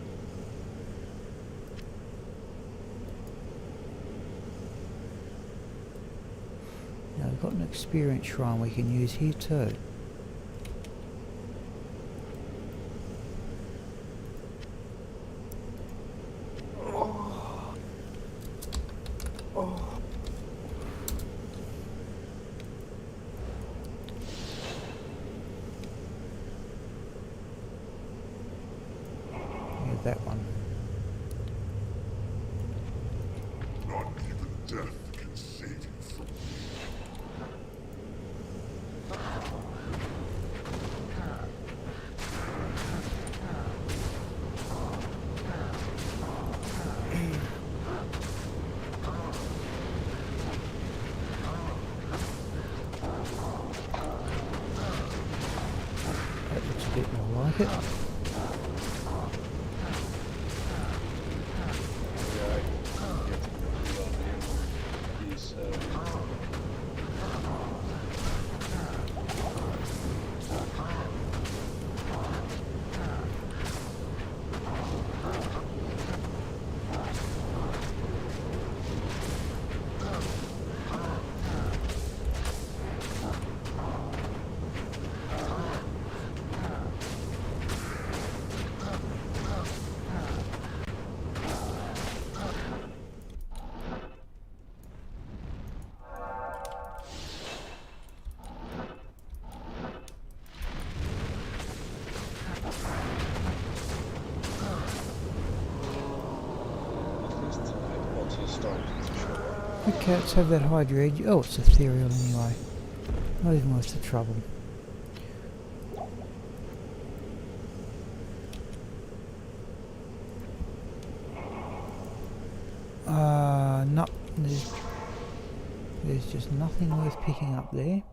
Speaker 1: Now we've got an experience shrine we can use here too. That one.
Speaker 6: Not even death can save you from me.
Speaker 1: That looks a bit more like it. Okay, let's have that Hydra Edge. Oh, it's ethereal anyway. Not even worth the trouble. No. There's just nothing worth picking up there.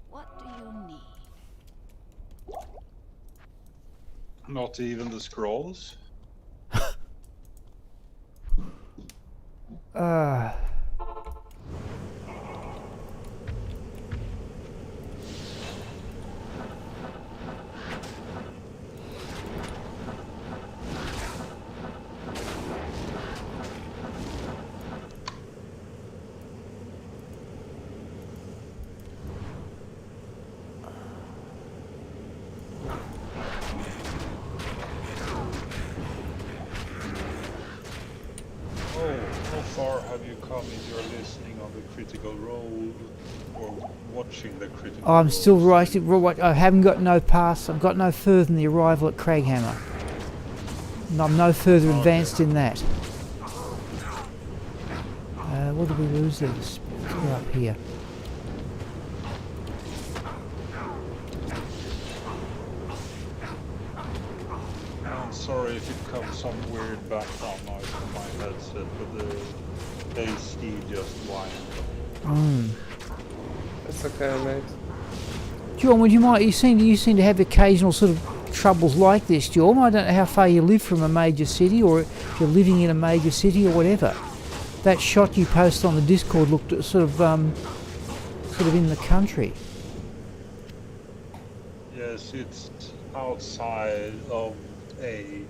Speaker 7: What do you need?
Speaker 3: Not even the scrolls?
Speaker 1: Uh,
Speaker 3: How far have you come in your listening on the critical role or watching the critical
Speaker 1: I'm still
Speaker 3: roles?
Speaker 1: right. I haven't got no pass. I've got no further than the arrival at Craghammer. And I'm no further advanced in that. What did we lose there? We're up here.
Speaker 3: I'm sorry if it comes some weird background noise from my headset, but the AC just whined.
Speaker 2: It's okay, mate.
Speaker 1: John, would you mind? You seem to have occasional sort of troubles like this, John. I don't know how far you live from a major city, or if you're living in a major city, or whatever. That shot you posted on the Discord looked sort of in the country.
Speaker 3: Yes, it's outside of a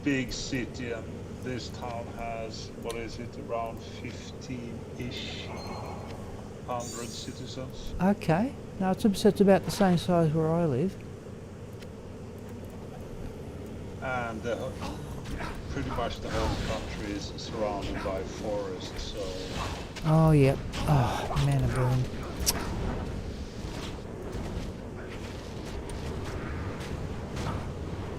Speaker 3: big city, and this town has, what is it, around 15-ish hundred citizens.
Speaker 1: Okay. No, it's about the same size where I live.
Speaker 3: And pretty much the whole country is surrounded by forests, so...
Speaker 1: Oh, yep. Oh, man of burn.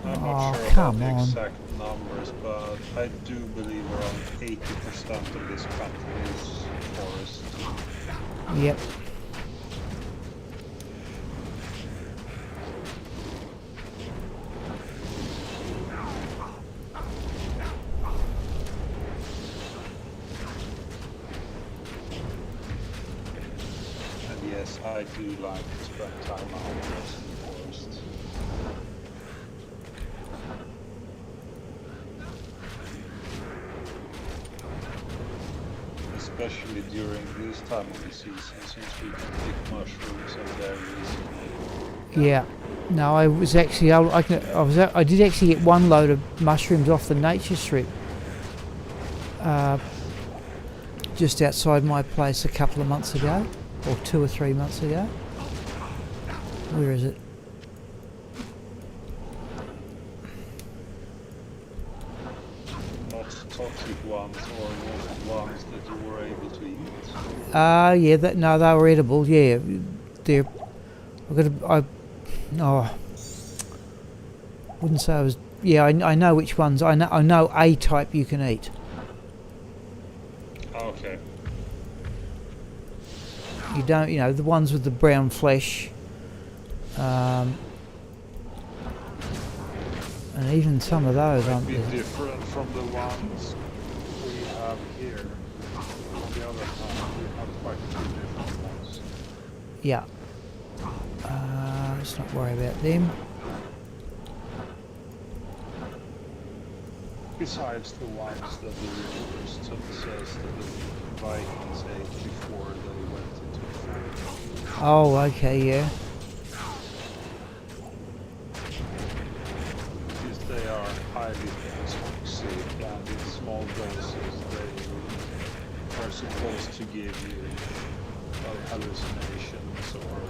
Speaker 3: I'm not sure about the exact numbers, but I do believe around 80% of this country is forest.
Speaker 1: Yep.
Speaker 3: And yes, I do like to spend time outdoors in the forest. Especially during this time of the season, since we can pick mushrooms and berries.
Speaker 1: Yeah. No, I was actually I did actually get one load of mushrooms off the nature strip. Just outside my place a couple of months ago, or 2 or 3 months ago. Where is it?
Speaker 3: Not toxic ones or ones that you were able to eat.
Speaker 1: Yeah, they were edible. Yeah, they're. Wouldn't say I was. Yeah, I know which ones. I know a type you can eat.
Speaker 3: Okay.
Speaker 1: You don't, the ones with the brown flesh. And even some of those
Speaker 3: Might
Speaker 1: aren't.
Speaker 3: be different from the ones we have here. On the other hand, we have quite a few different ones.
Speaker 1: Yeah. Let's not worry about them.
Speaker 3: Besides the ones that the rulers says that the Vikings ate before they went into the fight.
Speaker 1: Oh, okay, yeah.
Speaker 3: Because they are highly toxic, and in small doses they are supposed to give you hallucinations or...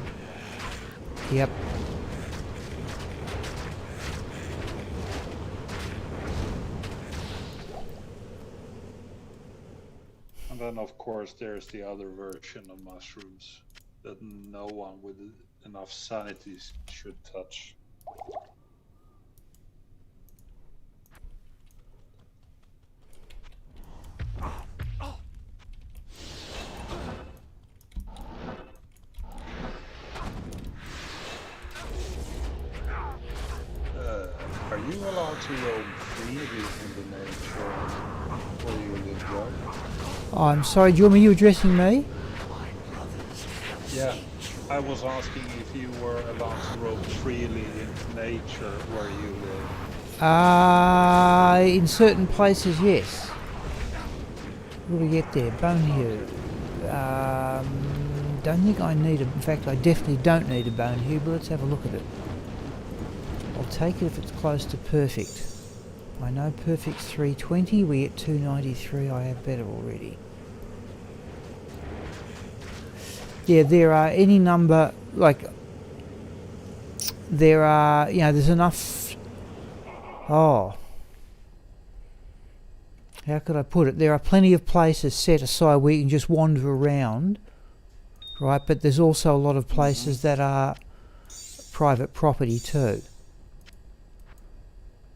Speaker 1: Yep.
Speaker 3: And then of course there's the other version of mushrooms that no one with enough sanity should touch. you allowed to roam freely in the nature where you live, Joe?
Speaker 1: Oh, I'm sorry, Jorm, are you addressing me?
Speaker 3: Yeah, I was asking if you were allowed to roam freely in nature where you live.
Speaker 1: In certain places, yes. What do we get there? Bonehew. Don't think I need in fact, I definitely don't need a bonehew, but let's have a look at it. I'll take it if it's close to perfect. I know perfect's 320, we get 293, I have better already. Yeah, there are any number, like, there are, you know, there's enough, how could I put it? There are plenty of places set aside where you can just wander around, right? But there's also a lot of places that are private property too.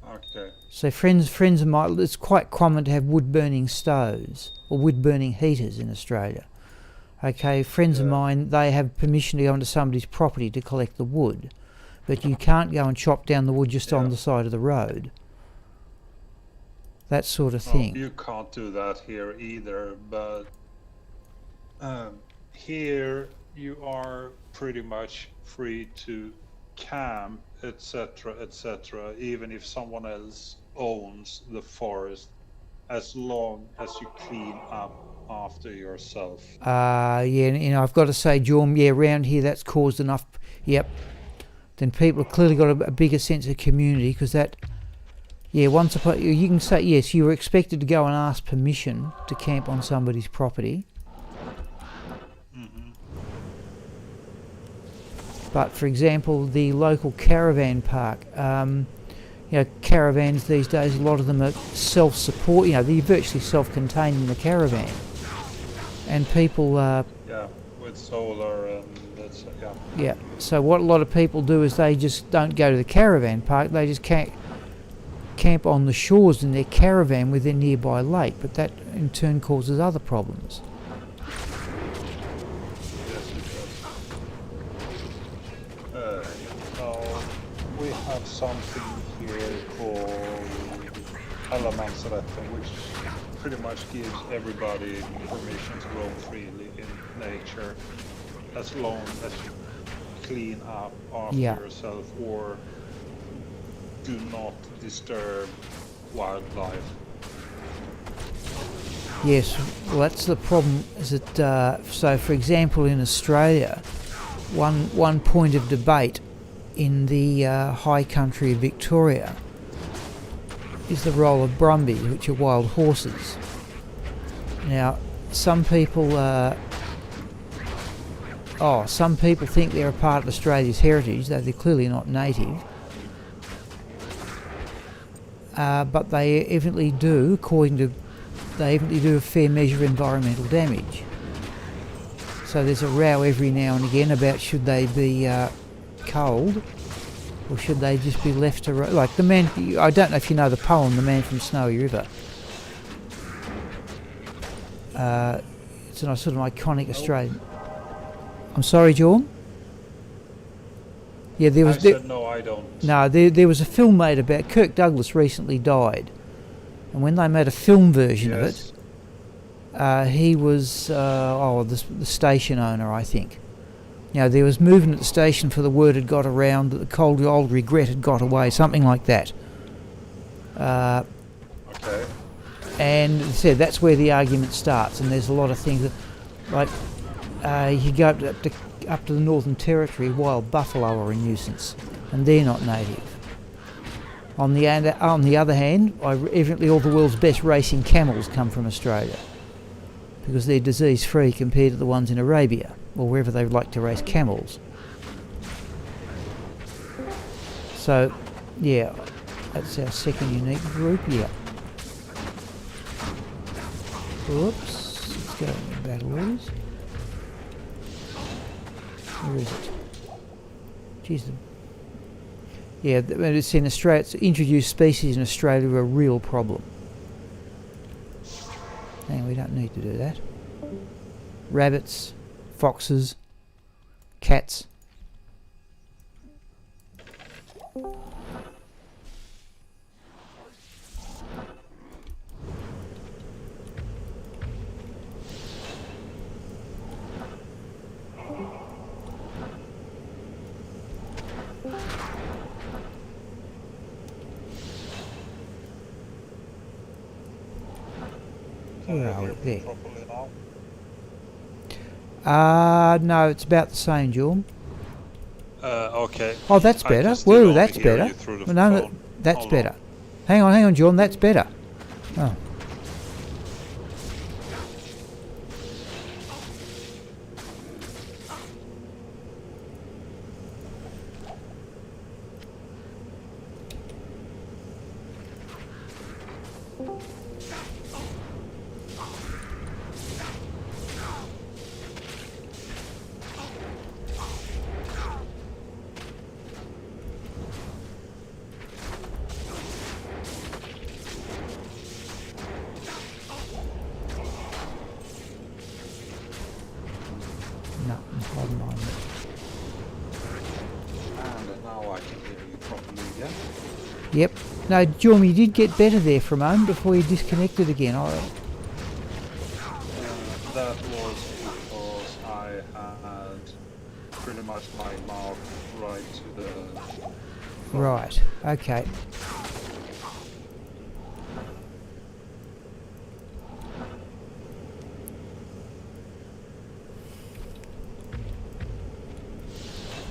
Speaker 3: Okay.
Speaker 1: So friends of mine, it's quite common to have wood-burning stoves or wood-burning heaters in Australia. Okay, friends of mine, they have permission to go onto somebody's property to collect the wood, but you can't go and chop down the wood just on the side of the road. That sort of thing.
Speaker 3: You can't do that here either, but here you are pretty much free to camp, etc., etc., even if someone else owns the forest, as long as you clean up after yourself.
Speaker 1: Yeah, you know, I've got to say, Jorm, yeah, around here that's caused enough, yep. Then people have clearly got a bigger sense of community, because that, yeah, once upon, you can say, yes, you were expected to go and ask permission to camp on somebody's property. But for example, the local caravan park, you know, caravans these days, a lot of them are self-support, you know, they're virtually self-contained in the caravan. And people...
Speaker 3: yeah, with solar and that's,
Speaker 1: yeah, so what a lot of people do is they just don't go to the caravan park, they just camp on the shores in their caravan with their nearby lake, but that in turn causes other problems.
Speaker 3: We have something here called Allemansrätten, which pretty much gives everybody permission to roam freely in nature, as long as you clean up after yourself or do not disturb wildlife.
Speaker 1: Yes, well that's the problem, is that, so for example in Australia, one point of debate in the high country of Victoria is the role of brumbies, which are wild horses. Now, some people think they're a part of Australia's heritage, though they're clearly not native. But they evidently do, they evidently do a fair measure of environmental damage. So there's a row every now and again about should they be culled, or should they just be left to like the man. I don't know if you know the poem "The Man from Snowy River." It's a sort of iconic Australian. I'm sorry, Jorm. Yeah, there was.
Speaker 3: No, I don't.
Speaker 1: No, there was a film made about Kirk Douglas recently died, and when they made a film version of it, he was the station owner, I think. You know, there was movement at the station for the word had got around that the cold old regret had got away, something like that.
Speaker 3: Okay.
Speaker 1: And said that's where the argument starts, and there's a lot of things that, like, you go up to the Northern Territory, wild buffalo are a nuisance, and they're not native. On the other hand, evidently all the world's best racing camels come from Australia, because they're disease-free compared to the ones in Arabia, or wherever they would like to race camels. So, yeah, that's our second unique group, yeah. Oops, let's go in battle orders. Where is it? Jeez. Yeah, it's in Australia. It's introduced species in Australia are a real problem. And we don't need to do that. Rabbits, foxes, cats. Where are we?
Speaker 3: hear me
Speaker 1: There.
Speaker 3: properly now?
Speaker 1: No, it's about the same, Jorm.
Speaker 3: Okay.
Speaker 1: Oh, that's
Speaker 3: I
Speaker 1: better.
Speaker 3: can still
Speaker 1: Whoa,
Speaker 3: only
Speaker 1: that's
Speaker 3: hear
Speaker 1: better.
Speaker 3: you through the
Speaker 1: Well, no,
Speaker 3: phone.
Speaker 1: that's
Speaker 3: Hold
Speaker 1: better.
Speaker 3: on.
Speaker 1: Hang on, Jorm, that's better. Oh. No, hold on.
Speaker 3: And now I can hear you properly again.
Speaker 1: Yep. No, Jorm, you did get better there for a moment before you disconnected again.
Speaker 3: That was because I had pretty much my mouth right to the phone.
Speaker 1: Right. Okay.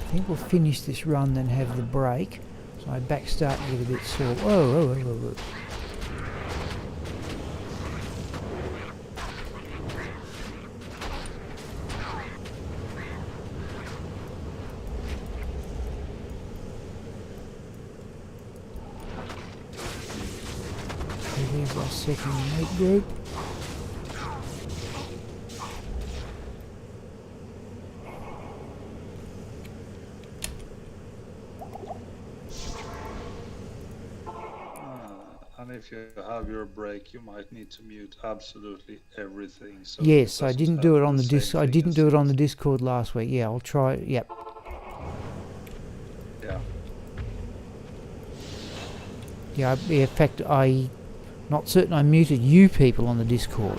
Speaker 1: I think we'll finish this run, then have the break. So my back's starting to get a bit sore. Whoa, whoa, whoa, whoa, whoa. Okay, there's our second mate group.
Speaker 3: And if you have your break, you might need to mute absolutely everything. So
Speaker 1: Yes,
Speaker 3: it
Speaker 1: I
Speaker 3: doesn't
Speaker 1: didn't do
Speaker 3: have
Speaker 1: it on the
Speaker 3: same
Speaker 1: disc. I
Speaker 3: thing
Speaker 1: didn't
Speaker 3: as
Speaker 1: do it on
Speaker 3: yours.
Speaker 1: the Discord last week. Yeah, I'll try. Yep.
Speaker 3: Yeah.
Speaker 1: Yeah. In fact, not certain I muted you people on the Discord.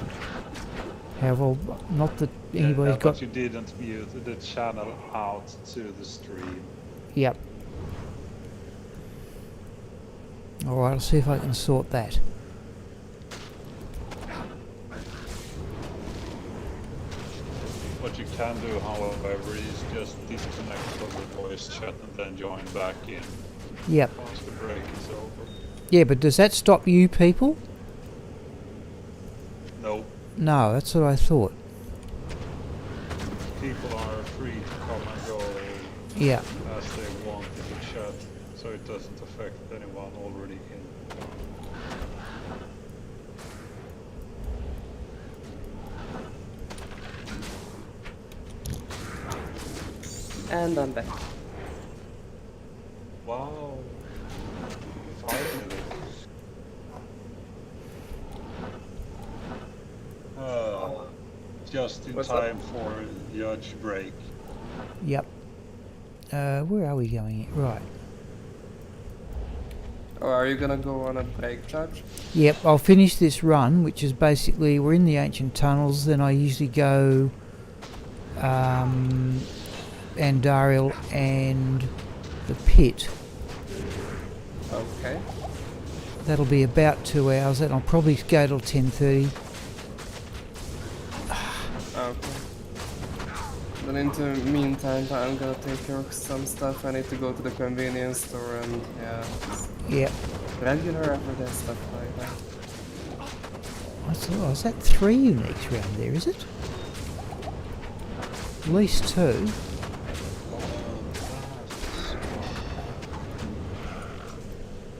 Speaker 1: However, not that anybody's
Speaker 3: But
Speaker 1: got.
Speaker 3: you didn't mute the channel out to the stream.
Speaker 1: Yep. All right. I'll see if I can sort that.
Speaker 3: What you can do, however, is just disconnect from the voice chat and then join back in
Speaker 1: Yep.
Speaker 3: once the break is over.
Speaker 1: Yeah, but does that stop you people?
Speaker 3: No,
Speaker 1: No, that's what I thought.
Speaker 3: people are free to come and go
Speaker 1: Yeah.
Speaker 3: as they want in the chat, so it doesn't affect anyone already in.
Speaker 2: And I'm back.
Speaker 3: Wow. Finally. Just in
Speaker 2: What's
Speaker 3: time for Judge break.
Speaker 1: Yep. Where are we going? Right.
Speaker 2: Oh, are you gonna go on a break, Judge?
Speaker 1: Yep. I'll finish this run, which is basically we're in the ancient tunnels. Then I usually go Andariel and the pit.
Speaker 2: Okay.
Speaker 1: That'll be about 2 hours. Then I'll probably go till 10:30.
Speaker 2: Okay. Then in the meantime, I'm gonna take care of some stuff. I need to go to the convenience store and just
Speaker 1: Yep.
Speaker 2: regular everyday stuff like that.
Speaker 1: Is that 3 uniques round there? Is it? At least 2.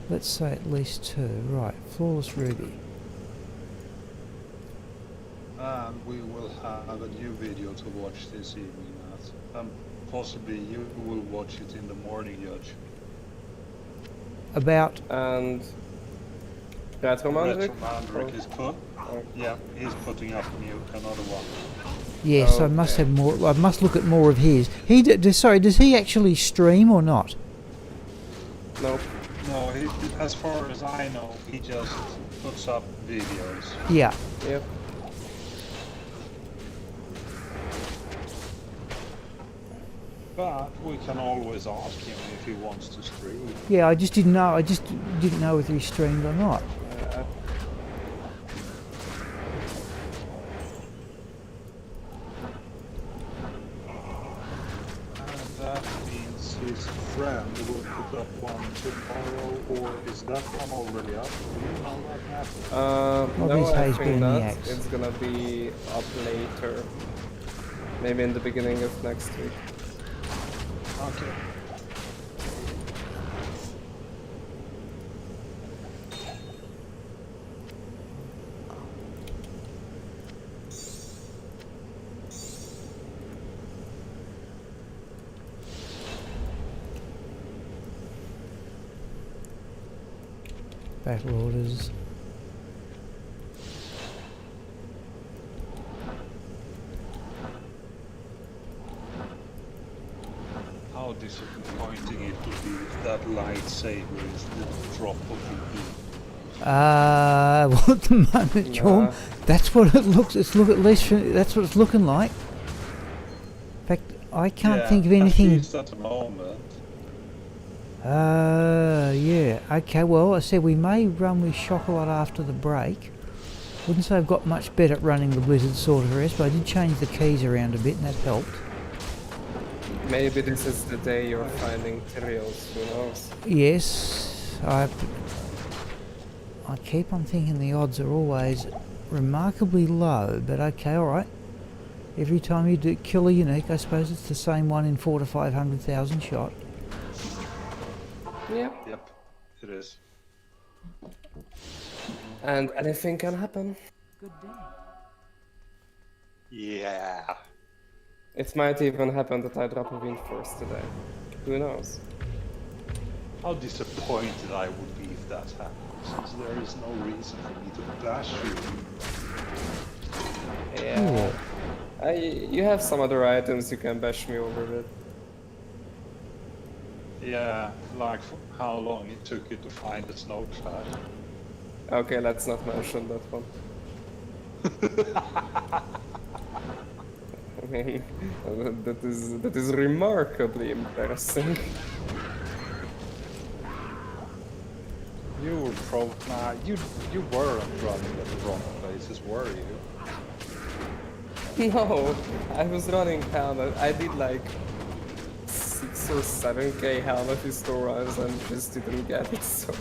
Speaker 1: Let's say at least 2. Right. Flawless ruby.
Speaker 3: And we will have a new video to watch this evening, Matt. And possibly you will watch it in the morning, Judge.
Speaker 1: About
Speaker 2: And Retromandric?
Speaker 3: Retromandric is put. Yeah, he's putting up another one.
Speaker 1: yes, I must have more. I must look at more of his. Sorry, does he actually stream or not?
Speaker 2: Nope.
Speaker 3: No, as far as I know, he just puts up videos.
Speaker 1: Yeah.
Speaker 2: Yep.
Speaker 3: But we can always ask him if he wants to stream.
Speaker 1: Yeah, I just didn't know. I just didn't know whether he streamed or not.
Speaker 3: friend will put up one tomorrow, or is that one already up? Do you know that matter?
Speaker 1: What
Speaker 2: No,
Speaker 1: is
Speaker 2: I
Speaker 1: Hayes
Speaker 2: think
Speaker 1: burn the
Speaker 2: not.
Speaker 1: axe?
Speaker 2: It's gonna be up later. Maybe in the beginning of next week.
Speaker 3: Okay.
Speaker 1: Battle orders.
Speaker 3: How disappointing it would be if that lightsaber is the drop of the E.
Speaker 1: Well, at the moment, Sean,
Speaker 2: Nah.
Speaker 1: that's what it looks. It's look at least. That's what it's looking like. In fact, I can't think of
Speaker 3: At
Speaker 1: anything.
Speaker 3: least at the moment.
Speaker 1: Yeah. Okay. Well, I said we may run with Shockalot after the break. Wouldn't say I've got much better at running the Blizzard Sword of Rest, but I did change the keys around a bit, and that helped.
Speaker 2: Maybe this is the day you're finding Tyrios, who knows?
Speaker 1: Yes, I keep on thinking the odds are always remarkably low, but okay, alright. Every time you do kill a unique, I suppose it's the same one in 400 to 500,000 shot.
Speaker 2: Yeah.
Speaker 3: Yep, it is.
Speaker 2: And anything can happen.
Speaker 7: Good day.
Speaker 3: Yeah.
Speaker 2: It might even happen that I drop a wind force today. Who knows?
Speaker 3: How disappointed I would be if that happened, since there is no reason for me to bash you.
Speaker 2: Yeah. You have some other items you can bash me over with.
Speaker 3: Yeah, like how long it took you to find the snow cloud.
Speaker 2: Okay, let's not mention that one. I mean, that is remarkably embarrassing.
Speaker 3: You were you weren't running at the wrong places, were you?
Speaker 2: No, I was running helmet. I did like 6 or 7k helmet histo runs and just didn't get it, so...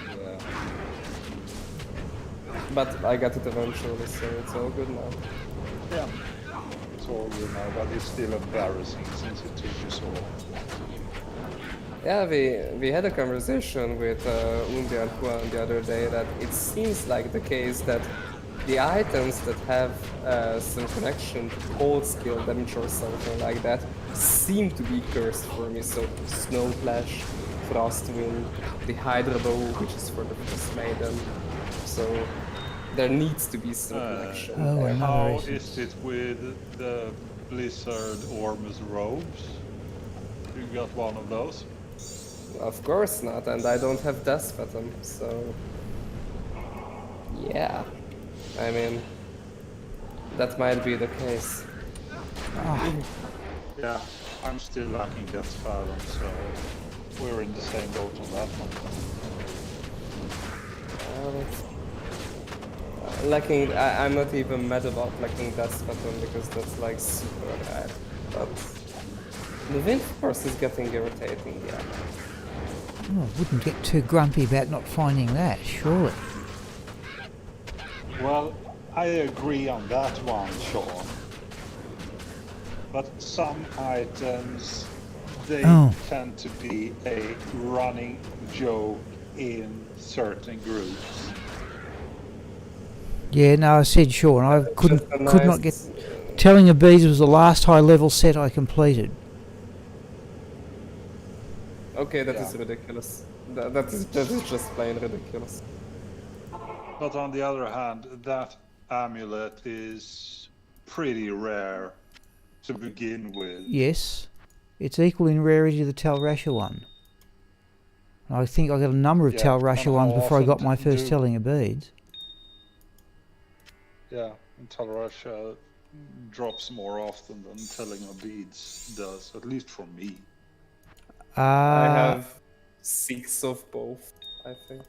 Speaker 3: Yeah.
Speaker 2: But I got it eventually, so it's all good now.
Speaker 3: Yeah. It's all good now, but it's still embarrassing since it took you so long.
Speaker 2: Yeah, we had a conversation with Undi and Juan the other day that it seems like the case that the items that have some connection to cold skill damage or something like that seem to be cursed for me. So Snow Flash, Frost Wind, the Hydra Bow, which is for the Frost Maiden. So there needs to be some connection.
Speaker 1: Oh,
Speaker 2: there.
Speaker 1: another
Speaker 3: How
Speaker 1: essence.
Speaker 3: is it with the Blizzard Ormus robes? You got one of those?
Speaker 2: Of course not, and I don't have Death Phantom, so... Yeah. I mean... That might be the case.
Speaker 3: Yeah, I'm still lacking Death Fathom, so we're in the same boat on that one.
Speaker 2: I'm not even mad about lacking Death Phantom because that's like super rare, but... The Wind Force is getting irritating, yeah.
Speaker 1: Oh, I wouldn't get too grumpy about not finding that, surely.
Speaker 3: Well, I agree on that one, Sean. But some items, they tend to be a running joke in certain groups.
Speaker 1: Yeah, no, I said Sean. I could
Speaker 2: Just a
Speaker 1: not get.
Speaker 2: nice-
Speaker 1: Telling of Bees was the last high level set I completed.
Speaker 2: Okay, that
Speaker 3: Yeah.
Speaker 2: is ridiculous. That is just plain ridiculous.
Speaker 3: But on the other hand, that amulet is pretty rare to begin with.
Speaker 1: Yes, it's equal in rarity to the Tal Rasha one. I think I got a number of
Speaker 3: Yeah,
Speaker 1: Tal Rasha
Speaker 3: and
Speaker 1: ones
Speaker 3: how
Speaker 1: before I got
Speaker 3: often
Speaker 1: my first
Speaker 3: do-
Speaker 1: telling of beads.
Speaker 3: Yeah, and Talrasha drops more often than Telling of Beads does, at least for me.
Speaker 2: I have 6 of both, I think.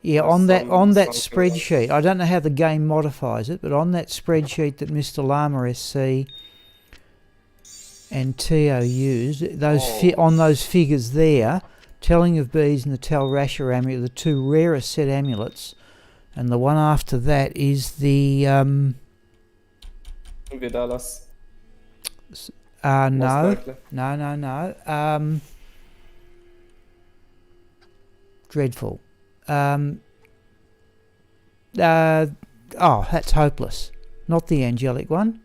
Speaker 1: Yeah,
Speaker 2: Or
Speaker 1: on that
Speaker 2: some-
Speaker 1: on that
Speaker 2: something like
Speaker 1: spreadsheet, I don't know how the game modifies it, but on that spreadsheet that Mr. Lama SC and Teo used, those
Speaker 3: Oh.
Speaker 1: on those figures there, Telling of Bees and the Tal Rasher amulet, the two rarest set amulets, and the one after that is the
Speaker 2: Vidalas.
Speaker 1: no,
Speaker 2: likely.
Speaker 1: no. Dreadful. That's hopeless. Not the angelic one.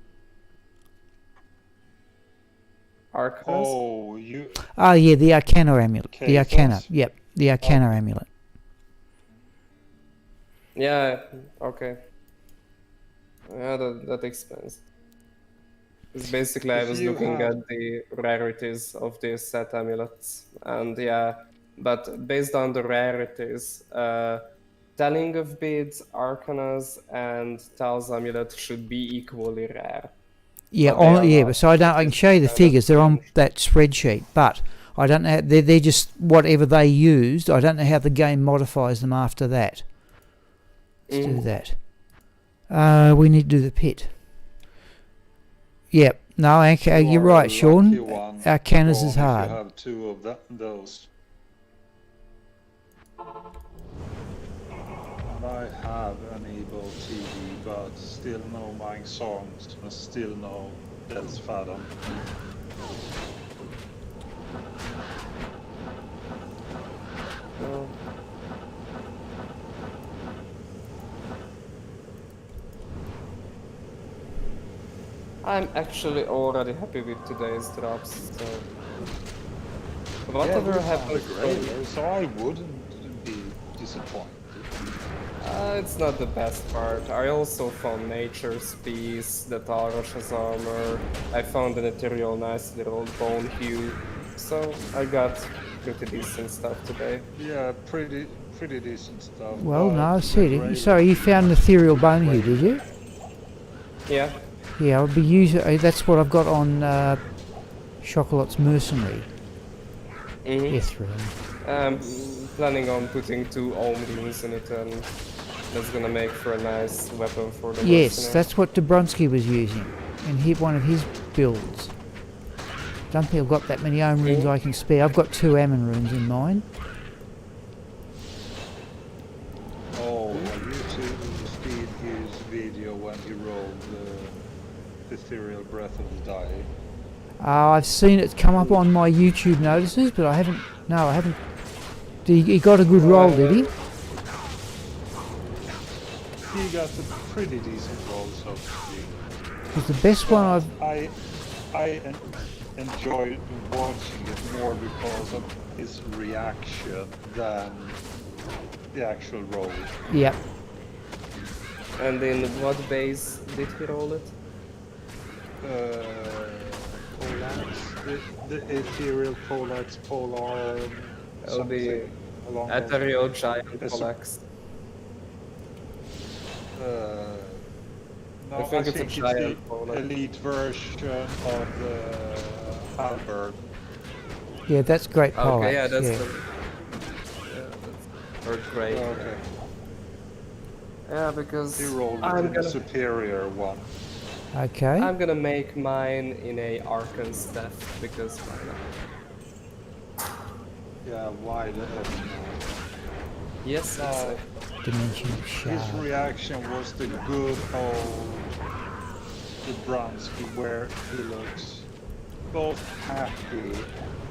Speaker 2: Arcanus.
Speaker 3: Oh, you.
Speaker 1: Oh yeah, the Arcana amulet. The Arcana.
Speaker 3: Kathos?
Speaker 1: Yep, the Arcana amulet.
Speaker 2: Yeah, okay. Yeah, that explains. It's basically I
Speaker 3: If
Speaker 2: was
Speaker 3: you
Speaker 2: looking
Speaker 3: have-
Speaker 2: at the rarities of these set amulets, and yeah, but based on the rarities, Telling of Beads, Arcanas, and Tal's amulet should be equally rare.
Speaker 1: Yeah,
Speaker 2: But they are not.
Speaker 1: but so I can show you the
Speaker 2: Kind of
Speaker 1: figures. They're on
Speaker 2: strange.
Speaker 1: that spreadsheet, but I don't know. They're just whatever they used. I don't know how the game modifies them after that. Let's do that. We need to do the pit. Yep. No, you're right, Sean. Arcanas is hard.
Speaker 3: You have two of those. And I have an Evo TV, but still no Mine Songs, and still no Del's Fathom.
Speaker 2: I'm actually already happy with today's drops. So whatever
Speaker 3: Yeah,
Speaker 2: happens,
Speaker 3: so I wouldn't be disappointed.
Speaker 2: it's not the best part. I also found Nature's Peace, the Talrash's armor. I found an ethereal nice little bone hue. So I got pretty decent stuff today.
Speaker 3: Yeah, pretty decent stuff.
Speaker 1: Well,
Speaker 3: but
Speaker 1: no, I see it.
Speaker 3: Ray-
Speaker 1: Sorry, you found an ethereal bone here, did you?
Speaker 2: Yeah.
Speaker 1: Yeah, I'll be using. That's what I've got on Shockalot's Mercenary. Ethereal.
Speaker 2: I'm planning on putting 2 Ohm runes in it, and that's gonna make for a nice weapon for the
Speaker 1: Yes,
Speaker 2: mercenary.
Speaker 1: that's what Dobronsky was using in one of his builds. Don't think I've got that many Ohm runes I can spare. I've got 2 Ammon runes in mine.
Speaker 3: Oh, you two seen his video when he rolled the Ethereal Breath of the Day?
Speaker 1: I've seen it come up on my YouTube notices, but I haven't. No, I haven't. He got a good roll, did he?
Speaker 3: He got a pretty decent roll, so to speak.
Speaker 1: Because the best one I've.
Speaker 3: I enjoyed watching it more because of his reaction than the actual roll.
Speaker 1: Yep.
Speaker 2: And in what base did he roll it?
Speaker 3: The Ethereal Polax Polar
Speaker 2: It'll be
Speaker 3: something along those
Speaker 2: Ethereal Giant
Speaker 3: It's a-
Speaker 2: Polax.
Speaker 3: No,
Speaker 2: I think it's a giant
Speaker 3: the
Speaker 2: Polar.
Speaker 3: elite version of the Halberd.
Speaker 1: Yeah, that's great power.
Speaker 2: Okay, yeah, that's
Speaker 1: yeah.
Speaker 2: or great.
Speaker 3: Okay.
Speaker 2: Yeah, because
Speaker 3: He rolled
Speaker 2: I'm
Speaker 3: the
Speaker 2: gonna
Speaker 3: superior one.
Speaker 1: Okay.
Speaker 2: I'm gonna make mine in a Arcan staff because why not?
Speaker 3: Yeah, why the hell not?
Speaker 2: Yes,
Speaker 3: No,
Speaker 2: exactly.
Speaker 1: Dimension of
Speaker 3: his
Speaker 1: shard.
Speaker 3: reaction was the good old Dobronsky, where he looks both happy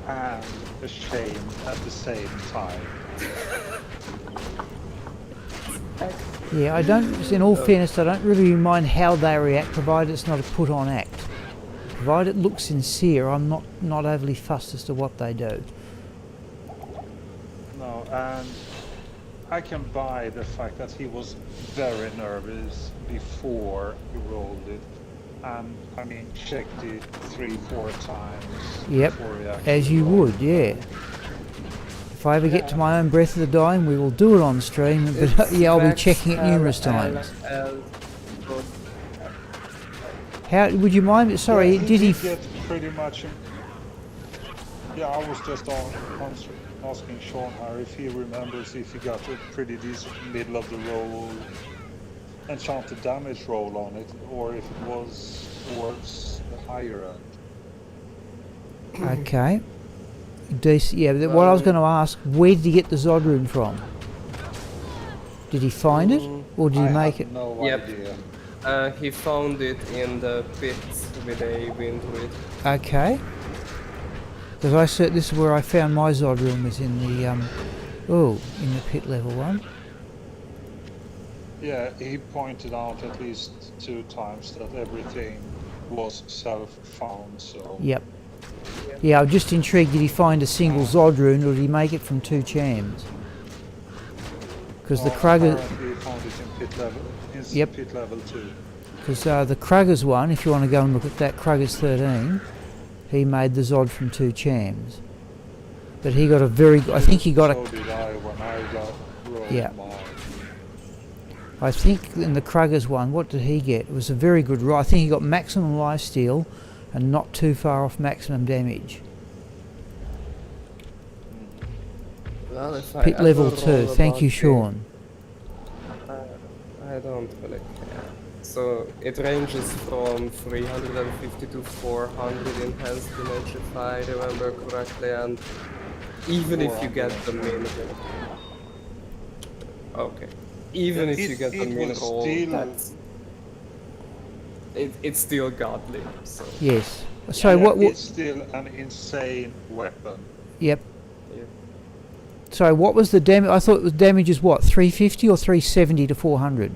Speaker 3: and ashamed at the same time.
Speaker 1: Yeah, I don't. In all fairness, I don't really mind how they react, provided it's not a put-on act. Provided it looks sincere, I'm not overly fussed as to what they do.
Speaker 3: No, and I can buy the fact that he was very nervous before he rolled it, and I mean checked it 3-4 times.
Speaker 1: Yep,
Speaker 3: before he actually
Speaker 1: as you
Speaker 3: rolled
Speaker 1: would, yeah. If I ever get to my own Breath of the Dying, we will do it on stream, but yeah, I'll be checking it numerous times. How would you mind? Sorry,
Speaker 3: Yeah,
Speaker 1: did he?
Speaker 3: get pretty much? Yeah, I was just asking Sean here if he remembers if he got a pretty decent middle of the roll enchanted damage roll on it, or if it was towards the higher end.
Speaker 1: Okay. Decent. Yeah, what I was going to ask, where did he get the Zod rune from? Did he find it, or did he
Speaker 3: I
Speaker 1: make
Speaker 3: have
Speaker 1: it?
Speaker 3: no
Speaker 2: Yep.
Speaker 3: idea.
Speaker 2: He found it in the pits with a wind druid.
Speaker 1: Okay. Because I said this is where I found my Zod rune, was in the in the pit level 1.
Speaker 3: Yeah, he pointed out at least 2 times that everything was self-found, so...
Speaker 1: Yep. Yeah, I'm just intrigued. Did he find a single Zod rune, or did he make it from 2 chams? Because the Krugger,
Speaker 3: apparently he found it in pit level,
Speaker 1: Yep.
Speaker 3: pit level 2.
Speaker 1: because the Krugger's one, if you want to go and look at that, Krugger's 13. He made the Zod from 2 chams, but he got a very. I think he got
Speaker 3: So
Speaker 1: a.
Speaker 3: did I when I got rolled
Speaker 1: Yeah.
Speaker 3: mine.
Speaker 1: I think in the Krugger's one, what did he get? It was a very good roll. I think he got maximum lifesteal, and not too far off maximum damage.
Speaker 2: Well, if I
Speaker 1: Pit
Speaker 2: ever
Speaker 1: level
Speaker 2: roll
Speaker 1: 2. Thank you,
Speaker 2: above
Speaker 1: Sean.
Speaker 2: I don't really care. So it ranges from 350 to 400 enhanced damage if I remember correctly, and even if you get the min roll. Okay. Even if you get the
Speaker 3: It
Speaker 2: min
Speaker 3: was
Speaker 2: roll,
Speaker 3: still-
Speaker 2: that's... It's still godly, so...
Speaker 1: Yes. So
Speaker 3: Yeah,
Speaker 1: what?
Speaker 3: It's still an insane weapon.
Speaker 1: Yep.
Speaker 2: Yeah.
Speaker 1: So what was the damage? I thought the damage is what, 350 or 370 to 400?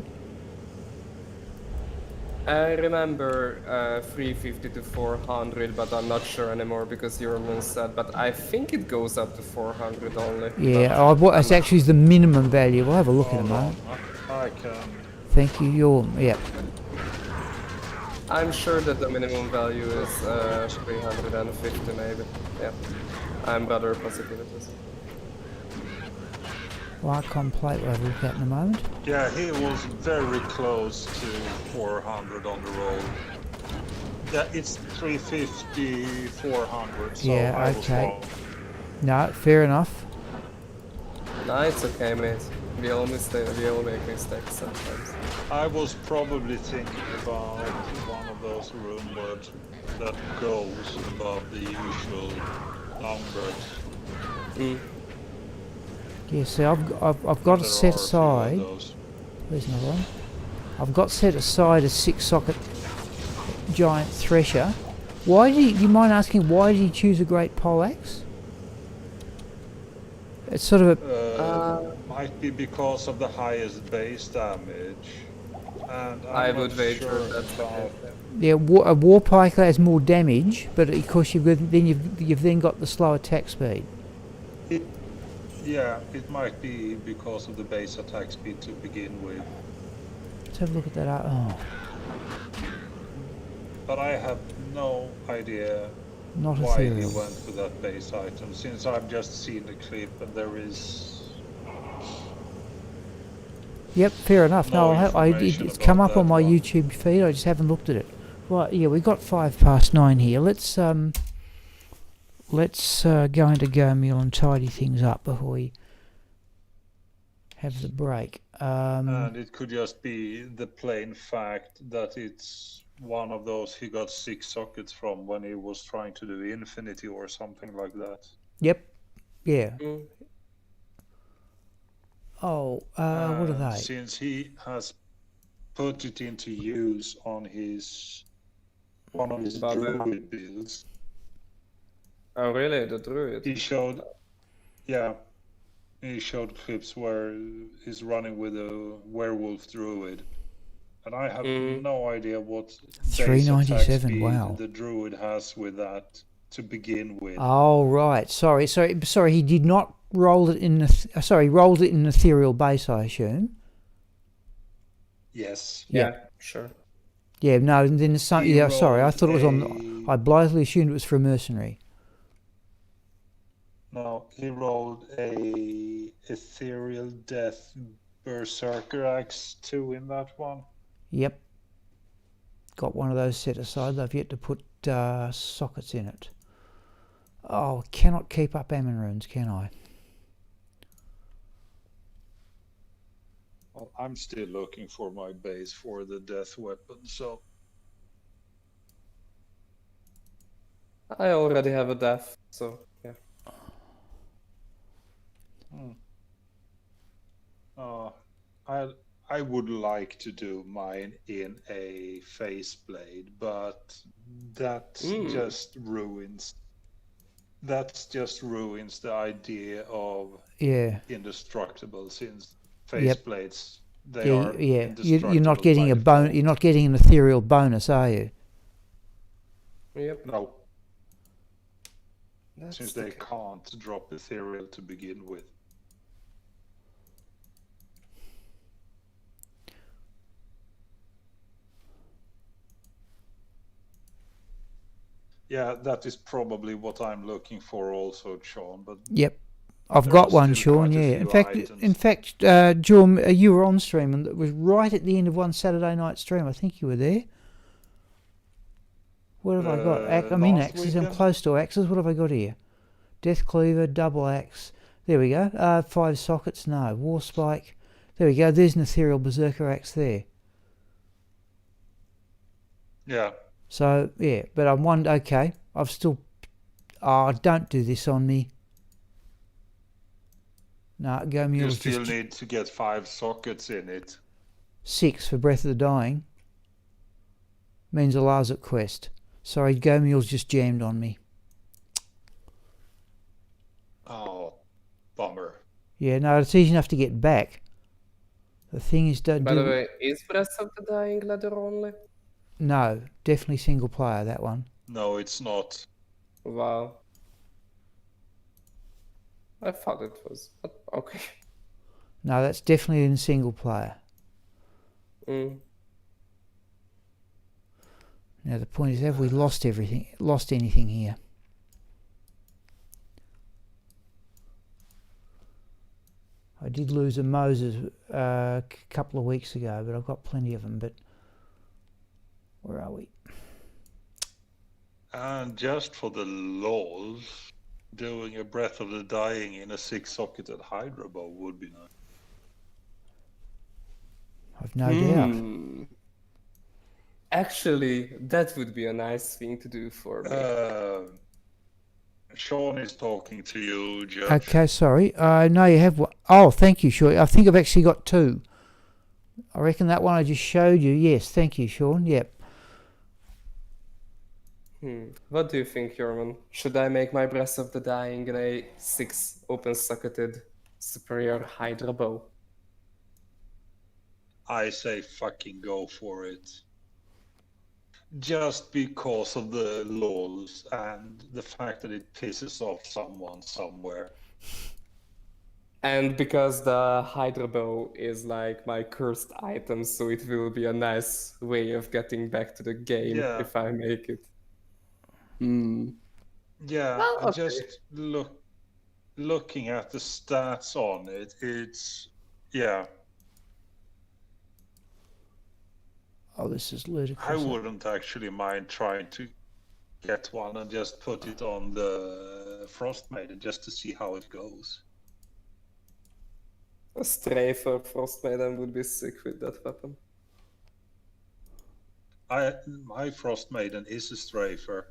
Speaker 2: I remember 350 to 400, but I'm not sure anymore because Ermin said, but I think it goes up to 400 only.
Speaker 1: Yeah, that's actually the minimum value. We'll have a look in a moment.
Speaker 3: I can...
Speaker 1: Thank you, Yep.
Speaker 2: I'm sure that the minimum value is 350 maybe. Yeah, I'm rather positive it is.
Speaker 1: Icon plate, we'll have a look at in a moment.
Speaker 3: Yeah, he was very close to 400 on the roll. Yeah, it's 350, 400, so
Speaker 1: Yeah,
Speaker 3: I was
Speaker 1: okay.
Speaker 3: wrong.
Speaker 1: No, fair enough.
Speaker 2: Nah, it's okay, mate. We all make mistakes sometimes.
Speaker 3: I was probably thinking about one of those rune words that goes above the usual numbers.
Speaker 2: Mm.
Speaker 1: Yeah, see, I've got it
Speaker 3: There
Speaker 1: set
Speaker 3: are a few of
Speaker 1: aside.
Speaker 3: those.
Speaker 1: There's another one. I've got set aside a 6-socket giant thresher. Why do you mind asking, why did he choose a great poleaxe? It's sort of a...
Speaker 3: Might be because of the highest base damage. And
Speaker 2: I
Speaker 3: I'm
Speaker 2: would
Speaker 3: not
Speaker 2: wager
Speaker 3: sure
Speaker 2: that's
Speaker 3: about...
Speaker 1: Yeah, a war pike has more damage, but of course you've then got the slow attack speed.
Speaker 3: Yeah, it might be because of the base attack speed to begin with.
Speaker 1: Let's have a look at that. Oh,
Speaker 3: But I have no idea
Speaker 1: not
Speaker 3: why he
Speaker 1: ethereal.
Speaker 3: went for that base item, since I've just seen the clip and there is...
Speaker 1: Yep, fair enough.
Speaker 3: No
Speaker 1: No,
Speaker 3: information
Speaker 1: it's come
Speaker 3: about
Speaker 1: up on
Speaker 3: that
Speaker 1: my
Speaker 3: one.
Speaker 1: YouTube feed. I just haven't looked at it. Right, yeah, we got 9:05 here. Let's go into Go Meal and tidy things up before we have the break.
Speaker 3: And it could just be the plain fact that it's one of those he got 6 sockets from when he was trying to do Infinity or something like that.
Speaker 1: Yep. Yeah.
Speaker 2: Mm.
Speaker 1: Oh, what are they?
Speaker 3: Since he has put it into use on one of his druid builds,
Speaker 2: Oh really, the druid?
Speaker 3: he showed clips where he's running with a werewolf druid. And I have no idea what base attack
Speaker 1: 397,
Speaker 3: speed
Speaker 1: wow.
Speaker 3: the druid has with that to begin with.
Speaker 1: Oh, right. Sorry. He did not roll it in the... he rolled it in an ethereal base, I assume.
Speaker 3: Yes.
Speaker 2: Yeah, sure.
Speaker 1: Yeah, no, then there's some...
Speaker 3: He
Speaker 1: Yeah, sorry. I
Speaker 3: rolled
Speaker 1: thought it was on... I blithely assumed it was for a mercenary.
Speaker 3: No, he rolled a ethereal death berserker axe 2 in that one.
Speaker 1: Yep. Got one of those set aside. I've yet to put sockets in it. Oh, cannot keep up Ermin runes, can I?
Speaker 3: Well, I'm still looking for my base for the death weapon, so...
Speaker 2: I already have a death, so yeah.
Speaker 3: I would like to do mine in a faceblade, but that just ruins. That just ruins the idea of
Speaker 1: Yeah.
Speaker 3: indestructible, since
Speaker 1: Yep.
Speaker 3: faceblades they
Speaker 1: Yeah.
Speaker 3: are
Speaker 1: Yeah. You're not
Speaker 3: indestructible
Speaker 1: getting
Speaker 3: by
Speaker 1: a
Speaker 3: default.
Speaker 1: You're not getting an ethereal bonus, are you?
Speaker 2: Yep.
Speaker 3: No,
Speaker 2: That's
Speaker 3: since
Speaker 2: the
Speaker 3: they
Speaker 2: case.
Speaker 3: can't drop ethereal to begin with. Yeah, that is probably what I'm looking for also, Sean, but
Speaker 1: Yep. I've
Speaker 3: there
Speaker 1: got
Speaker 3: are
Speaker 1: one,
Speaker 3: still
Speaker 1: Sean.
Speaker 3: quite a
Speaker 1: Yeah.
Speaker 3: few items.
Speaker 1: Jorm, you were on stream, and it was right at the end of one Saturday night stream. I think you were there. What have I got? I'm in
Speaker 3: Last
Speaker 1: axes. I'm
Speaker 3: weekend?
Speaker 1: close to axes. What have I got here? Death Cleaver, double axe. There we go. 5 sockets. No. War Spike. There we go. There's an ethereal berserker axe there.
Speaker 3: Yeah.
Speaker 1: So yeah, but I'm one. Okay. I've still. Oh, don't do this on me. No, go
Speaker 3: You
Speaker 1: mules.
Speaker 3: still
Speaker 1: Just
Speaker 3: need to get 5 sockets in it.
Speaker 1: 6 for Breath of the Dying. Means a Lazarus quest. Sorry, go mules just jammed on me.
Speaker 3: Oh, bummer.
Speaker 1: Yeah, no, it's easy enough to get back. The thing is, don't
Speaker 2: By the
Speaker 1: do.
Speaker 2: way, is Breath of the Dying leather only?
Speaker 1: No, definitely single player, that one.
Speaker 3: No, it's not.
Speaker 2: Wow. I thought it was, but okay.
Speaker 1: No, that's definitely in single player.
Speaker 2: Mm.
Speaker 1: Now the point is, have we lost everything? Lost anything here? I did lose a Moses a couple of weeks ago, but I've got plenty of them. But where are we?
Speaker 3: And just for the lols, doing a Breath of the Dying in a 6-socketed Hydra bow would be nice.
Speaker 1: I've no doubt.
Speaker 2: Hmm. Actually, that would be a nice thing to do for me.
Speaker 3: Sean is talking to you, Judge.
Speaker 1: Okay, sorry. No, you have one. Oh, thank you, Sean. I think I've actually got 2. I reckon that one I just showed you. Yes, thank you, Sean. Yep.
Speaker 2: What do you think, Ermin? Should I make my Breath of the Dying in a 6 open-socketed superior Hydra bow?
Speaker 3: I say fucking go for it. Just because of the lols and the fact that it pisses off someone somewhere.
Speaker 2: And because the Hydra bow is like my cursed item, so it will be a nice way of getting back to the game if I make it.
Speaker 3: Yeah,
Speaker 2: Well, okay.
Speaker 3: just looking at the stats on it, it's yeah.
Speaker 1: Oh, this is ludicrous.
Speaker 3: I wouldn't actually mind trying to get one and just put it on the Frost Maiden just to see how it goes.
Speaker 2: A Strafer Frost Maiden would be sick with that weapon.
Speaker 3: My Frost Maiden is a strafer,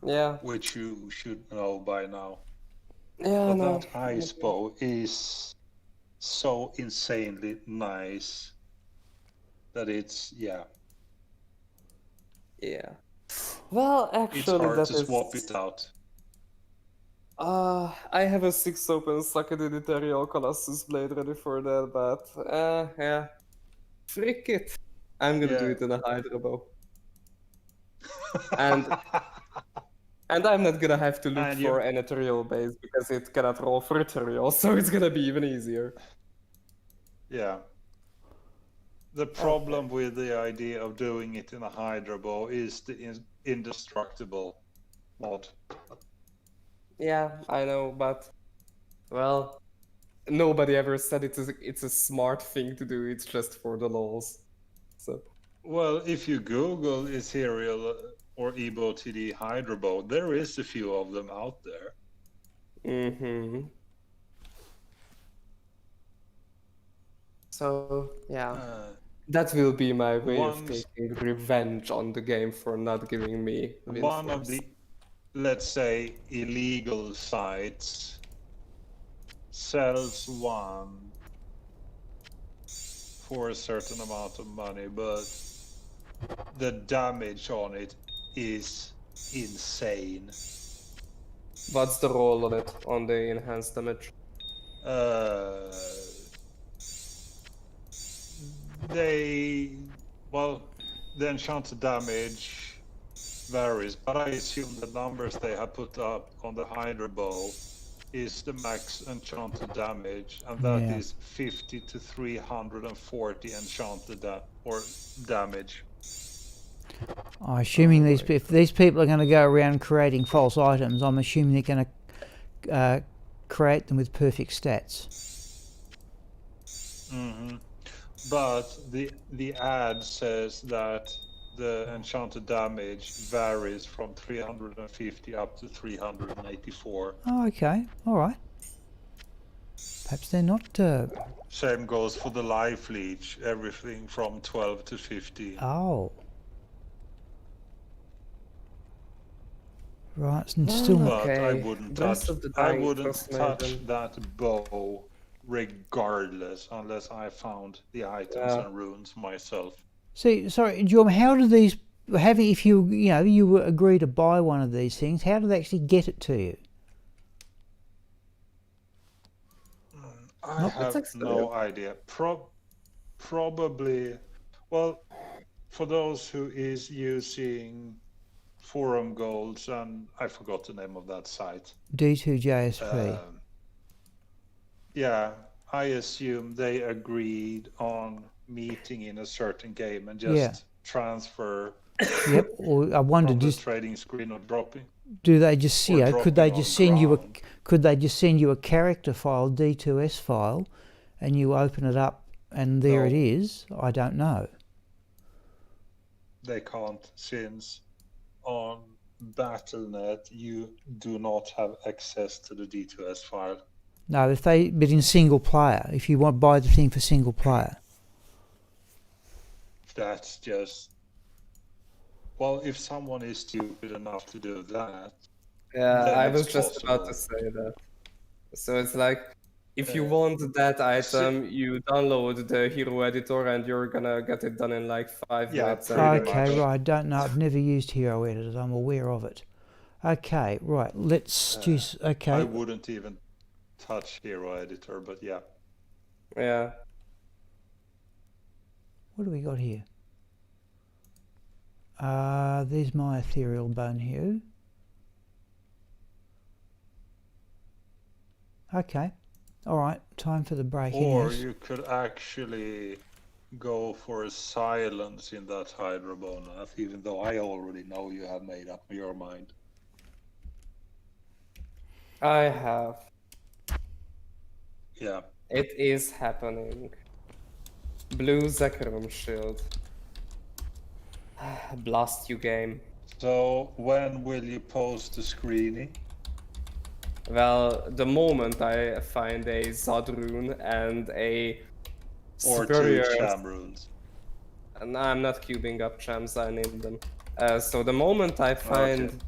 Speaker 2: Yeah.
Speaker 3: which you should know by now.
Speaker 2: Yeah,
Speaker 3: But
Speaker 2: no.
Speaker 3: that ice bow is so insanely nice that it's
Speaker 2: Yeah. Well, actually,
Speaker 3: it's hard
Speaker 2: that
Speaker 3: to
Speaker 2: is...
Speaker 3: swap it out.
Speaker 2: I have a 6 open socketed Ethereal Colossus blade ready for that, but yeah. Frick it. I'm gonna do it in a Hydra bow. And I'm not gonna have to look for an Ethereal base because it cannot roll for Ethereal, so it's gonna be even easier.
Speaker 3: Yeah. The problem with the idea of doing it in a Hydra bow is the indestructible mod.
Speaker 2: Yeah, I know, but well, nobody ever said it's a smart thing to do. It's just for the lols. So
Speaker 3: well, if you Google Ethereal or Ebo TD Hydra bow, there is a few of them out there.
Speaker 2: So yeah, that will be my way of taking revenge on the game for not giving me win force.
Speaker 3: let's say, illegal sites, sells one for a certain amount of money, but the damage on it is insane.
Speaker 2: What's the roll on it, on the enhanced damage?
Speaker 3: Well, the enchanted damage varies, but I assume the numbers they have put up on the Hydra bow is the max enchanted damage, and that
Speaker 1: Yeah.
Speaker 3: is 50 to 340 enchanted damage.
Speaker 1: I'm assuming if these people are going to go around creating false items, I'm assuming they're going to create them with perfect stats.
Speaker 3: But the ad says that the enchanted damage varies from 350 up to 384.
Speaker 1: Oh, okay. All right. Perhaps they're not...
Speaker 3: Same goes for the life leech, everything from 12 to 15.
Speaker 1: Oh. Right, and still not...
Speaker 3: But I
Speaker 2: Okay,
Speaker 3: wouldn't
Speaker 2: Rest
Speaker 3: touch.
Speaker 2: of the
Speaker 3: I
Speaker 2: Dying
Speaker 3: wouldn't
Speaker 2: Frost
Speaker 3: touch
Speaker 2: Maiden.
Speaker 3: that bow, regardless, unless I found the items and runes myself.
Speaker 1: See, sorry, Jorm, how do these... if you agree to buy one of these things, how do they actually get it to you?
Speaker 3: I have no idea. Probably, well, for those who is using forum goals, and I forgot the name of that site.
Speaker 1: D2JSP.
Speaker 3: Yeah, I assume they agreed on meeting in a certain game and just transfer
Speaker 1: Yep. Or I wondered,
Speaker 3: from the
Speaker 1: just
Speaker 3: trading screen or dropping.
Speaker 1: do they just
Speaker 3: or
Speaker 1: could they
Speaker 3: dropping
Speaker 1: just
Speaker 3: on
Speaker 1: send you a
Speaker 3: ground.
Speaker 1: could they just send you a character file, D2S file, and you open it up and there it
Speaker 3: No.
Speaker 1: is? I don't know.
Speaker 3: They can't, since on Battle.net you do not have access to the D2S file.
Speaker 1: No, but in single player, if you want to buy the thing for single player.
Speaker 3: That's just, well, if someone is stupid enough to do that,
Speaker 2: Yeah,
Speaker 3: then
Speaker 2: I
Speaker 3: it's
Speaker 2: was just about to
Speaker 3: possible.
Speaker 2: say that. So it's like, if you want that item, you download the hero editor and you're gonna get it done in like 5
Speaker 3: Yeah,
Speaker 2: minutes.
Speaker 3: pretty
Speaker 2: and
Speaker 1: Okay,
Speaker 3: much.
Speaker 1: right. I don't know. I've never used Hero Editors. I'm aware of it. Okay, right. Let's just...
Speaker 3: I
Speaker 1: Okay.
Speaker 3: wouldn't even touch Hero Editor, but yeah.
Speaker 2: Yeah.
Speaker 1: What do we got here? There's my ethereal bone hue. Okay. All right. Time for the break.
Speaker 3: Or
Speaker 1: Yes.
Speaker 3: you could actually go for a silence in that Hydrobonus, even though I already know you have made up your mind.
Speaker 2: I have.
Speaker 3: Yeah.
Speaker 2: It is happening. Blue Zekrom shield. Blast you, game.
Speaker 3: So when will you post the screening?
Speaker 2: Well, the moment I find a Zod rune and a
Speaker 3: Or
Speaker 2: superior...
Speaker 3: 2 Cham runes?
Speaker 2: No, I'm not cubing up chams, I named them. So the moment I find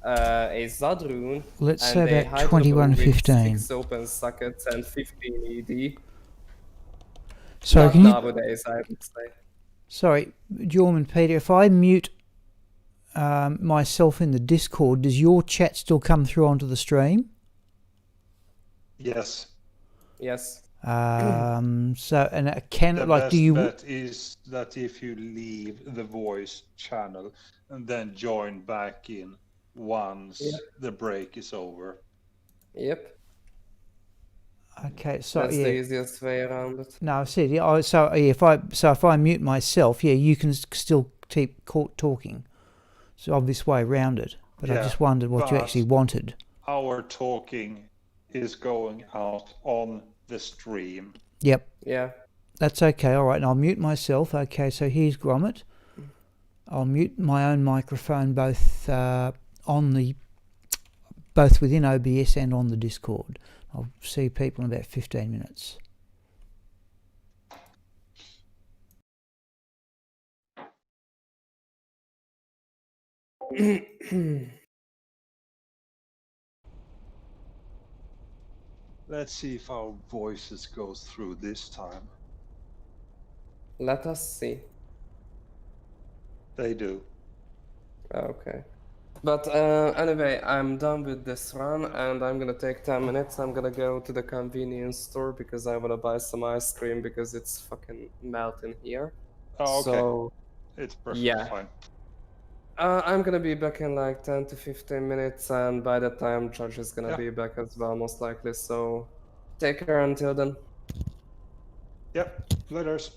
Speaker 2: a Zod rune
Speaker 1: Let's
Speaker 2: and
Speaker 1: say
Speaker 2: a
Speaker 1: about
Speaker 2: Hydro bow with
Speaker 1: 21:15.
Speaker 2: 6 open sockets and 15 ED.
Speaker 1: So
Speaker 2: Not
Speaker 1: can you...
Speaker 2: nowadays, I would say.
Speaker 1: Sorry, Jorm and Peter, if I mute myself in the Discord, does your chat still come through onto the stream?
Speaker 3: Yes.
Speaker 2: Yes.
Speaker 1: So, and it can,
Speaker 3: The
Speaker 1: like,
Speaker 3: best
Speaker 1: do you...
Speaker 3: bet is that if you leave the voice channel and then join back in once the break is over.
Speaker 2: Yep.
Speaker 1: Okay, so
Speaker 2: That's
Speaker 1: yeah.
Speaker 2: the easiest way around it.
Speaker 1: No, I said, yeah. So yeah, if I mute myself, yeah, you can still keep talking. It's the obvious way around it. But I
Speaker 3: Yeah,
Speaker 1: just wondered what you
Speaker 3: but
Speaker 1: actually wanted.
Speaker 3: our talking is going out on the stream.
Speaker 1: Yep,
Speaker 2: Yeah.
Speaker 1: that's okay. All right, and I'll mute myself. Okay, so here's Gromit. I'll mute my own microphone both both within OBS and on the Discord. I'll see people in about 15 minutes.
Speaker 3: Let's see if our voices goes through this time.
Speaker 2: Let us see.
Speaker 3: They do.
Speaker 2: Okay. But anyway, I'm done with this run and I'm gonna take 10 minutes. I'm gonna go to the convenience store because I wanna buy some ice cream because it's fucking melting here.
Speaker 3: Oh, okay.
Speaker 2: So,
Speaker 3: It's perfectly
Speaker 2: yeah.
Speaker 3: fine.
Speaker 2: I'm gonna be back in like 10 to 15 minutes, and by that time, Judge is gonna
Speaker 3: Yeah.
Speaker 2: be back as well, most likely. So, take care until then.
Speaker 3: Yep. Laters.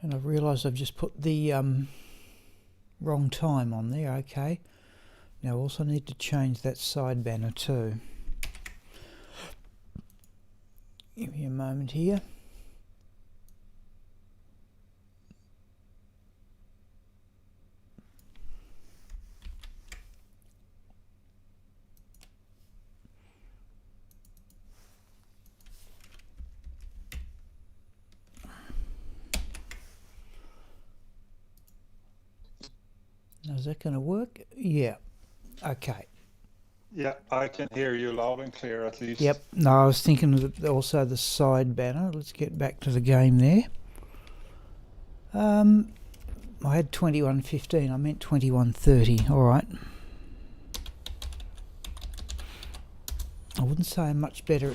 Speaker 1: And I've realised I've just put the wrong time on there. Okay. Now I also need to change that side banner too. Give me a moment here. Now, is that going to work? Yeah. Okay.
Speaker 3: Yeah, I can hear you loud and clear at least.
Speaker 1: Yep. No, I was thinking of also the side banner. Let's get back to the game there. I had 21:15. I meant 21:30. All right. I wouldn't say I'm much better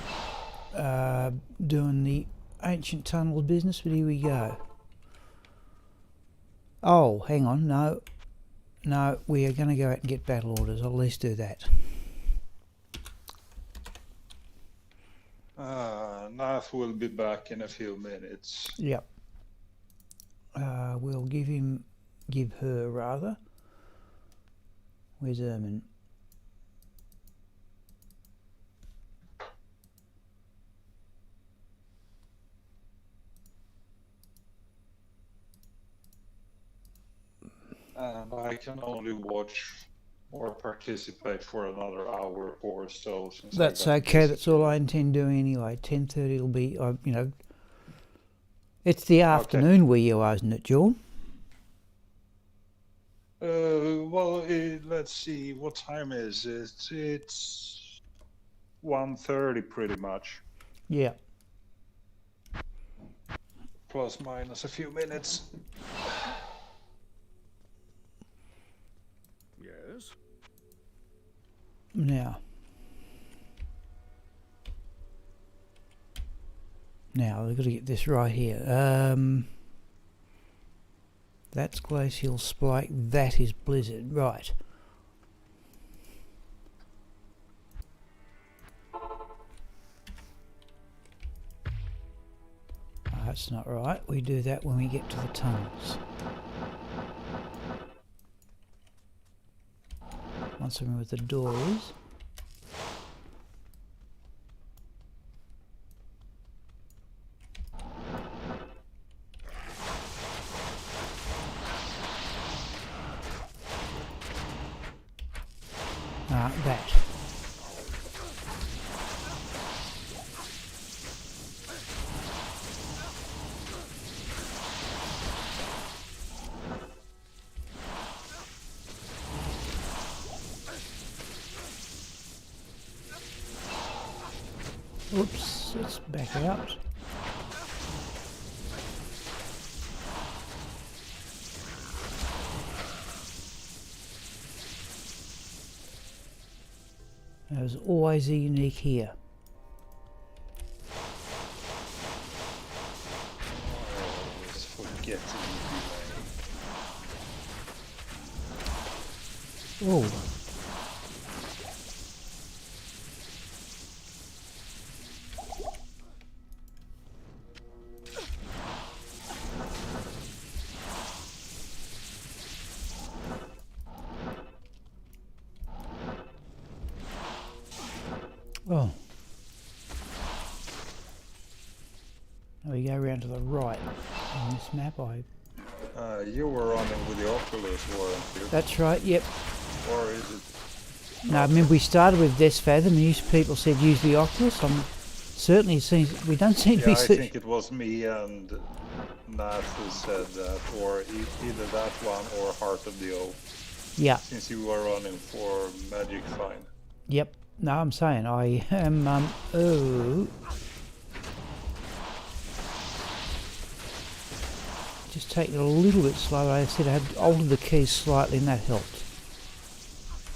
Speaker 1: at doing the ancient tunnel business, but here we go. Oh, hang on. No, we are going to go out and get battle orders. I'll at least do that.
Speaker 3: Nath will be back in a few minutes.
Speaker 1: Yep. We'll give her rather. Where's Ermin?
Speaker 3: And I can only watch or participate for another hour or so. Since
Speaker 1: That's okay. That's all I intend doing anyway. 10:30 will be, you know. It's the afternoon where you are, isn't it, Joel?
Speaker 3: Well, let's see. What time is it? It's 1:30 pretty much.
Speaker 1: Yeah.
Speaker 3: Plus minus a few minutes.
Speaker 5: Yes.
Speaker 1: Now we've got to get this right here. That's glacial spike. That is blizzard. Right. That's not right. We do that when we get to the tunnels. Once I know where the door is. That. Oops, let's back out. There's always a unique here.
Speaker 3: Always forgetting.
Speaker 1: Oh. Oh. Now we go around to the right on this map.
Speaker 3: You were running with the Oculus, weren't you?
Speaker 1: That's right, yep.
Speaker 3: Or is it?
Speaker 1: No, I remember we started with Death Fathom and people said use the Oculus. Certainly seems we don't seem to be...
Speaker 3: I think it was me and Nat who said that, or either that one or Heart of the Oak.
Speaker 1: Yeah.
Speaker 3: Since you were running for Magic Find.
Speaker 1: Yep. No, I'm saying I am... oh... Just take it a little bit slower. I said I had altered the keys slightly and that helped.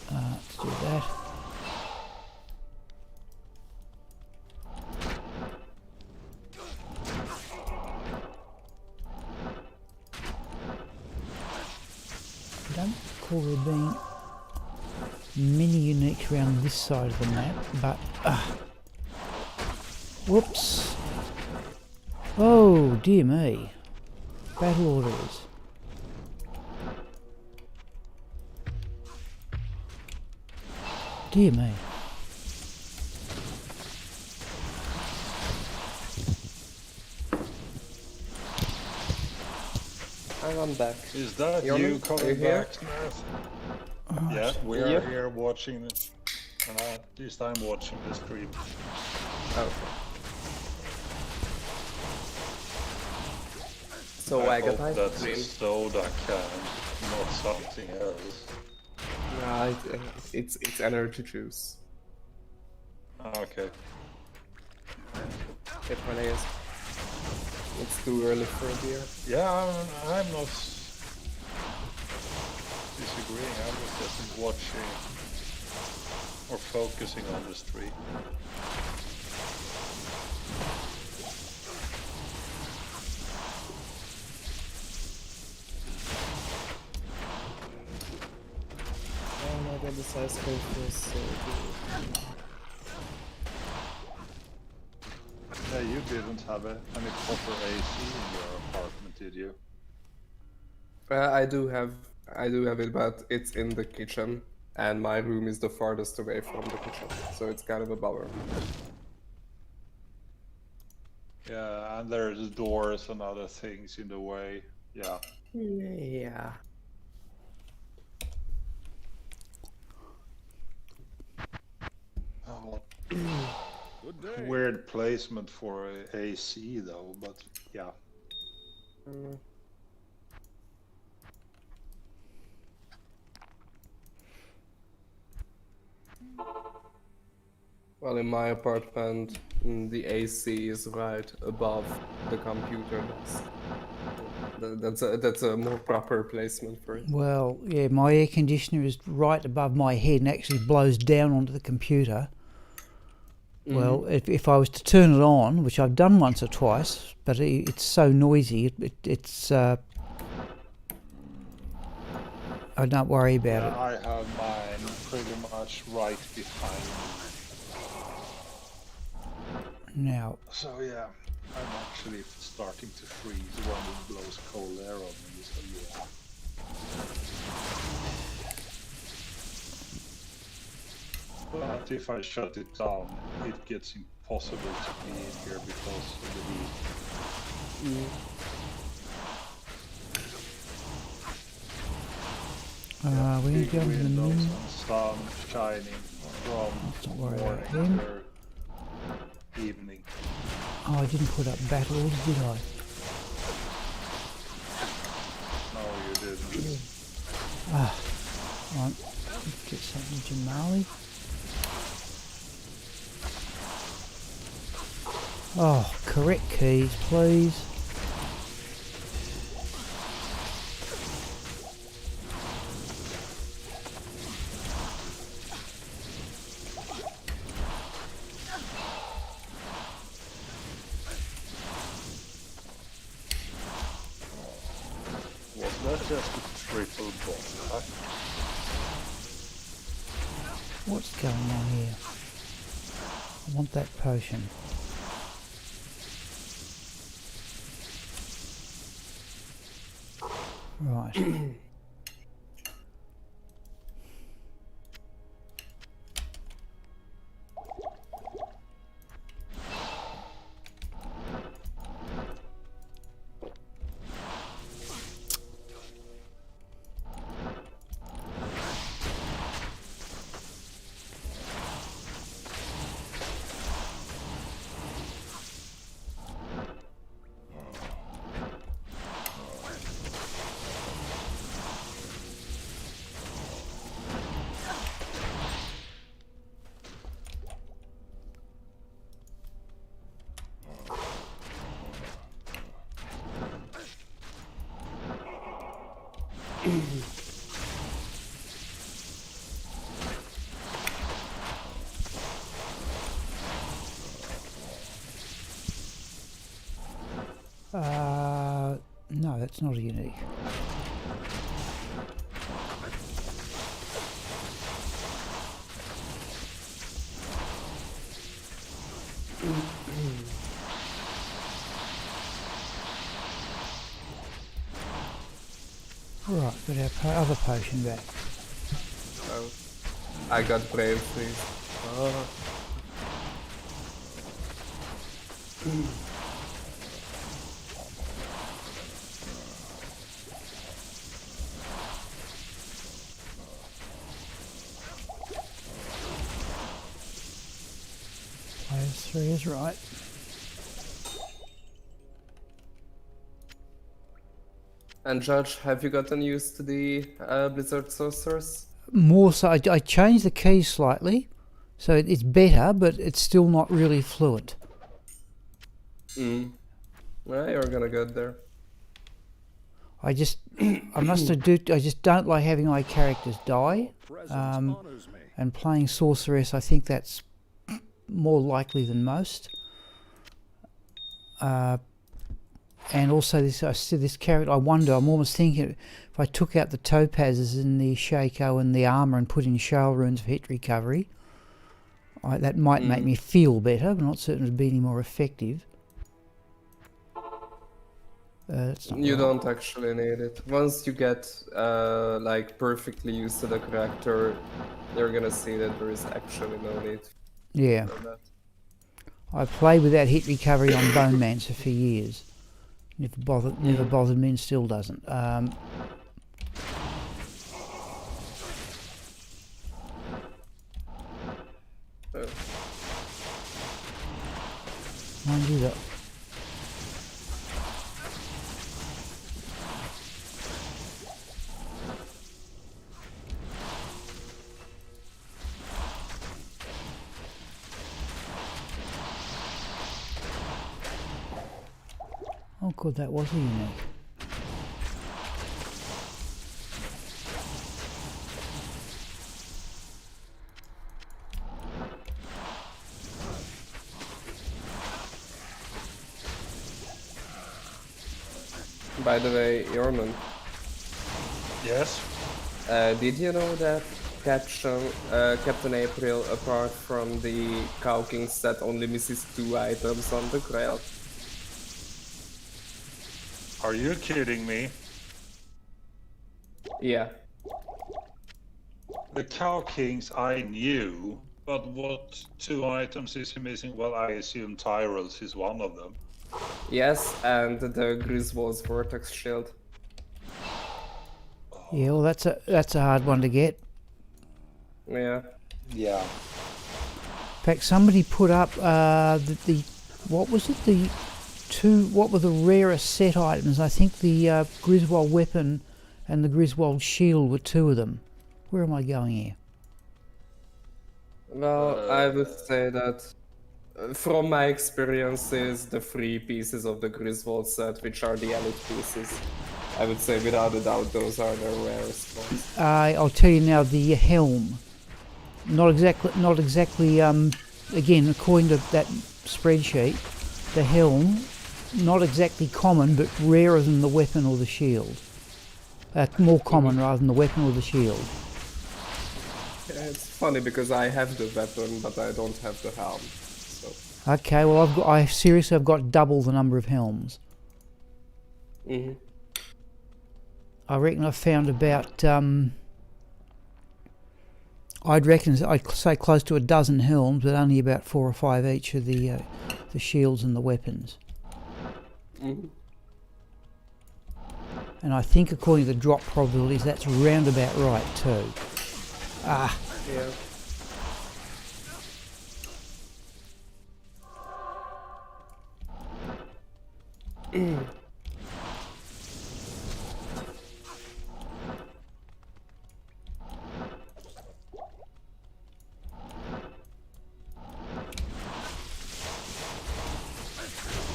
Speaker 1: Let's do that. I don't recall there being many uniques around this side of the map, but... whoops. Oh, dear me. battle orders. Dear me.
Speaker 2: I'm back.
Speaker 3: Is that
Speaker 2: Ermin,
Speaker 3: you
Speaker 2: are
Speaker 3: coming
Speaker 2: you here?
Speaker 3: back, Nerf? Yeah, we are
Speaker 2: Yep.
Speaker 3: here watching this. And at least I'm watching the stream.
Speaker 2: Okay. So
Speaker 3: I hope
Speaker 2: Agatha
Speaker 3: that's a
Speaker 2: streamed.
Speaker 3: soda can, not something else.
Speaker 2: Nah, it's energy juice.
Speaker 3: Okay.
Speaker 2: It really is. It's too early for a beer.
Speaker 3: Yeah, I'm not disagreeing. I was just watching or focusing on the stream.
Speaker 2: Oh my god, this ice cream feels so good.
Speaker 3: Yeah, you didn't have any proper AC in your apartment, did you?
Speaker 2: I do have it, but it's in the kitchen, and my room is the farthest away from the kitchen, so it's kind of a bummer.
Speaker 3: Yeah, and there's doors and other things in the way. Yeah.
Speaker 2: Yeah.
Speaker 3: Oh, weird placement for a AC though, but yeah.
Speaker 2: Well, in my apartment, the AC is right above the computer desk. That's a more proper placement for it.
Speaker 1: Well, yeah, my air conditioner is right above my head and actually blows down onto the computer. Well, if I was to turn it on, which I've done once or twice, but it's so noisy, it's I don't worry about it.
Speaker 3: I have mine pretty much right behind me.
Speaker 1: Now,
Speaker 3: So yeah, I'm actually starting to freeze when it blows cold air on me, so yeah. But if I shut it down, it gets impossible to be in here because of the heat.
Speaker 1: we're going to go into the
Speaker 3: Windows
Speaker 1: moon.
Speaker 3: and sun shining from
Speaker 1: Not worry about
Speaker 3: morning
Speaker 1: them.
Speaker 3: to evening.
Speaker 1: Oh, I didn't put up battle orders, did I?
Speaker 3: No, you didn't.
Speaker 1: Right, let's get something Jamali. Oh, correct keys, please.
Speaker 3: Was that just a triple boss attack?
Speaker 1: What's going on here? I want that potion. Right. No, that's not a unique. Right, got our other potion back.
Speaker 2: Oh, I got brave freeze. Oh.
Speaker 1: -3 is right.
Speaker 2: And Judge, have you gotten used to the Blizzard sorcerers?
Speaker 1: More so, I changed the keys slightly, so it's better, but it's still not really fluent.
Speaker 2: Well, you're gonna get there.
Speaker 1: I just don't like having my characters die.
Speaker 5: Presence honors me.
Speaker 1: And playing sorceress, I think that's more likely than most. And also this character, I wonder, I'm almost thinking if I took out the topazes in the Shako and the armour and put in shale runes for hit recovery, that might make me feel better, but not certain it'd be any more effective. That's not
Speaker 2: You
Speaker 1: right.
Speaker 2: don't actually need it. Once you get like perfectly used to the character, you're gonna see that there is actually no need
Speaker 1: Yeah.
Speaker 2: for that.
Speaker 1: I played without hit recovery on Bone Mancer for years. Never bothered me and still doesn't. Mind you that. Oh good, that was a unique.
Speaker 2: By the way, Ermin,
Speaker 3: Yes.
Speaker 2: did you know that Captain April, apart from the Cow King set, only misses 2 items on the grail?
Speaker 3: Are you kidding me?
Speaker 2: Yeah.
Speaker 3: The Cow Kings I knew, but what 2 items is he missing? Well, I assume Tyrell's is one of them.
Speaker 2: Yes, and the Griswold's Vortex Shield.
Speaker 1: Yeah, well that's a hard one to get.
Speaker 2: Yeah.
Speaker 3: Yeah.
Speaker 1: In fact, somebody put up the what was it? What were the rarest set items? I think the Griswold weapon and the Griswold shield were 2 of them. Where am I going here?
Speaker 2: Well, I would say that from my experiences, the 3 pieces of the Griswold set, which are the elite pieces, I would say without a doubt those are the rarest ones.
Speaker 1: I'll tell you now, the helm. Not exactly. Again, according to that spreadsheet, the helm, not exactly common, but rarer than the weapon or the shield. More common rather than the weapon or the shield.
Speaker 2: Yeah, it's funny because I have the weapon, but I don't have the helm. So.
Speaker 1: Okay, well I've got double the number of helms. I reckon I've found about I'd say close to a dozen helms, but only about 4 or 5 each of the shields and the weapons. And I think according to the drop probabilities, that's round about right too. Ah.
Speaker 2: Yeah.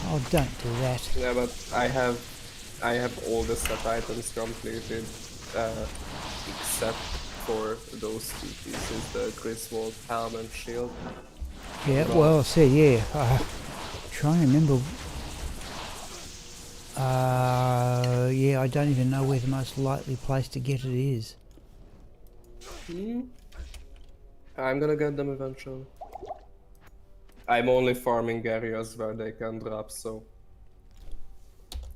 Speaker 1: Oh, don't do that.
Speaker 2: Yeah, but I have all the set items completed, except for those 2 pieces, the Griswold helm and shield.
Speaker 1: Yeah, well, I said, yeah. Trying to remember. Yeah, I don't even know where the most likely place to get it is.
Speaker 2: I'm gonna get them eventually. I'm only farming areas where they can drop, so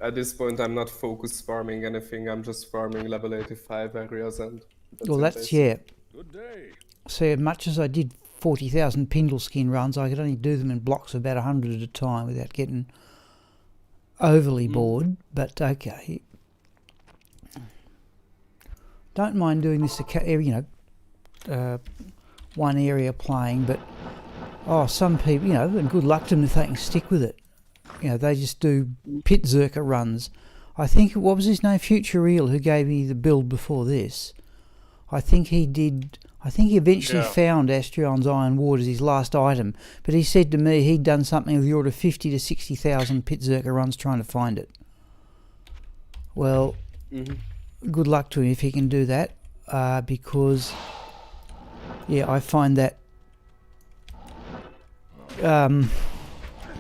Speaker 2: At this point, I'm not focus farming anything. I'm just farming level 85 areas, and
Speaker 1: Well,
Speaker 2: it,
Speaker 1: that's,
Speaker 2: basically.
Speaker 1: yeah.
Speaker 5: Good day.
Speaker 1: See, as much as I did 40,000 Pindle skin runs, I could only do them in blocks of about 100 at a time without getting overly bored. But okay. Don't mind doing this, one area playing, but some people, and good luck to them if they can stick with it. They just do pit Zerker runs. I think, what was his name? Future Real, who gave me the build before this. I think he eventually found Astrion's Iron Ward as his last item, but he said to me he'd done something of the order of 50 to 60,000 pit Zerker runs trying to find it. Well, good luck to him if he can do that, because, I find that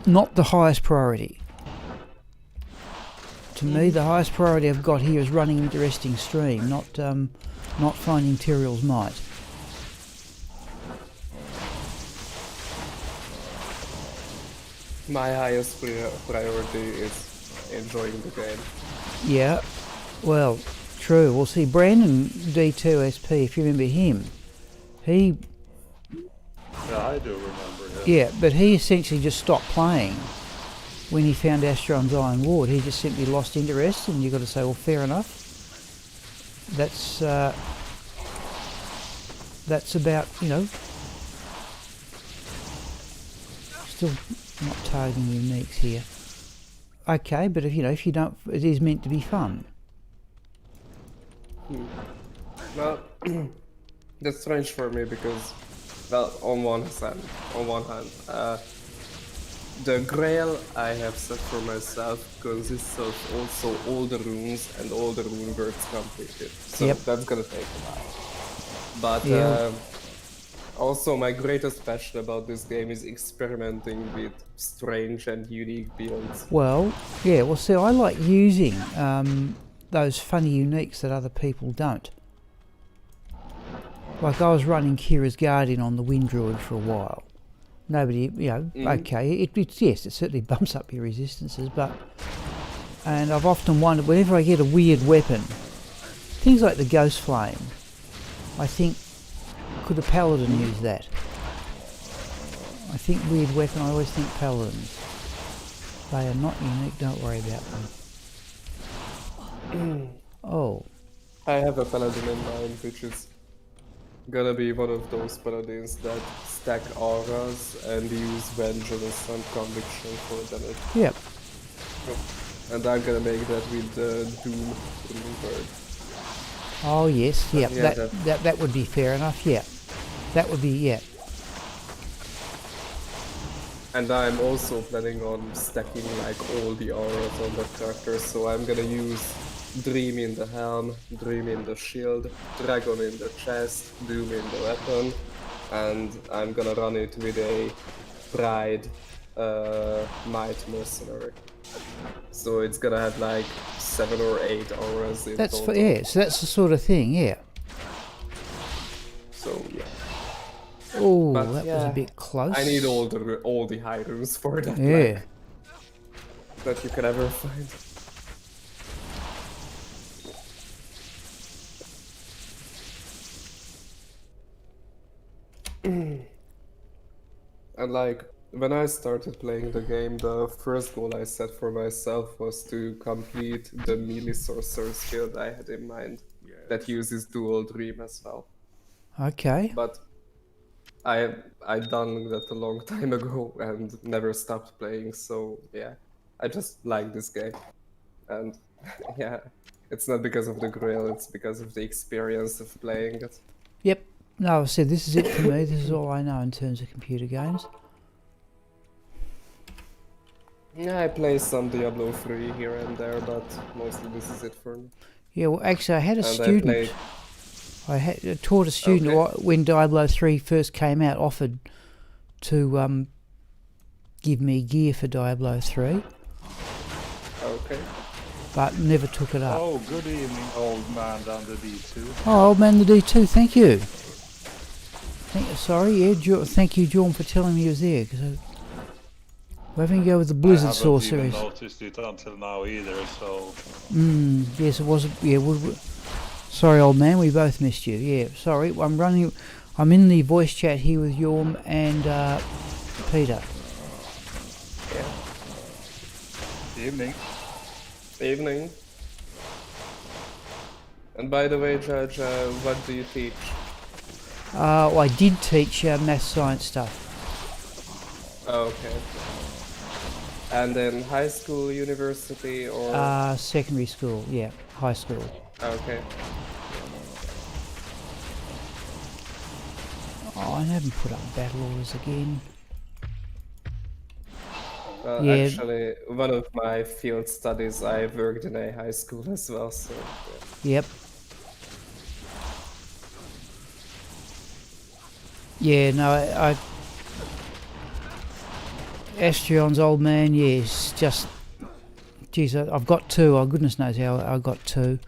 Speaker 1: not the highest priority. To me, the highest priority I've got here is running an interesting stream, not finding Tyrell's might.
Speaker 2: My highest priority is enjoying the game.
Speaker 1: Yeah, well, true. Well, see, Brandon D2SP, if you remember him, he...
Speaker 3: Yeah, I do remember him.
Speaker 1: Yeah, but he essentially just stopped playing when he found Astrion's Iron Ward. He just simply lost interest, and you've got to say, well, fair enough. That's about, still not targeting uniques here. Okay, but if you don't, it is meant to be fun.
Speaker 2: Well, that's strange for me because, well, on one hand, the Grail I have set for myself consists of also all the runes and all the rune words completed. So that's gonna take a while. But also my greatest passion about this game is experimenting with strange and unique builds.
Speaker 1: Well, see, I like using those funny uniques that other people don't. Like I was running Kira's Guardian on the Wind Druid for a while. Nobody, okay, it certainly bumps up your resistances, and I've often wondered, whenever I get a weird weapon, things like the Ghost Flame, I think, could a Paladin use that? I think weird weapon, I always think Paladins. They are not unique, don't worry about them. Oh.
Speaker 2: I have a Paladin in mind, which is gonna be one of those Paladins that stack auras and use vengeance and conviction for damage.
Speaker 1: Yep.
Speaker 2: And I'm gonna make that with the Doom Bird.
Speaker 1: Oh yes, yep. That would be fair enough, yeah. That would be, yeah.
Speaker 2: And I'm also planning on stacking like all the auras on the character, so I'm gonna use Dream in the helm, Dream in the shield, Dragon in the chest, Doom in the weapon, and I'm gonna run it with a Pride Might Mercenary. So it's gonna have like 7 or 8 auras in total.
Speaker 1: So that's the sort of thing, yeah.
Speaker 2: So yeah.
Speaker 1: Oh, that was a bit close.
Speaker 2: I need all the high runes for that.
Speaker 1: Yeah.
Speaker 2: That you can ever find. And like, when I started playing the game, the first goal I set for myself was to complete the melee sorcerer's guild I had in mind. That uses dual dream as well.
Speaker 1: Okay.
Speaker 2: But I done that a long time ago and never stopped playing, so yeah. I just like this game. And yeah, it's not because of the Grail, it's because of the experience of playing it.
Speaker 1: Yep. No, I said this is it for me. This is all I know in terms of computer games.
Speaker 2: Yeah, I play some Diablo 3 here and there, but mostly this is it for me.
Speaker 1: Yeah, well, actually, I had a
Speaker 2: And
Speaker 1: student. I taught a student when Diablo 3 first came out, offered to give me gear for Diablo 3,
Speaker 2: Okay.
Speaker 1: but never took it up.
Speaker 3: Oh, good evening, old man down the D2.
Speaker 1: Oh, old man the D2, thank you. Thank you, John, for telling me he was there, because We're having a go with the Blizzard
Speaker 3: I haven't even
Speaker 1: sorceries.
Speaker 3: noticed it until now either, so...
Speaker 1: Yes, it was. Yeah, sorry, old man, we both missed you. Yeah, sorry. I'm in the voice chat here with Yorm and Peter.
Speaker 3: Evening.
Speaker 2: Evening. And by the way, Judge, what do you teach?
Speaker 1: Well, I did teach math science stuff.
Speaker 2: Oh, okay. And in high school, university, or?
Speaker 1: Secondary school, yeah, high school.
Speaker 2: Okay.
Speaker 1: Oh, I haven't put up battle orders again.
Speaker 2: Well,
Speaker 1: Yeah.
Speaker 2: actually, one of my field studies, I worked in a high school as well, so...
Speaker 1: Yep. Yeah, no, I Astrion's old man, yes, just... Geez, I've got two. Oh, goodness knows how I got two.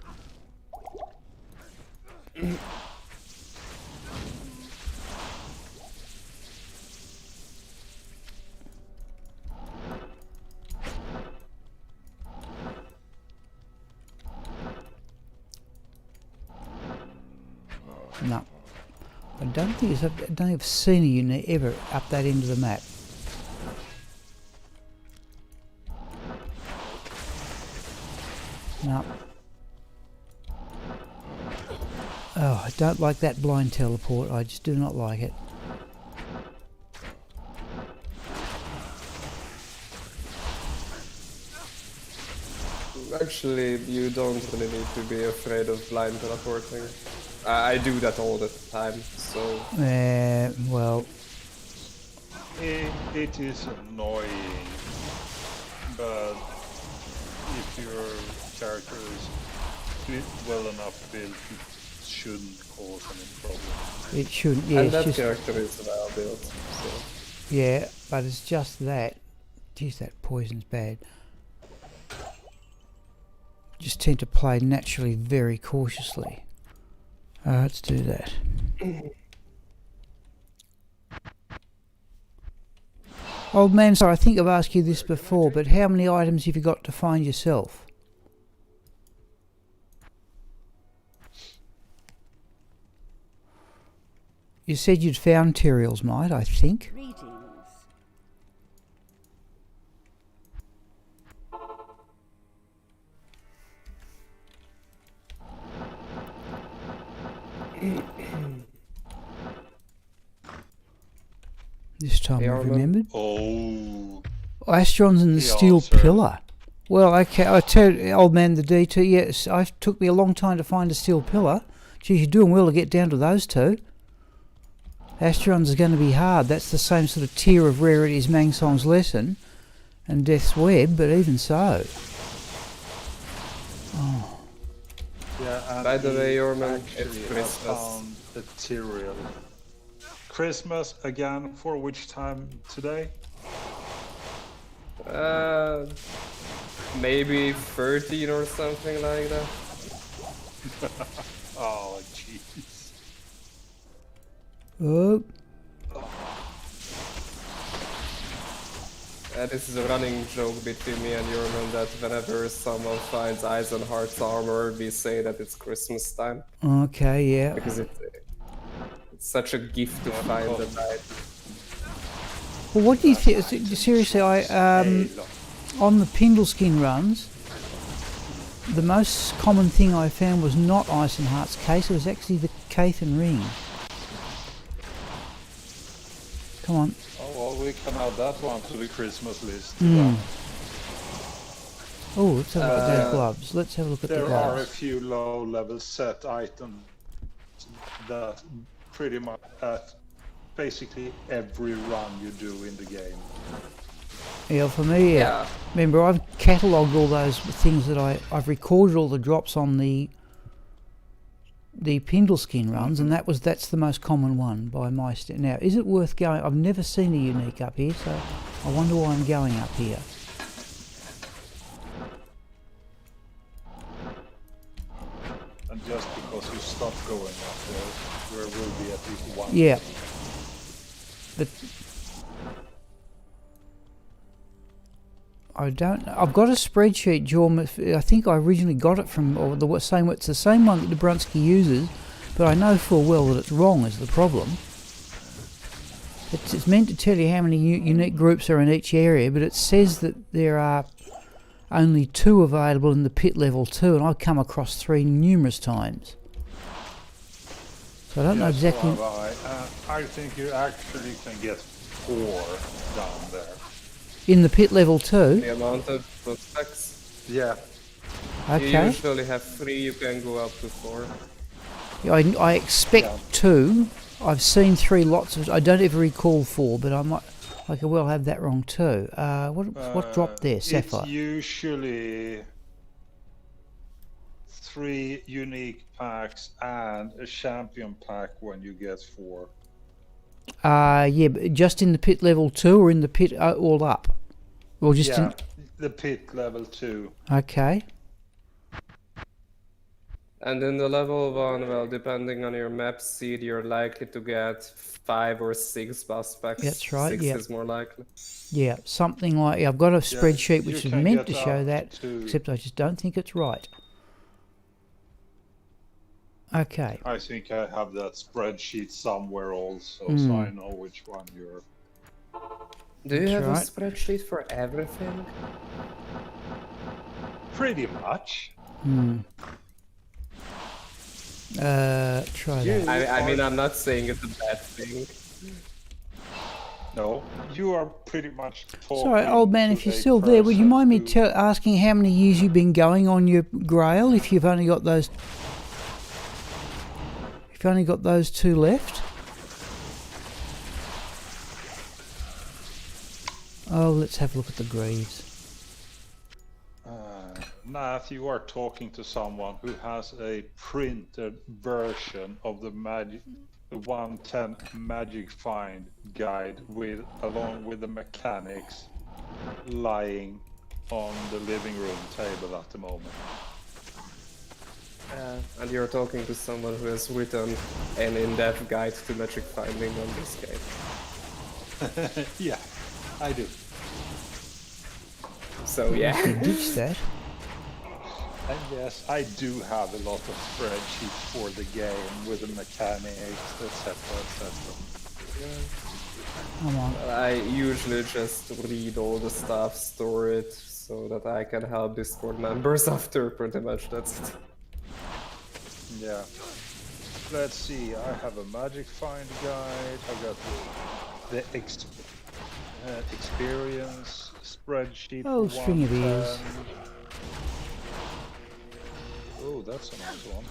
Speaker 1: No. I don't think I've seen a unit ever up that end of the map. No. Oh, I don't like that blind teleport. I just do not like it.
Speaker 2: Actually, you don't really need to be afraid of blind teleporting. I do that all the time, so...
Speaker 1: Well...
Speaker 3: It is annoying, but if your character is well enough built, it shouldn't cause any problem.
Speaker 1: It shouldn't, yeah,
Speaker 2: and
Speaker 1: it's
Speaker 2: that
Speaker 1: just...
Speaker 2: character is well built, so...
Speaker 1: Yeah, but it's just that. Geez, that poison's bad. Just tend to play naturally very cautiously. Let's do that. Old man, sorry, I think I've asked you this before, but how many items have you got to find yourself? You said you'd found materials, mate, I think.
Speaker 7: Greetings.
Speaker 1: This time
Speaker 2: Yeah,
Speaker 1: I've remembered.
Speaker 3: Oh,
Speaker 1: Astron's in the
Speaker 3: Yeah,
Speaker 1: steel
Speaker 3: sir.
Speaker 1: pillar. Well, okay, I tell you, old man the D2, yes, it took me a long time to find a steel pillar. Geez, you're doing well to get down to those two. Astron's is going to be hard. That's the same sort of tier of rarity as Mangsong's Lesson and Death's Web, but even so. Oh,
Speaker 3: yeah. And
Speaker 2: By the way, Ermin,
Speaker 3: actually
Speaker 2: it's
Speaker 3: have
Speaker 2: Christmas.
Speaker 3: found material. Christmas again, for which time today?
Speaker 2: Maybe 13 or something like that.
Speaker 3: Oh, jeez.
Speaker 1: oh,
Speaker 2: This is a running joke between me and Ermin that whenever someone finds Eyes and Heart's armor, we say that it's Christmas time.
Speaker 1: okay, yeah.
Speaker 2: Because it's such a gift to find that item.
Speaker 1: Well, what do you think? Seriously, on the Pindleskin runs, the most common thing I found was not Ice and Heart's case, it was actually the Cathan ring. Come on.
Speaker 3: Oh, well, we can add that one to the Christmas list.
Speaker 1: Oh, let's have a look at those gloves. Let's have a look at the
Speaker 3: There are a
Speaker 1: gloves.
Speaker 3: few low-level set items that pretty much at basically every run you do in the game.
Speaker 1: Yeah, for me,
Speaker 2: Yeah.
Speaker 1: remember I've catalogued all those things that I've recorded all the drops on the Pindleskin runs, and that's the most common one by my now. Is it worth going? I've never seen a unique up here, so I wonder why I'm going up here.
Speaker 3: And just because you stop going up there will be at least one.
Speaker 1: Yeah. But I don't. I've got a spreadsheet, Jorm. I think I originally got it from it's the same one that Dobrunsky uses, but I know full well that it's wrong. Is the problem? It's meant to tell you how many unique groups are in each area, but it says that there are only 2 available in the pit level 2, and I've come across 3 numerous times. So I don't know exactly.
Speaker 3: So I think you actually can get 4 down there.
Speaker 1: In the pit level 2?
Speaker 2: The amount of prospects.
Speaker 3: Yeah.
Speaker 2: You
Speaker 1: Okay.
Speaker 2: usually have 3, you can go up to 4.
Speaker 1: I expect 2. I've seen 3 lots of. I don't ever recall 4, but I could well have that wrong too. What dropped there? Sapphire.
Speaker 3: It's usually 3 unique packs and a champion pack when you get 4.
Speaker 1: Yeah, but just in the pit level 2 or in the pit all up? Or just
Speaker 3: Yeah, the pit level 2.
Speaker 1: Okay.
Speaker 2: And in the level 1, well, depending on your map seed, you're likely to get 5 or 6 boss packs.
Speaker 1: That's right,
Speaker 2: 6
Speaker 1: yeah.
Speaker 2: is more likely.
Speaker 1: Yeah, something like. I've got a spreadsheet which
Speaker 3: you
Speaker 1: is
Speaker 3: can
Speaker 1: meant
Speaker 3: get
Speaker 1: to show
Speaker 3: up
Speaker 1: that,
Speaker 3: to-
Speaker 1: except I just don't think it's right. Okay.
Speaker 3: I think I have that spreadsheet somewhere also,
Speaker 1: Hmm.
Speaker 3: so I know which one you're.
Speaker 2: Do you
Speaker 1: That's
Speaker 2: have
Speaker 1: right.
Speaker 2: a spreadsheet for everything?
Speaker 3: Pretty much.
Speaker 1: Try that.
Speaker 2: I mean, I'm not saying it's a bad thing.
Speaker 3: No, you are pretty much talking.
Speaker 1: Sorry, old man,
Speaker 3: to
Speaker 1: if you're
Speaker 3: a
Speaker 1: still there, would you
Speaker 3: person
Speaker 1: mind me
Speaker 3: who-
Speaker 1: asking how many years you've been going on your Grail? If you've only got those, if you've only got those 2 left. Oh, let's have a look at the greaves.
Speaker 3: Nath, you are talking to someone who has a printed version of the 110 Magic Find guide along with the mechanics lying on the living room table at the moment.
Speaker 2: And you're talking to someone who has written an in-depth guide to magic finding on this game.
Speaker 3: Yeah, I do.
Speaker 2: So yeah.
Speaker 1: Ditch that.
Speaker 3: And yes, I do have a lot of spreadsheets for the game with the mechanics, etc., etc.
Speaker 1: Come on.
Speaker 2: I usually just read all the stuff, store it, so that I can help Discord members after, pretty much, that's it.
Speaker 3: Yeah. Let's see, I have a magic find guide, I got the experience spreadsheet.
Speaker 1: Oh,
Speaker 3: for
Speaker 1: string of
Speaker 3: 110.
Speaker 1: ears.
Speaker 3: Oh, that's a nice one.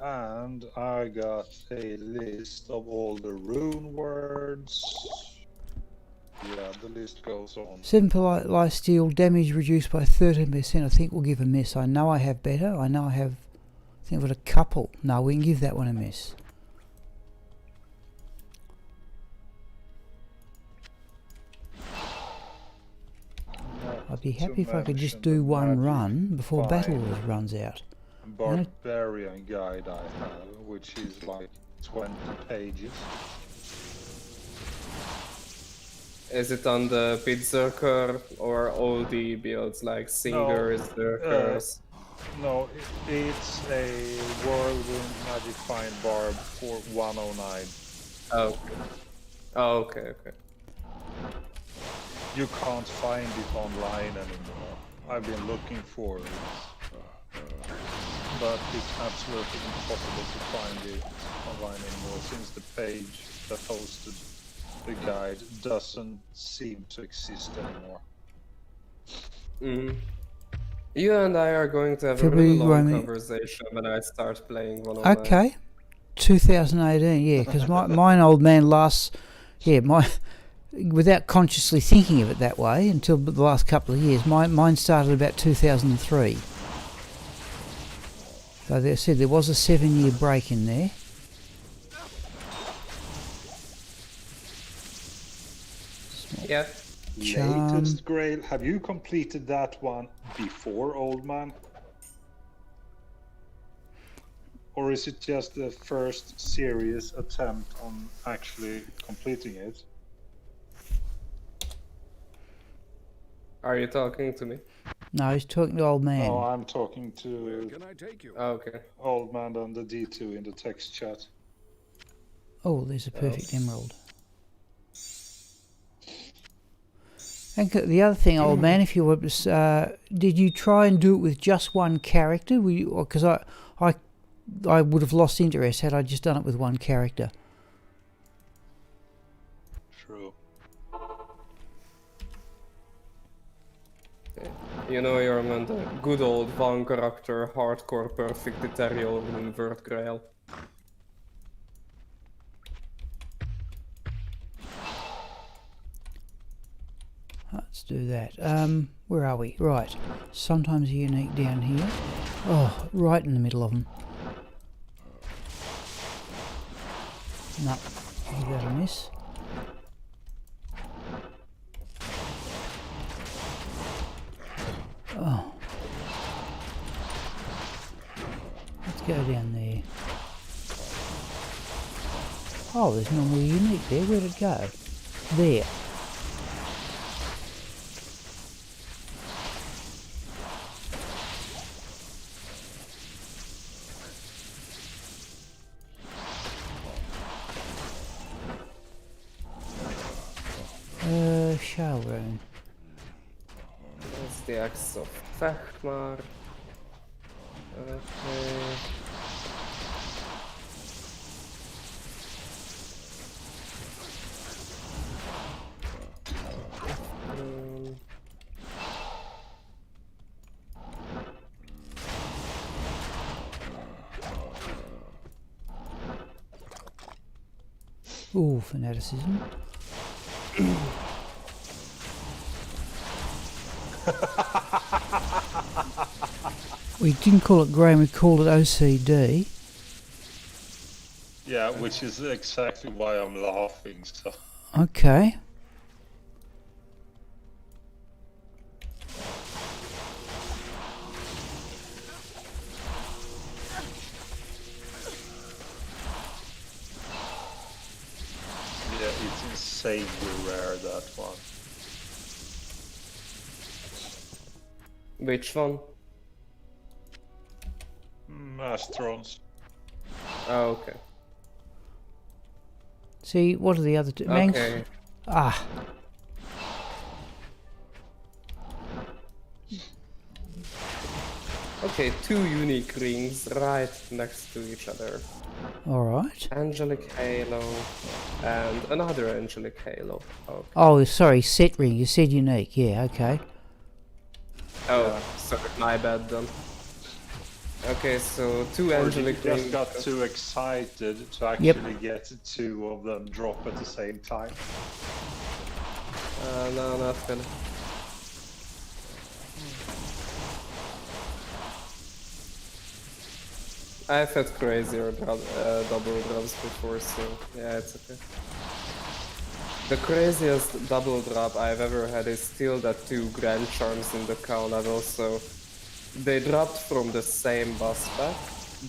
Speaker 3: And I got a list of all the rune words. Yeah, the list goes on.
Speaker 1: 7 polite life steal, damage reduced by 13%. I think we'll give a miss. I know I have better. I know I have. I think I've got a couple. No, we can give that one a miss. I'd be happy if I could just do one run before Battle Wars runs out.
Speaker 3: Barbarian guide I have, which is like 20 pages.
Speaker 2: Is it on the Berserker or all the builds like Singer, is there Curse?
Speaker 3: No, it's a Whirlwind Magic Find Barb for 109.
Speaker 2: Oh, okay. Oh, okay, okay.
Speaker 3: You can't find it online anymore. I've been looking for it, but it's absolutely impossible to find it online anymore since the page that hosted the guide doesn't seem to exist anymore.
Speaker 2: Mm. You and I are going to have a
Speaker 1: February,
Speaker 2: really long
Speaker 1: Romy.
Speaker 2: conversation when I start playing 109.
Speaker 1: Okay. 2018, yeah, because mine old man lasts, without consciously thinking of it that way until the last couple of years, mine started about 2003. So they said there was a 7-year break in there.
Speaker 2: Yeah.
Speaker 1: Charm.
Speaker 3: Latest Grail, have you completed that one before, old man? Or is it just the first serious attempt on actually completing it?
Speaker 2: Are you talking to me?
Speaker 1: No, he's talking to old man.
Speaker 3: Oh, I'm talking
Speaker 5: Where
Speaker 3: to
Speaker 5: can I take you?
Speaker 2: Okay.
Speaker 3: old man on the D2 in the text chat.
Speaker 1: Oh, there's a perfect emerald. And the other thing, old man, if you were, did you try and do it with just one character? Because I would have lost interest had I just done it with one character.
Speaker 3: True.
Speaker 2: You know, Ermin, the good old one character, hardcore, perfect ethereal rune word grail.
Speaker 1: Let's do that. Where are we? Right. Sometimes unique down here. Oh, right in the middle of them. No, give that a miss. Oh. Let's go down there. Oh, there's no more unique there. Where'd it go? There. Showroom.
Speaker 2: That's the axe of Fechmar. Okay.
Speaker 1: Ooh, fanaticism. We didn't call it grey, we called it OCD.
Speaker 3: Yeah, which is exactly why I'm laughing. So
Speaker 1: Okay.
Speaker 3: yeah, it's insanely rare, that one.
Speaker 2: Which one?
Speaker 3: Mastrons.
Speaker 2: Oh, okay.
Speaker 1: See, what are the other two? Manx?
Speaker 2: Okay.
Speaker 1: Ah.
Speaker 2: Okay, two unique rings right next to each other.
Speaker 1: Alright.
Speaker 2: Angelic Halo and another Angelic Halo. Oh,
Speaker 1: Oh, sorry, set ring. You said unique. Yeah, okay.
Speaker 2: Sorry, my bad then. Okay, so two
Speaker 3: Or you
Speaker 2: Angelic
Speaker 3: just
Speaker 2: rings.
Speaker 3: got too excited to actually get two of them drop at the same time.
Speaker 2: No, not really. I've had crazier double drops before, so yeah, it's okay. The craziest double drop I've ever had is still that two Grand Charms in the cow level, so they dropped from the same boss pack.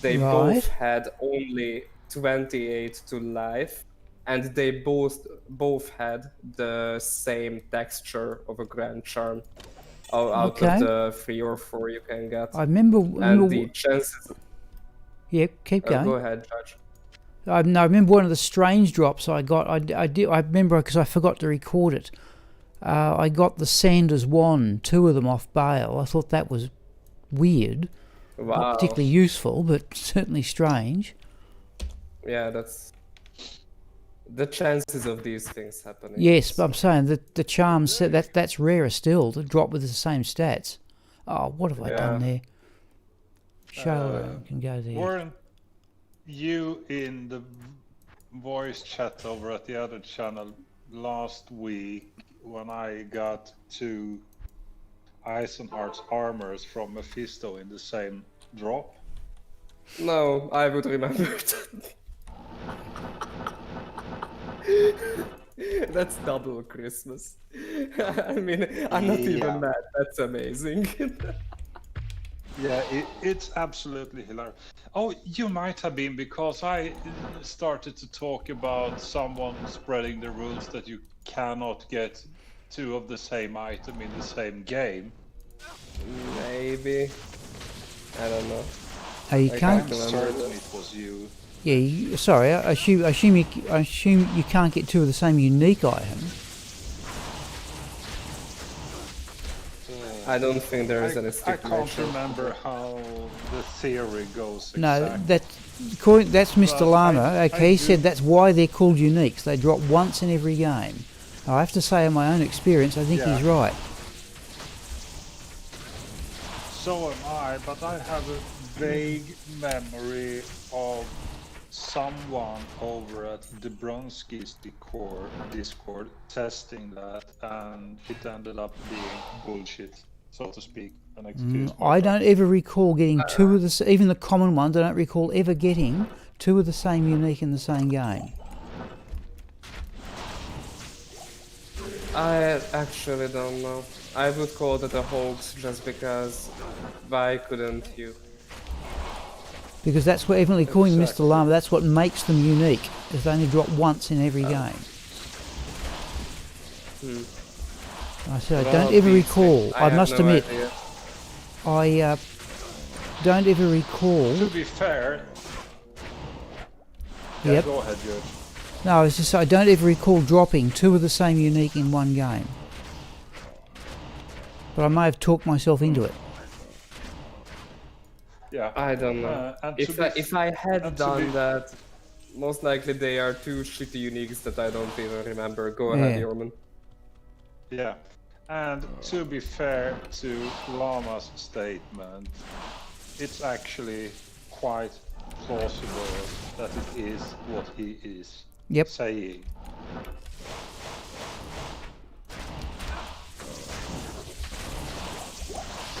Speaker 2: They both had only 28 to life, and they both had the same texture of a Grand Charm out of the 3 or 4 you can get.
Speaker 1: I remember
Speaker 2: And the chances...
Speaker 1: Yeah, keep going.
Speaker 2: Go ahead, Judge.
Speaker 1: I remember one of the strange drops I got. I remember because I forgot to record it. I got the Sanders wand, 2 of them off bail. I thought that was weird.
Speaker 2: Wow.
Speaker 1: Not particularly useful, but certainly strange.
Speaker 2: Yeah, that's the chances of these things happening.
Speaker 1: Yes, but I'm saying that the charms that's rarer still to drop with the same stats. Oh, what have I done there? Showroom can go there.
Speaker 3: Weren't you in the voice chat over at the other channel last week when I got 2 Eisenhart's armors from Mephisto in the same drop?
Speaker 2: No, I would remember that. That's double Christmas. I mean, I'm not even mad. That's amazing.
Speaker 3: Yeah, it's absolutely hilarious. Oh, you might have been, because I started to talk about someone spreading the rules that you cannot get two of the same item in the same game.
Speaker 2: Maybe. I don't know.
Speaker 1: Oh, you
Speaker 2: I
Speaker 1: can't.
Speaker 3: I'm
Speaker 2: remember
Speaker 3: certain
Speaker 2: that.
Speaker 3: it was you.
Speaker 1: Yeah, sorry. I assume you can't get two of the same unique item.
Speaker 2: I don't think there is any
Speaker 3: I can't
Speaker 2: stipulation.
Speaker 3: remember how the theory goes
Speaker 1: No,
Speaker 3: exactly.
Speaker 1: that's Mr.
Speaker 3: But
Speaker 1: Llama.
Speaker 3: I
Speaker 1: Okay, he
Speaker 3: do-
Speaker 1: said that's why they're called uniques. They drop once in every game. I have to say, in my own experience, I think
Speaker 3: Yeah.
Speaker 1: he's right.
Speaker 3: So am I, but I have a vague memory of someone over at Debronsky's Discord testing that, and it ended up being bullshit, so to speak. An excuse.
Speaker 1: I don't ever recall getting two of the even the common ones. I don't recall ever getting two of the same unique in the same game.
Speaker 2: I actually don't know. I would call that a hoax just because why couldn't you?
Speaker 1: Because that's what, evidently calling Mr.
Speaker 3: Exactly.
Speaker 1: Llama, that's what makes them unique, is they only drop once in every game. I said, I
Speaker 2: Well,
Speaker 1: don't ever
Speaker 2: beats
Speaker 1: recall,
Speaker 2: me.
Speaker 1: I
Speaker 2: have
Speaker 1: must
Speaker 2: no
Speaker 1: admit,
Speaker 2: idea.
Speaker 1: I don't ever recall.
Speaker 3: To be fair,
Speaker 1: Yep.
Speaker 3: go ahead, George.
Speaker 1: No, I was just, I don't ever recall dropping two of the same unique in one game. But I may have talked myself into it.
Speaker 3: Yeah.
Speaker 2: I don't know.
Speaker 3: And
Speaker 2: If I had done that, most likely they are two shitty uniques that I don't even remember. Go ahead,
Speaker 1: Yeah.
Speaker 2: Ermin.
Speaker 3: Yeah, and to be fair to Lama's statement, it's actually quite plausible that it is what he is
Speaker 1: Yep.
Speaker 3: saying.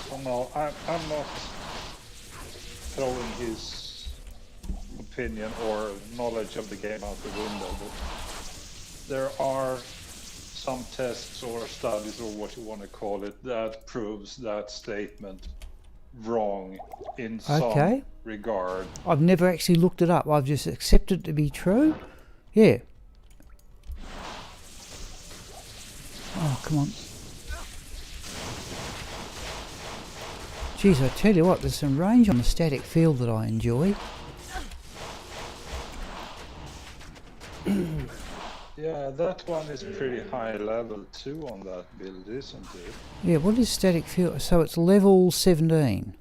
Speaker 3: So no, I'm not throwing his opinion or knowledge of the game out the window, but there are some tests or studies or what you want to call it that proves that statement wrong in some
Speaker 1: Okay.
Speaker 3: regard.
Speaker 1: I've never actually looked it up, I've just accepted it to be true. Yeah. Oh, come on. Geez, I tell you what, there's some range on the static field that I enjoy.
Speaker 3: Yeah, that one is pretty high level too on that build, isn't it?
Speaker 1: Yeah, what is static field? So it's level 17.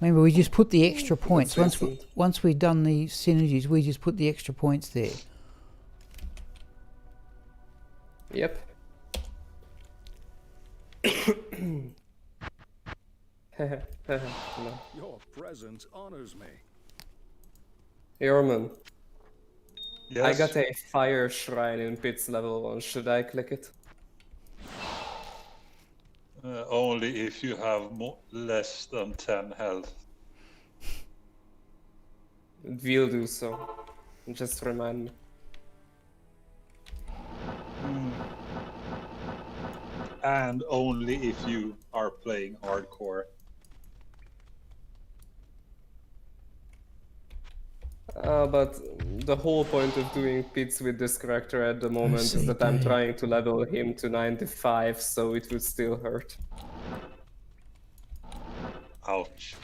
Speaker 1: Remember, we just put the extra points.
Speaker 2: decent.
Speaker 1: Once we've done the synergies, we just put the extra points there.
Speaker 2: Yep. No.
Speaker 6: Your presence honors me.
Speaker 2: Ermin,
Speaker 3: Yes.
Speaker 2: I got a fire shrine in Pits level 1. Should I click it?
Speaker 3: Only if you have less than 10 health.
Speaker 2: We'll do so. Just remind me.
Speaker 3: And only if you are playing hardcore.
Speaker 2: But the whole point of doing pits with this character at the moment is that I'm
Speaker 1: SCP.
Speaker 2: trying to level him to 95, so it would still hurt.
Speaker 3: Ouch.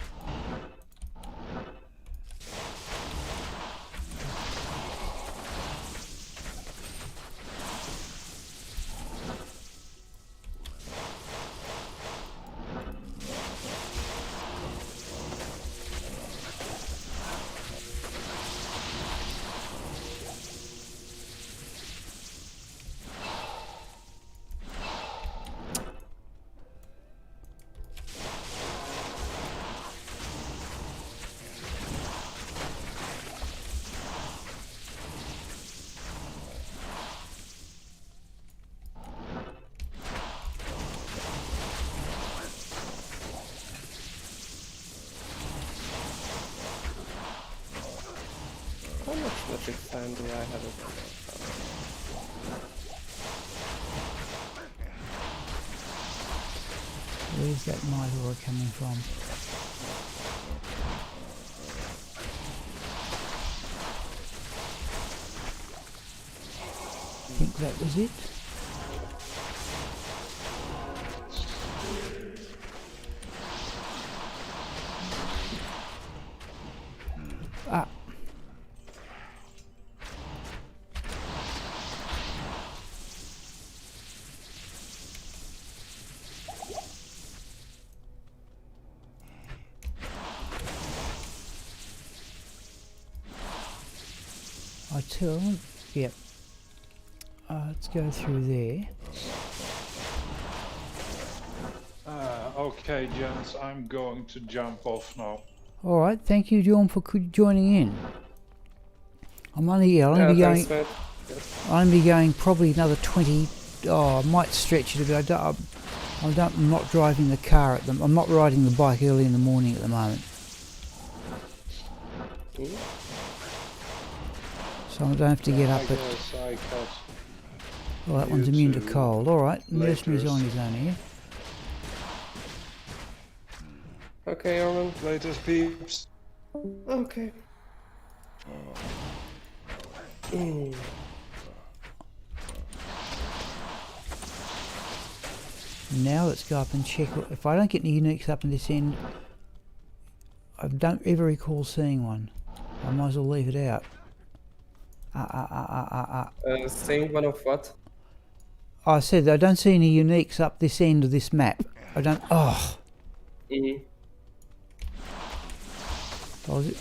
Speaker 2: How much magic fan do I have?
Speaker 1: Where's that night aura coming from? I think that was it. Ah. I tell them, yep. Let's go through there.
Speaker 3: Okay, gents, I'm going to jump off now.
Speaker 1: All right, thank you, John, for joining in. I'm only, I'll only be going.
Speaker 2: Thanks, mate.
Speaker 1: I'll only be going probably another 20. Oh, I might stretch it a bit. I'm not driving the car at them. I'm not riding the bike early in the morning at the moment. So I don't have to get up at.
Speaker 3: Guess I catch
Speaker 1: Well, that
Speaker 3: you
Speaker 1: one's immune to
Speaker 3: two
Speaker 1: cold. All right, Mercenary's
Speaker 3: later.
Speaker 1: on his own here.
Speaker 2: Okay, Ermin.
Speaker 3: latest peeps.
Speaker 2: Okay.
Speaker 1: Now let's go up and check. If I don't get any uniques up in this end, I don't ever recall seeing one. I might as well leave it out.
Speaker 2: Saying one of what?
Speaker 1: I said I don't see any uniques up this end of this map. I don't. Oh.
Speaker 2: Mm-hmm.
Speaker 1: I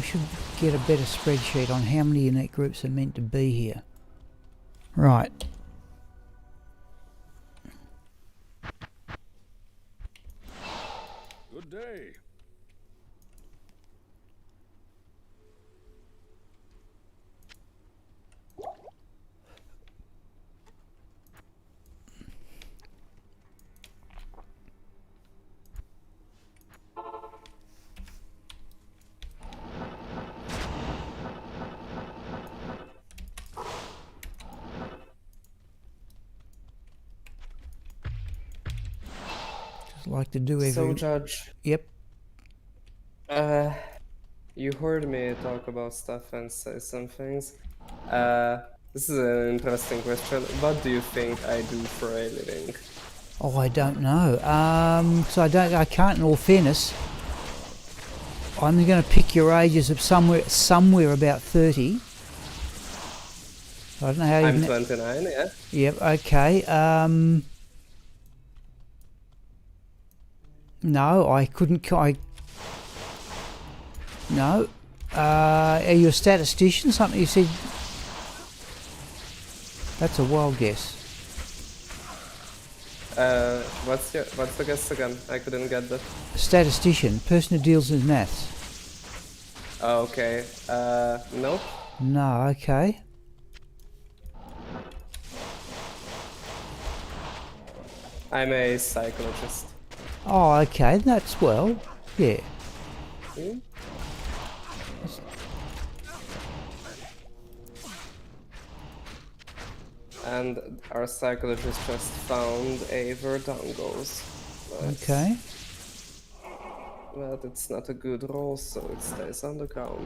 Speaker 1: should get a better spreadsheet on how many unique groups are meant to be here. Right.
Speaker 6: Good day.
Speaker 1: Just like to do every.
Speaker 2: So, Judge,
Speaker 1: Yep.
Speaker 2: you heard me talk about stuff and say some things. This is an interesting question. What do you think I do for a living?
Speaker 1: Oh, I don't know. So I can't. In all fairness, I'm going to pick your ages of somewhere about 30. I don't know how you.
Speaker 2: I'm 29, yeah.
Speaker 1: Yep. Okay. No, I couldn't. No. Are you a statistician? Something you said. That's a wild guess.
Speaker 2: What's the guess again? I couldn't get that.
Speaker 1: A statistician, person who deals with maths.
Speaker 2: Oh, okay. No.
Speaker 1: No. Okay.
Speaker 2: I'm a psychologist.
Speaker 1: Oh, okay. That's well. Yeah.
Speaker 2: Hmm? And our psychologist just found a Verdangos.
Speaker 1: Okay.
Speaker 2: But it's not a good roll, so it stays on the ground.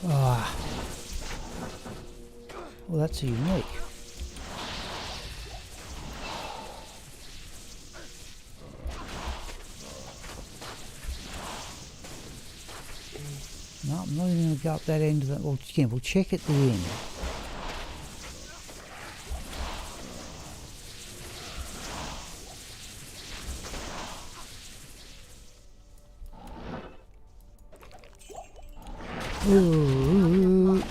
Speaker 1: Ah. Well, that's unique. No, I'm not even going to go up that end of that. Well, again, we'll check at the end. Ooh.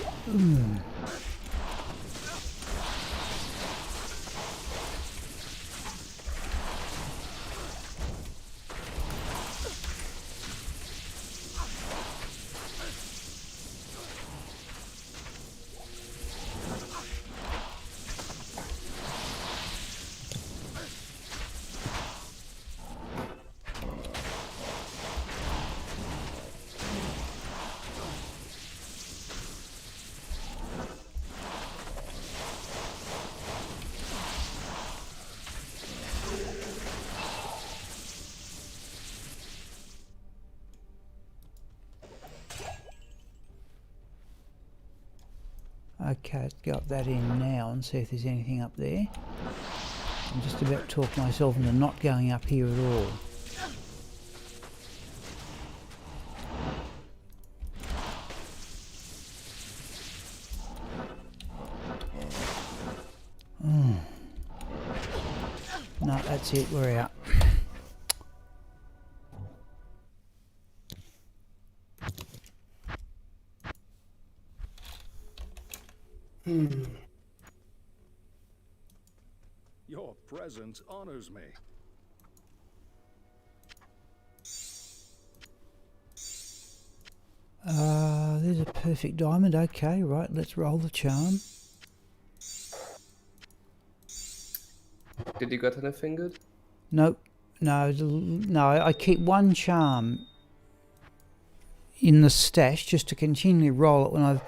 Speaker 1: Okay, let's go up that end now and see if there's anything up there. I'm just about to talk myself into not going up here at all. No, that's it, we're out.
Speaker 8: Your presence honors me.
Speaker 1: There's a perfect diamond. Okay, right, let's roll the charm.
Speaker 2: Did you get anything good?
Speaker 1: Nope. No, I keep one charm in the stash just to continually roll it when I've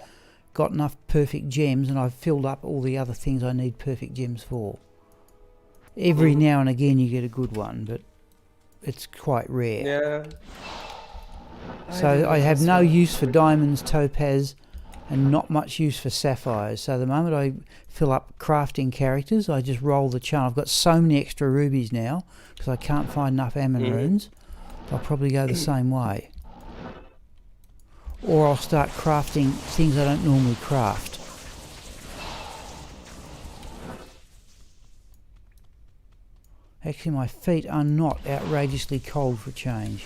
Speaker 1: got enough perfect gems and I've filled up all the other things I need perfect gems for. Every now and again you get a good one, but it's quite rare.
Speaker 2: Yeah.
Speaker 1: So I have no use for diamonds, topaz, and not much use for sapphires. So the moment I fill up crafting characters, I just roll the charm. I've got so many extra rubies now because I can't find enough Ammon runes. I'll probably go the same way. Or I'll start crafting things I don't normally craft. Actually, my feet are not outrageously cold for change.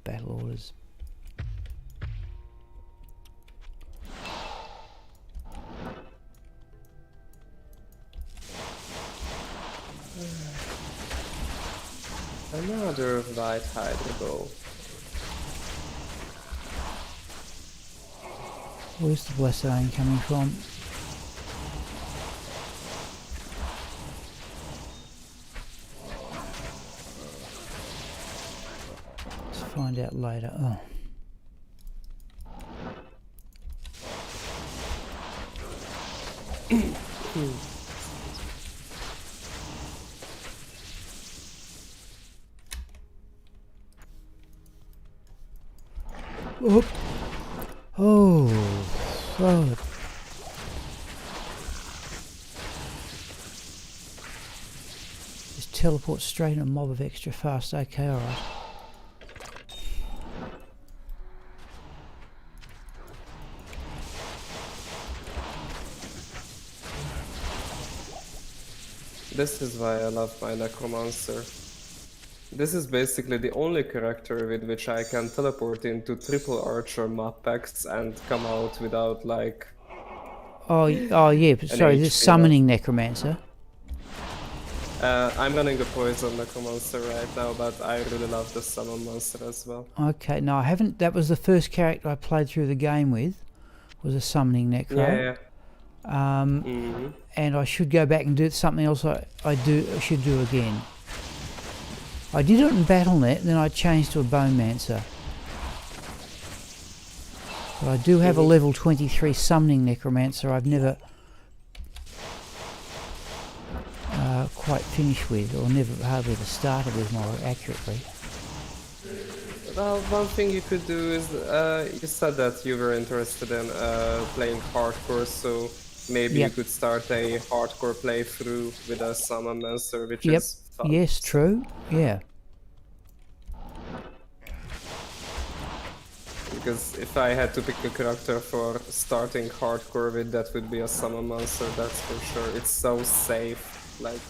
Speaker 1: Battle orders.
Speaker 2: Another white hydra bow.
Speaker 1: Where's the blessed aim coming from? Let's find out later. Oh. Oop. Oh, God. Just teleport straight in a mob of extra fast. Okay, alright.
Speaker 2: This is why I love my necromancer. This is basically the only character with which I can teleport into triple archer map packs and come out without like...
Speaker 1: Oh yeah, but sorry, this
Speaker 2: HP
Speaker 1: summoning necromancer.
Speaker 2: I'm running a poison necromancer right now, but I really love the summon monster as well.
Speaker 1: Okay, no, I haven't. That was the first character I played through the game with, was a summoning necro.
Speaker 2: Yeah.
Speaker 1: And I should go back and do something else I should do again. I did it in Battle.net, then I changed to a Bonemancer. But I do have a level 23 summoning necromancer I've never quite finished with, or never hardly ever started with more accurately.
Speaker 2: Well, one thing you could do is, you said that you were interested in playing hardcore, so maybe you could start a hardcore playthrough with a summon monster, which is fun.
Speaker 1: Yes, true. Yeah.
Speaker 2: Because if I had to pick a character for starting hardcore with, that would be a summon monster, that's for sure. It's so safe, like...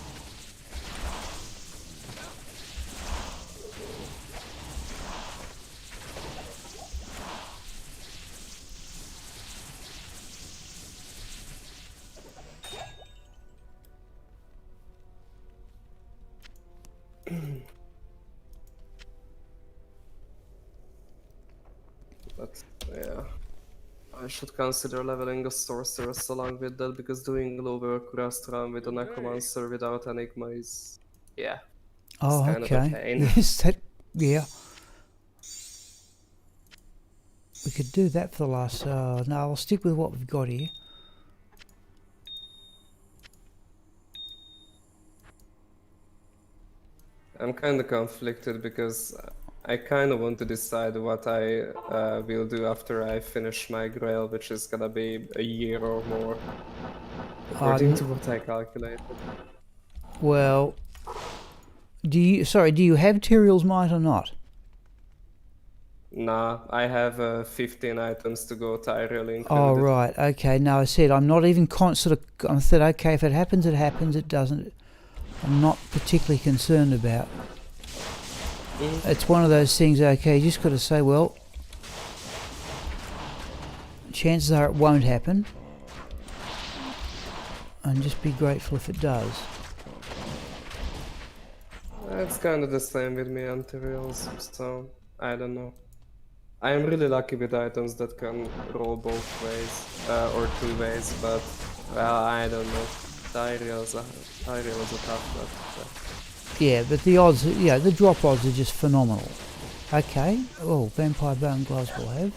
Speaker 2: But yeah, I should consider leveling a sorceress along with that, because doing Lower Kurast run with a necromancer without enigma is, yeah,
Speaker 1: Oh,
Speaker 2: kind of a
Speaker 1: okay.
Speaker 2: pain.
Speaker 1: Yes, that. Yeah. We could do that for the last. No, I'll stick with what we've got here.
Speaker 2: I'm kind of conflicted because I kind of want to decide what I will do after I finish my Grail, which is gonna be a year or more, according to what I calculated.
Speaker 1: Well, do you have Tyrael's Might or not?
Speaker 2: Nah, I have 15 items to go Tyrael included.
Speaker 1: Oh, right. Okay. No, I said I'm not even I said, okay, if it happens, it happens. It doesn't. I'm not particularly concerned about. It's one of those things, okay, you just got to say, well, chances are it won't happen. And just be grateful if it does.
Speaker 2: It's kind of the same with me on Tyraels, so I don't know. I am really lucky with items that can roll both ways, or 2 ways, but, well, I don't know. Tyrael's a tough nut.
Speaker 1: Yeah, but the odds, the drop odds are just phenomenal. Okay. Oh, Vampire Bone Gloves will have.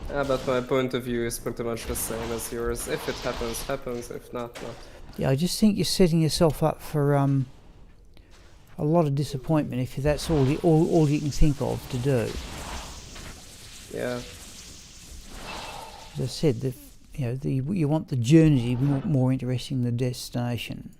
Speaker 2: Yeah, but my point of view is pretty much the same as yours. If it happens, happens. If not, not.
Speaker 1: Yeah, I just think you're setting yourself up for a lot of disappointment if that's all you can think of to do.
Speaker 2: Yeah.
Speaker 1: As I said, you want the journey to be more interesting than the destination.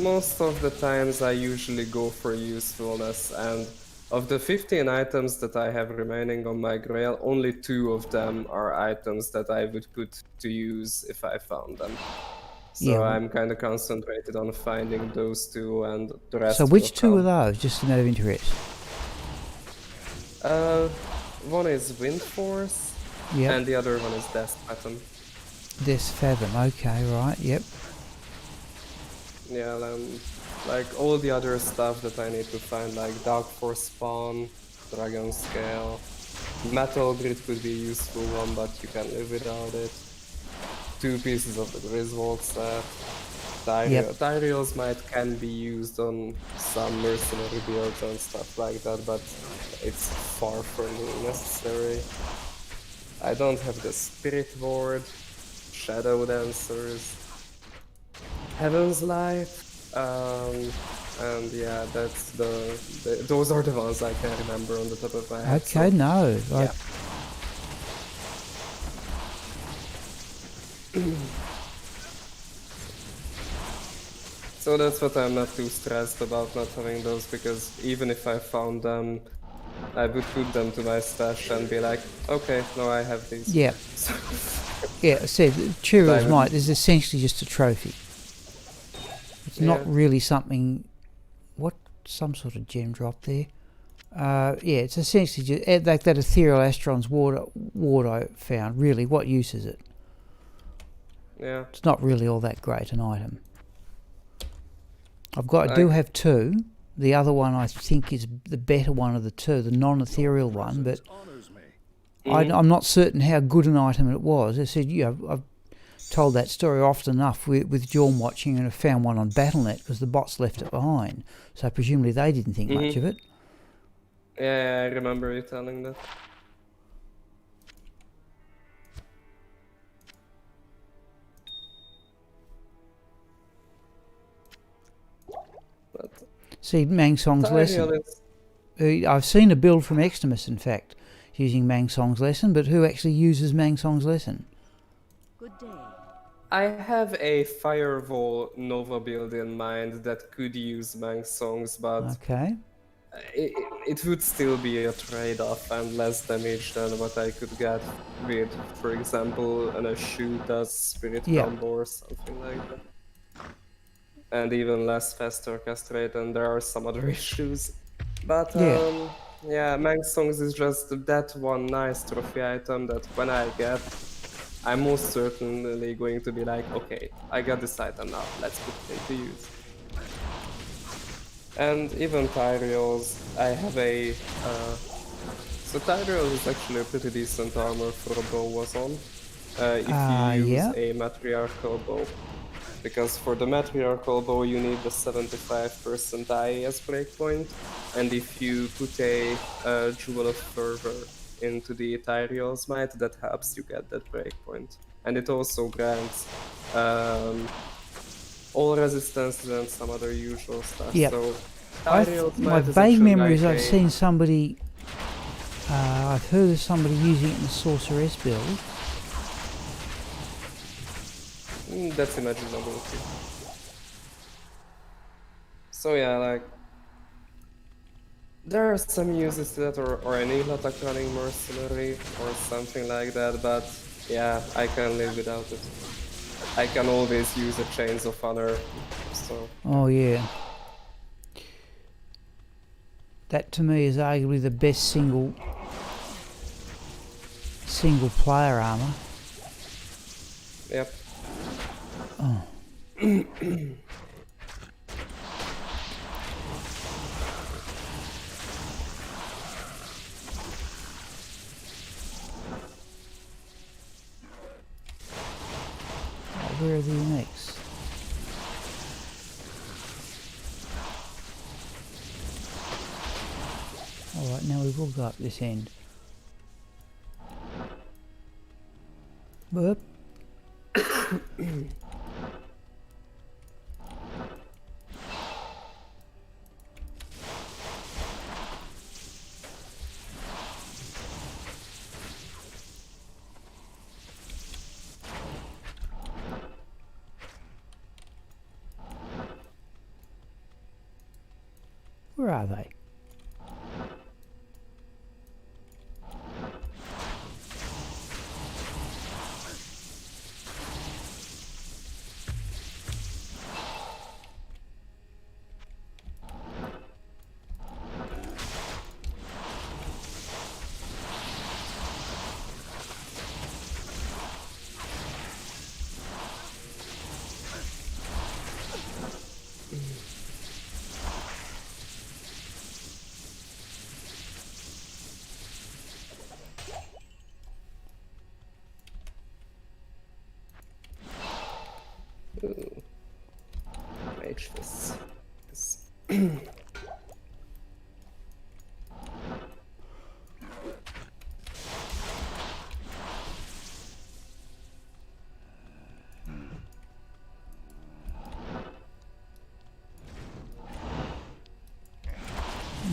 Speaker 2: Most of the times I usually go for usefulness, and of the 15 items that I have remaining on my Grail, only 2 of them are items that I would put to use if I found them. So
Speaker 1: Yeah.
Speaker 2: I'm kind of concentrated on finding those 2, and the rest.
Speaker 1: So which
Speaker 2: will
Speaker 1: 2 are
Speaker 2: come.
Speaker 1: those? Just a matter of interest.
Speaker 2: One is Wind Force,
Speaker 1: Yep.
Speaker 2: and the other one is Death Pattern.
Speaker 1: This Fathom. Okay, right. Yep.
Speaker 2: Yeah, like all the other stuff that I need to find, like Dark Force Spawn, Dragon Scale, Metal Grid could be a useful one, but you can live without it. 2 pieces of the Griswold set. Tyrael's Might can be used on some mercenary builds and stuff like that, but it's far from being necessary. I don't have the Spirit Ward, Shadow Dancers, Heaven's Light, and yeah, that's those are the ones I can remember on the top of my head.
Speaker 1: Okay,
Speaker 2: so,
Speaker 1: no.
Speaker 2: Yeah. So that's what I'm not too stressed about not having those, because even if I found them, I would put them to my stash and be like, okay, no, I have these.
Speaker 1: Yeah. Yeah, I said Tyrael's Might is essentially just a trophy. It's not really something. Some sort of gem drop there. Yeah, it's essentially just like that Ethereal Astron's ward I found. Really, what use is it?
Speaker 2: Yeah.
Speaker 1: It's not really all that great an item. I do have 2. The other one I think is the better one of the 2, the non-ethereal one, but I'm not certain how good an item it was. I said, I've told that story often enough with Jorm watching, and I found one on Battle.net because the bots left it behind. So presumably they didn't think much of it.
Speaker 2: Yeah, I remember you telling that. But
Speaker 1: See, Mang Song's lesson. I've seen a build from Extremis, in fact, using Mang Song's lesson, but who actually uses Mang Song's lesson?
Speaker 7: Good day.
Speaker 2: I have a Firewall Nova build in mind that could use Mang Songs, but
Speaker 1: Okay.
Speaker 2: it would still be a trade-off and less damage than what I could get with, for example, an Eschew does Spirit Combo or something like that. And even less fast orchest rate, and there are some other issues. But yeah, Mang Songs is just that one nice trophy item that when I get, I'm most certainly going to be like, okay, I got this item now, let's put it into use. And even Tyrael's, I have a... so Tyrael is actually a pretty decent armor for a bow was on. If you use a matriarchal bow. Because for the matriarchal bow you need the 75% IAS breakpoint, and if you put a Jewel of Fervor into the Tyrael's Might that helps you get that breakpoint. And it also grants all resistances and some other usual stuff.
Speaker 1: Yep.
Speaker 2: So
Speaker 1: My
Speaker 2: Tyrael's Might is
Speaker 1: vague
Speaker 2: actually
Speaker 1: memories,
Speaker 2: like
Speaker 1: I've seen somebody, I've heard of somebody using it in the Sorceress build.
Speaker 2: That's imaginable too. So yeah, like there are some uses to that, or an attack running mercenary or something like that, but yeah, I can live without it. I can always use a Chains of Honor, so...
Speaker 1: Oh yeah. That to me is arguably the best single player armor.
Speaker 2: Yep.
Speaker 1: Oh. Where are the uniques? Alright, now we will go up this end. Burp. Where are they?
Speaker 2: Ooh. Mage Fists.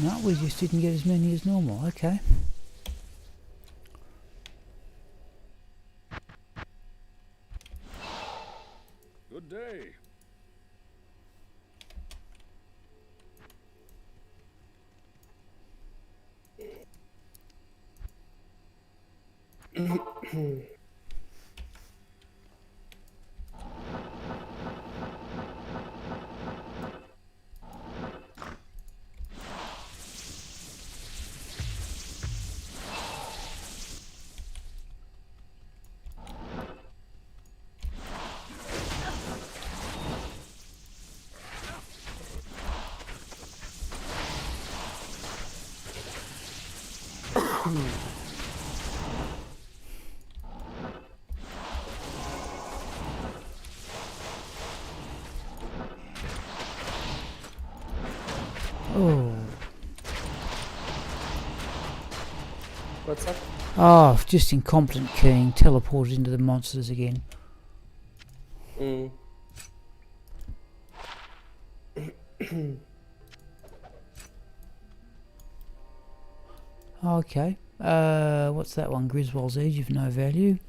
Speaker 1: No, we just didn't get as many as normal. Okay.
Speaker 8: Good day.
Speaker 1: Oh.
Speaker 2: What's up?
Speaker 1: Oh, just incompetent keying. Teleported into the monsters again. Okay. What's that one? Griswold's Edge of no value.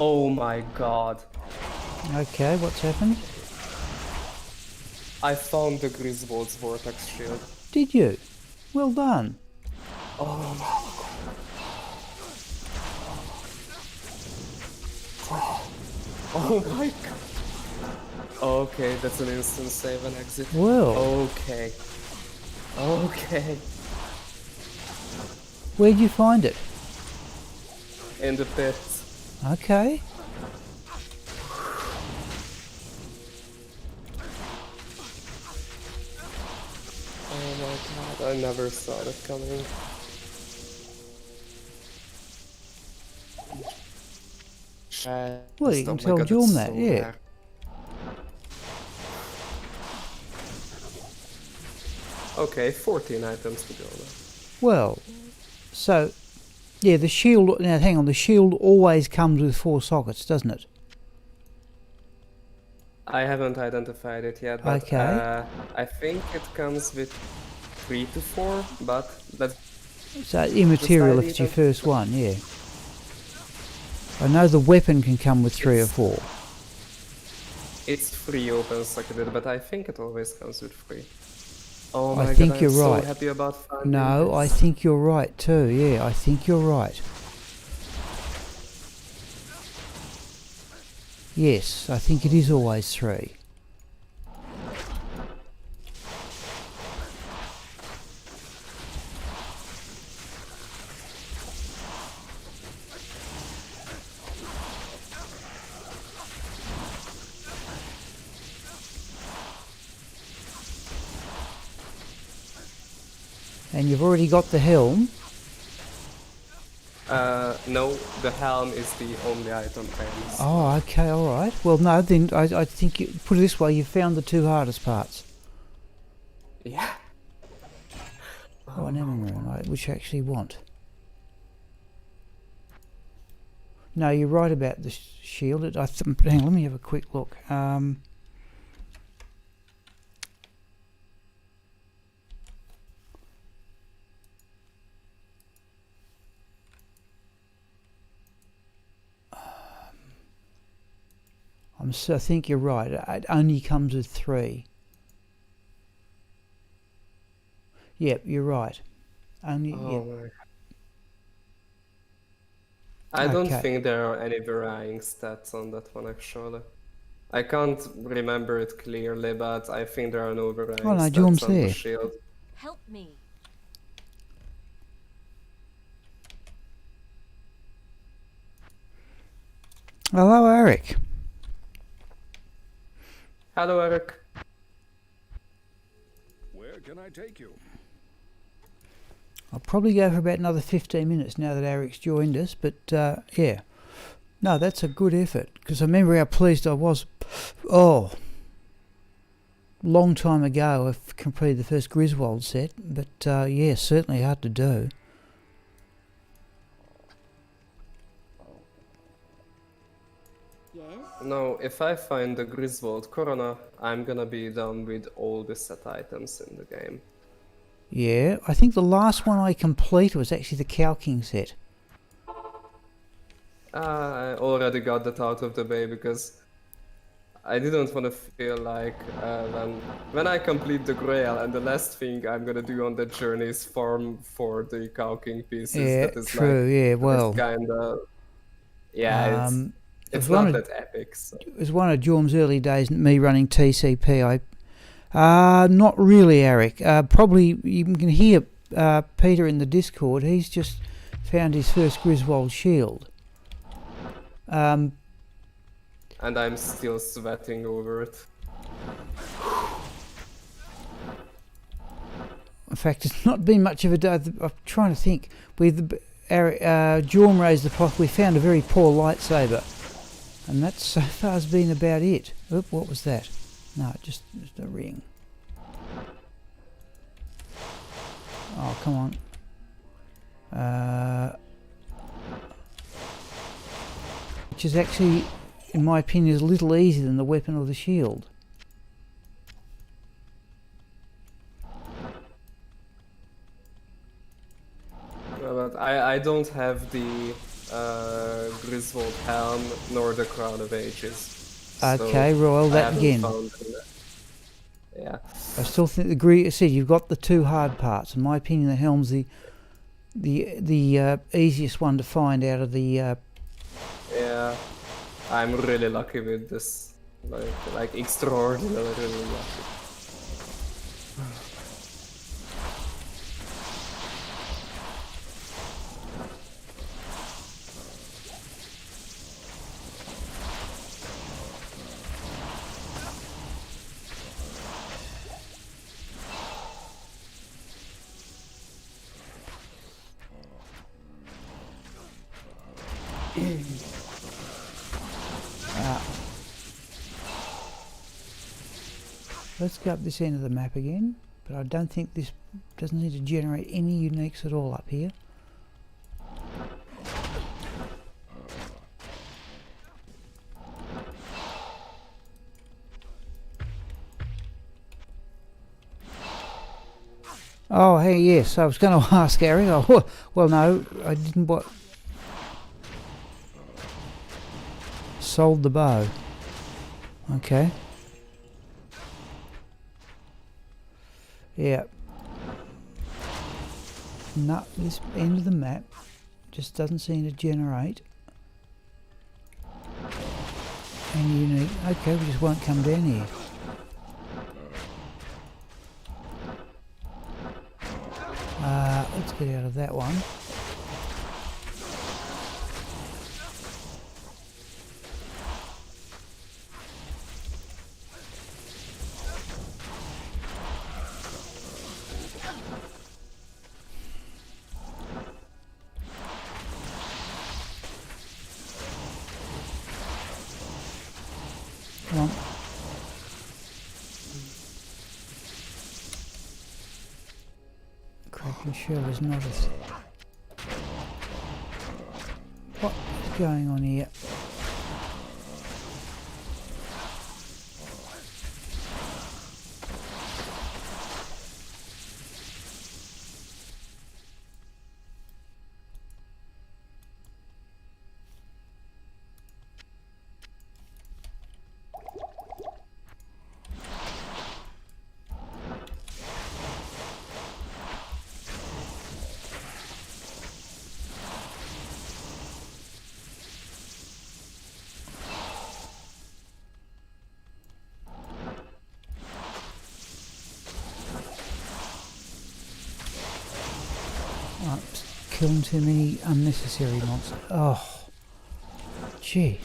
Speaker 2: Oh my god.
Speaker 1: Okay, what's happened?
Speaker 2: I found the Griswold's Vortex Shield.
Speaker 1: Did you? Well done.
Speaker 2: Oh my god. Okay, that's an instant save and exit.
Speaker 1: Well.
Speaker 2: Okay. Okay.
Speaker 1: Where'd you find it?
Speaker 2: In the pit.
Speaker 1: Okay.
Speaker 2: Oh my god, I never saw that coming.
Speaker 1: Well, you can
Speaker 2: Oh my
Speaker 1: tell
Speaker 2: god,
Speaker 1: Jorm
Speaker 2: that's
Speaker 1: that,
Speaker 2: so
Speaker 1: yeah.
Speaker 2: rare. Okay, 14 items to go now.
Speaker 1: Well, so, yeah, the shield, now hang on, the shield always comes with 4 sockets, doesn't it?
Speaker 2: I haven't identified it yet, but
Speaker 1: Okay.
Speaker 2: I think it comes with 3 to 4, but let's
Speaker 1: So immaterial
Speaker 2: decide
Speaker 1: if it's your
Speaker 2: even.
Speaker 1: first one, yeah. I know the weapon can come with 3 or 4.
Speaker 2: It's 3 open socketed, but I think it always comes with 3. Oh
Speaker 1: I
Speaker 2: my
Speaker 1: think
Speaker 2: god,
Speaker 1: you're
Speaker 2: I'm so
Speaker 1: right.
Speaker 2: happy about finding
Speaker 1: No, I
Speaker 2: this.
Speaker 1: think you're right too, yeah, I think you're right. Yes, I think it is always 3. And you've already got the helm.
Speaker 2: No, the helm is the only item I missed.
Speaker 1: Oh, okay, alright. Well, no, then I think, you put it this way, you found the 2 hardest parts.
Speaker 2: Yeah.
Speaker 1: Oh, an ammo room, which I actually want. No, you're right about the shield. Hang on, let me have a quick look. I think you're right. It only comes with 3. Yep, you're right. Only.
Speaker 2: Oh
Speaker 1: Yep.
Speaker 2: my. I don't
Speaker 1: Okay.
Speaker 2: think there are any varying stats on that one actually. I can't remember it clearly, but I think there are no varying
Speaker 1: Oh no,
Speaker 2: stats
Speaker 1: Jorm's
Speaker 2: on the
Speaker 1: there.
Speaker 2: shield.
Speaker 7: Help me.
Speaker 1: Hello, Eric.
Speaker 2: Hello, Eric.
Speaker 8: Where can I take you?
Speaker 1: I'll probably go for about another 15 minutes now that Eric's joined us, but yeah. No, that's a good effort, because I remember how pleased I was. Oh, long time ago I completed the first Griswold set, but yeah, certainly hard to do.
Speaker 7: Yes?
Speaker 2: No, if I find the Griswold Corona, I'm gonna be done with all the set items in the game.
Speaker 1: Yeah, I think the last one I completed was actually the Calking set.
Speaker 2: I already got that out of the way because I didn't want to feel like when I complete the Grail and the last thing I'm gonna do on that journey is farm for the Calking pieces.
Speaker 1: Yeah,
Speaker 2: that is
Speaker 1: true,
Speaker 2: like,
Speaker 1: yeah,
Speaker 2: that is
Speaker 1: well,
Speaker 2: kinda, yeah,
Speaker 1: it
Speaker 2: it's
Speaker 1: was one
Speaker 2: not
Speaker 1: of,
Speaker 2: that epic. So.
Speaker 1: it was one of Jorm's early days, me running TCP. Not really, Eric. Probably you can hear Peter in the Discord. He's just found his first Griswold shield.
Speaker 2: And I'm still sweating over it.
Speaker 1: In fact, it's not been much of a day. I'm trying to think. Jorm raised the pot. We found a very poor lightsaber, and that so far has been about it. Oop, what was that? No, just a ring. Oh, come on. Which is actually, in my opinion, is a little easier than the weapon or the shield.
Speaker 2: But I don't have the Griswold helm nor the Crown of Ages.
Speaker 1: Okay, roll that again.
Speaker 2: Yeah.
Speaker 1: I still think I said you've got the 2 hard parts. In my opinion, the helm's the easiest one to find out of the.
Speaker 2: Yeah, I'm really lucky with this. Like extraordinarily lucky.
Speaker 1: Let's go up this end of the map again, but I don't think this doesn't need to generate any uniques at all up here. Oh, hey, yes, I was going to ask Eric. Oh, well, no, I didn't. What? Sold the bow. Okay. Yeah. No, this end of the map just doesn't seem to generate any unique. Okay, we just won't come down here. Let's get out of that one. Come on. Kraken shell is not a thing. What is going on here? Killing too many unnecessary monsters. Oh, jeez.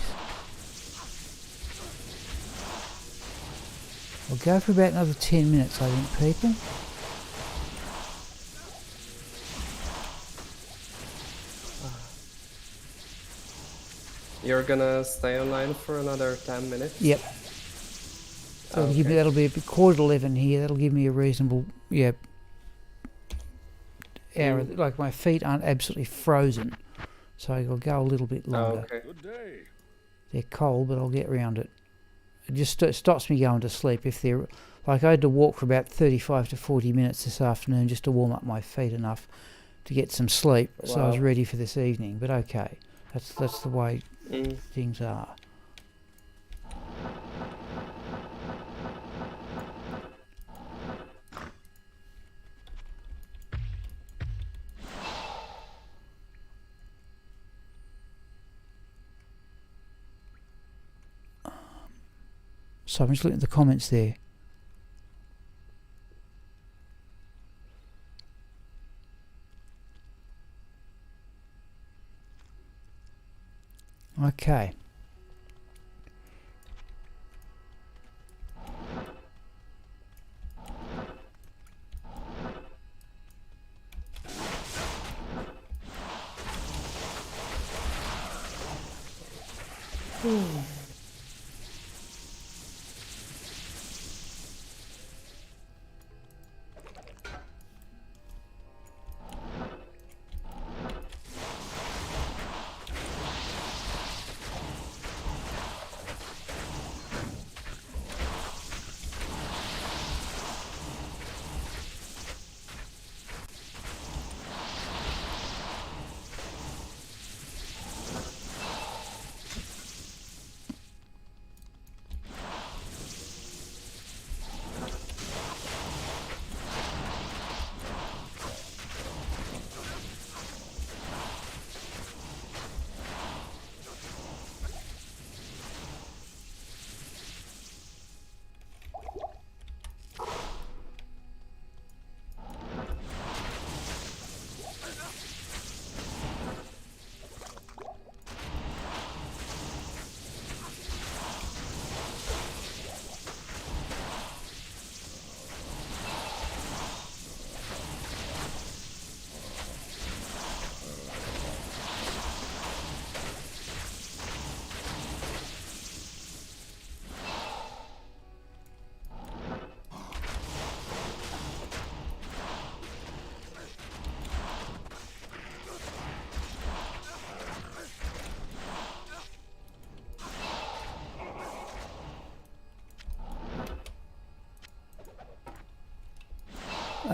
Speaker 1: We'll go for about another 10 minutes, I think, people.
Speaker 2: You're gonna stay online for another 10 minutes?
Speaker 1: Yep. So that'll be a quarter to 11 here. That'll give me a reasonable, hour. Like my feet aren't absolutely frozen, so I'll go a little bit longer.
Speaker 2: Okay.
Speaker 8: Good day.
Speaker 1: They're cold, but I'll get around it. It just stops me going to sleep if they're like I had to walk for about 35 to 40 minutes this afternoon just to warm up my feet enough to get some sleep, so I was ready for this evening. But okay, that's the way things are. So I'm just looking at the comments there. Okay.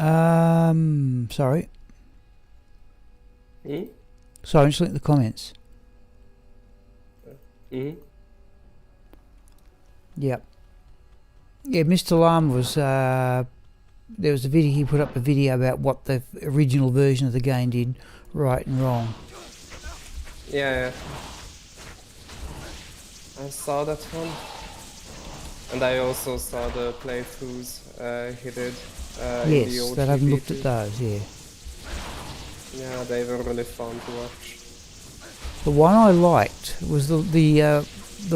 Speaker 1: Sorry.
Speaker 2: Hmm?
Speaker 1: Sorry, I'm just looking at the comments.
Speaker 2: Hmm?
Speaker 1: Yep. Yeah, Mr. Lam was, there was a video, he put up a video about what the original version of the game did right and wrong.
Speaker 2: Yeah. I saw that one. And I also saw the playthroughs he did in the
Speaker 1: Yes,
Speaker 2: OG
Speaker 1: that I haven't looked
Speaker 2: VT.
Speaker 1: at those, yeah.
Speaker 2: Yeah, they were really fun to watch.
Speaker 1: The one I liked was the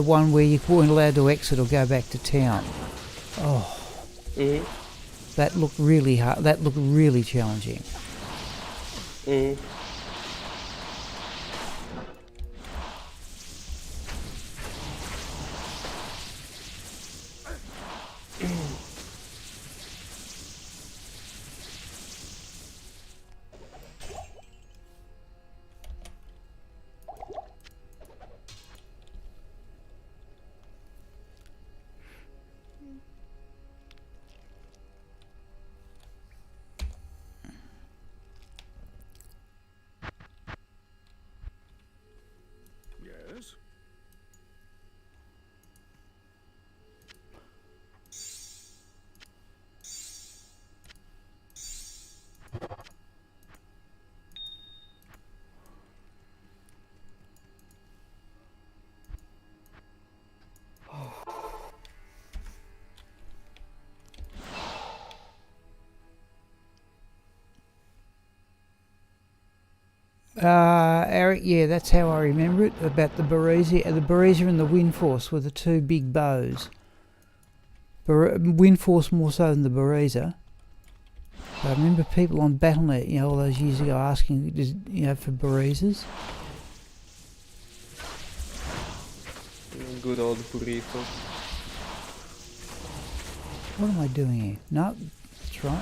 Speaker 1: one where you weren't allowed to exit or go back to town. Oh,
Speaker 2: Hmm?
Speaker 1: that looked really hard. That looked really challenging.
Speaker 2: Hmm?
Speaker 8: Yes?
Speaker 1: Eric, yeah, that's how I remember it, about the Bereza. The Bereza and the Windforce were the two big bows. Windforce more so than the Bereza. But I remember people on Battle.net, you know, all those years ago asking, you know, for Berezas.
Speaker 2: Good old burrito.
Speaker 1: What am I doing here? No, that's right.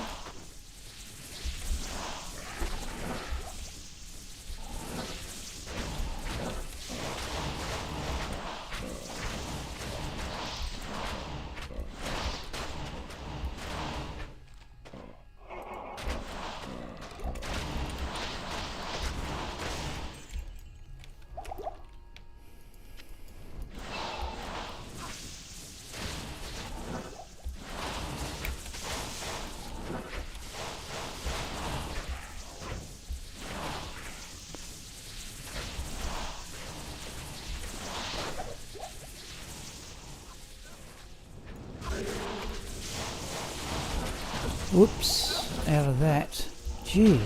Speaker 1: Whoops, out of that. Jeez.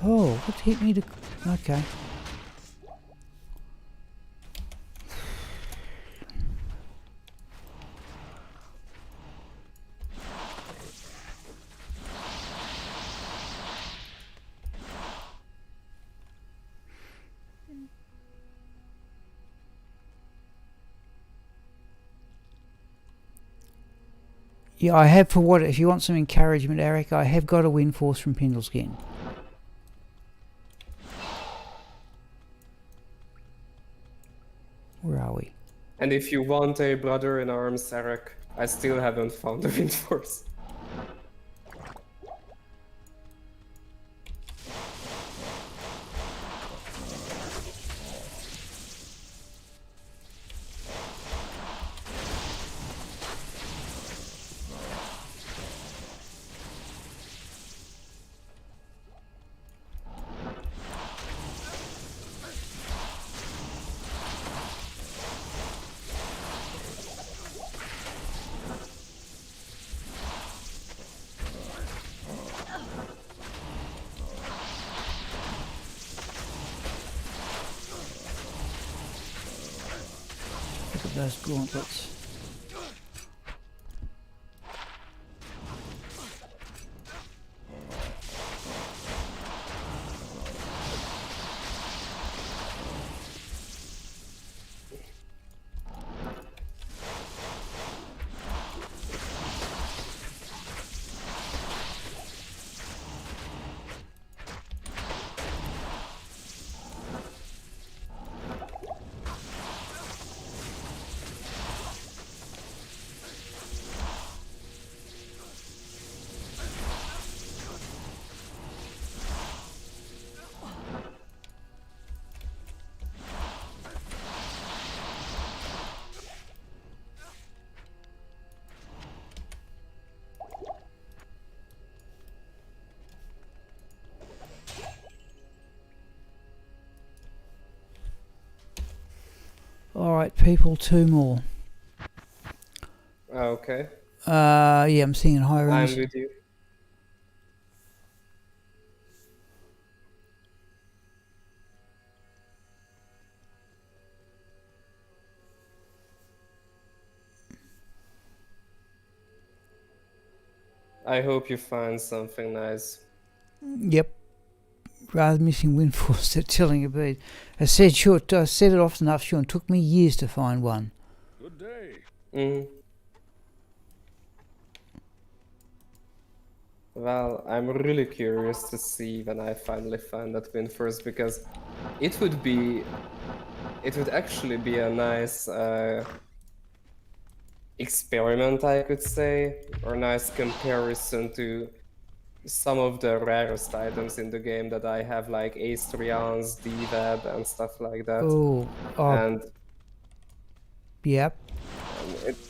Speaker 1: Oh, what hit me to... Okay. Yeah, I have, for what, if you want some encouragement, Eric, I have got a Windforce from Pindleskin. Where are we?
Speaker 2: And if you want a brother in arms, Eric, I still haven't found a Windforce.
Speaker 1: Look at those gauntlets. Right, people, 2 more.
Speaker 2: Okay,
Speaker 1: Yeah, I'm seeing high
Speaker 2: I'm
Speaker 1: range.
Speaker 2: with you. I hope you find something nice.
Speaker 1: Yep. Rather missing windfalls than telling a bead. I said it often enough, Sean. Took me years to find one.
Speaker 8: Good day.
Speaker 2: Mm. Well, I'm really curious to see when I finally find that win first, because it would actually be a nice experiment, I could say, or nice comparison to some of the rarest items in the game that I have, like Astrians, D-Web, and stuff like that.
Speaker 1: Oh,
Speaker 2: And
Speaker 1: yep.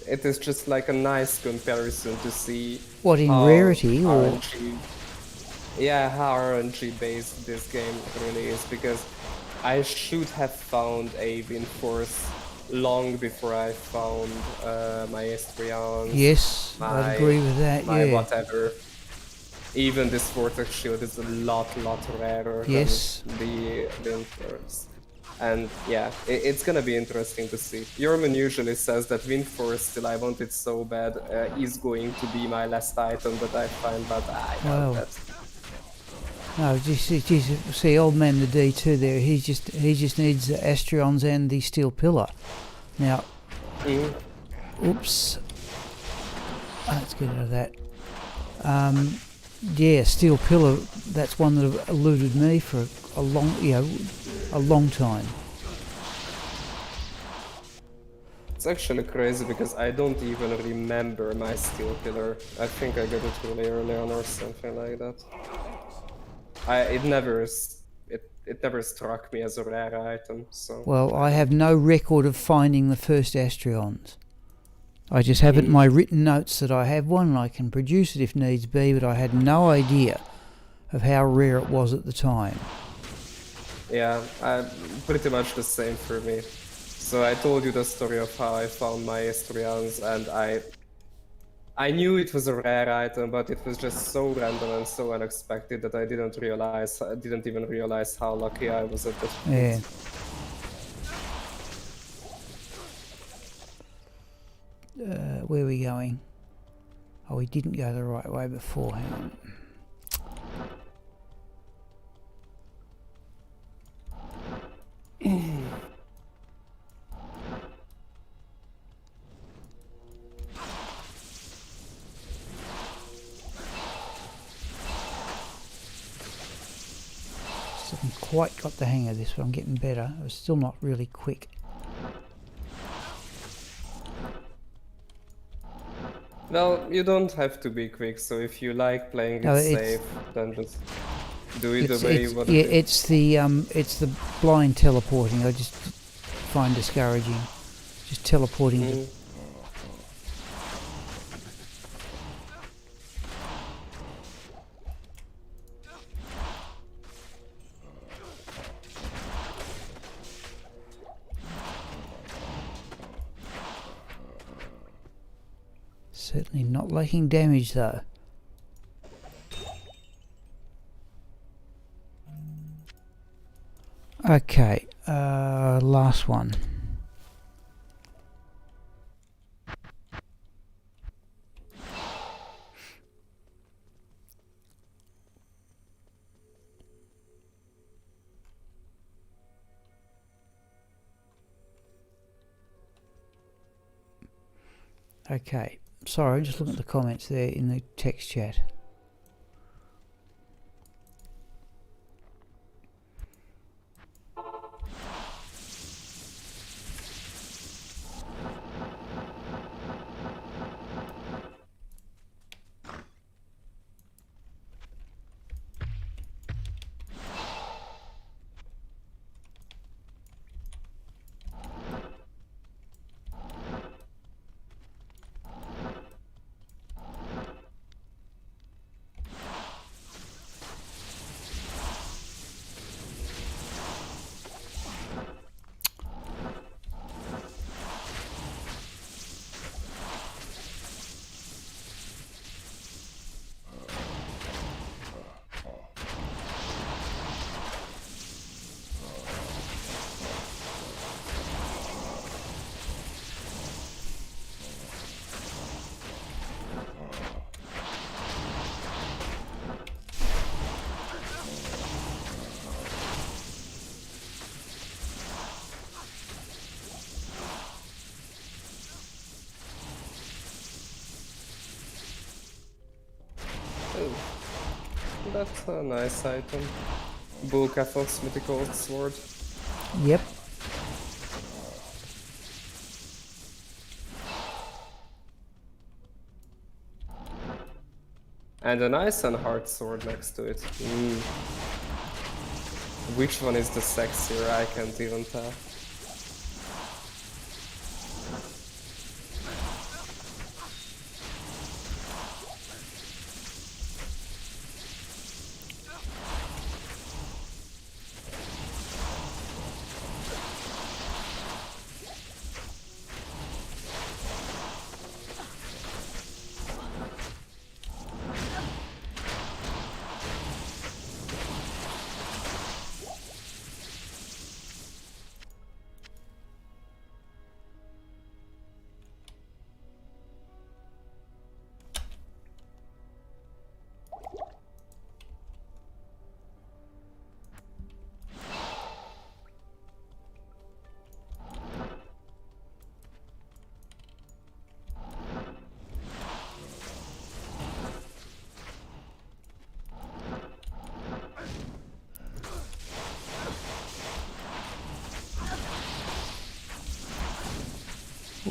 Speaker 2: it is just like a nice comparison to see
Speaker 1: What, in
Speaker 2: how
Speaker 1: rarity or?
Speaker 2: RNG, yeah, how RNG based this game really is, because I should have found a win force long before I found my Estrians.
Speaker 1: Yes, I'd agree with that.
Speaker 2: My
Speaker 1: Yeah.
Speaker 2: whatever. Even this Vortex Shield is a lot rarer
Speaker 1: Yes.
Speaker 2: than the win force. And yeah, it's gonna be interesting to see. Ermin usually says that Wind Force, till I want it so bad, is going to be my last item that I find, but I doubt that.
Speaker 1: No, just see, old man the D2 there. He just needs the Astrions and the Steel Pillar. Now, oops. Let's get out of that. Yeah, Steel Pillar. That's one that eluded me for a long time.
Speaker 2: It's actually crazy because I don't even remember my Steel Pillar. I think I got it really early on or something like that. It never struck me as a rare item. So.
Speaker 1: Well, I have no record of finding the first Astrions. I just have it in my written notes that I have one and I can produce it if needs be, but I had no idea of how rare it was at the time.
Speaker 2: Yeah, pretty much the same for me. So I told you the story of how I found my Estrians, and I knew it was a rare item, but it was just so random and so unexpected that I didn't even realize how lucky I was at that point.
Speaker 1: Yeah. Where are we going? Oh, we didn't go the right way before. Hang on. Still haven't quite got the hang of this, but I'm getting better. I was still not really quick.
Speaker 2: Well, you don't have to be quick, so if you like playing it safe, then just do it the way you want to.
Speaker 1: Yeah, it's the blind teleporting. I just find discouraging. Just teleporting. Certainly not liking damage though. Okay, last one. Okay, sorry, I'm just looking at the comments there in the text chat.
Speaker 2: Oh, that's a nice item. Bull Cathos mythical sword.
Speaker 1: Yep.
Speaker 2: And a nice and hard sword next to it. Which one is the sexier? I can't even tell.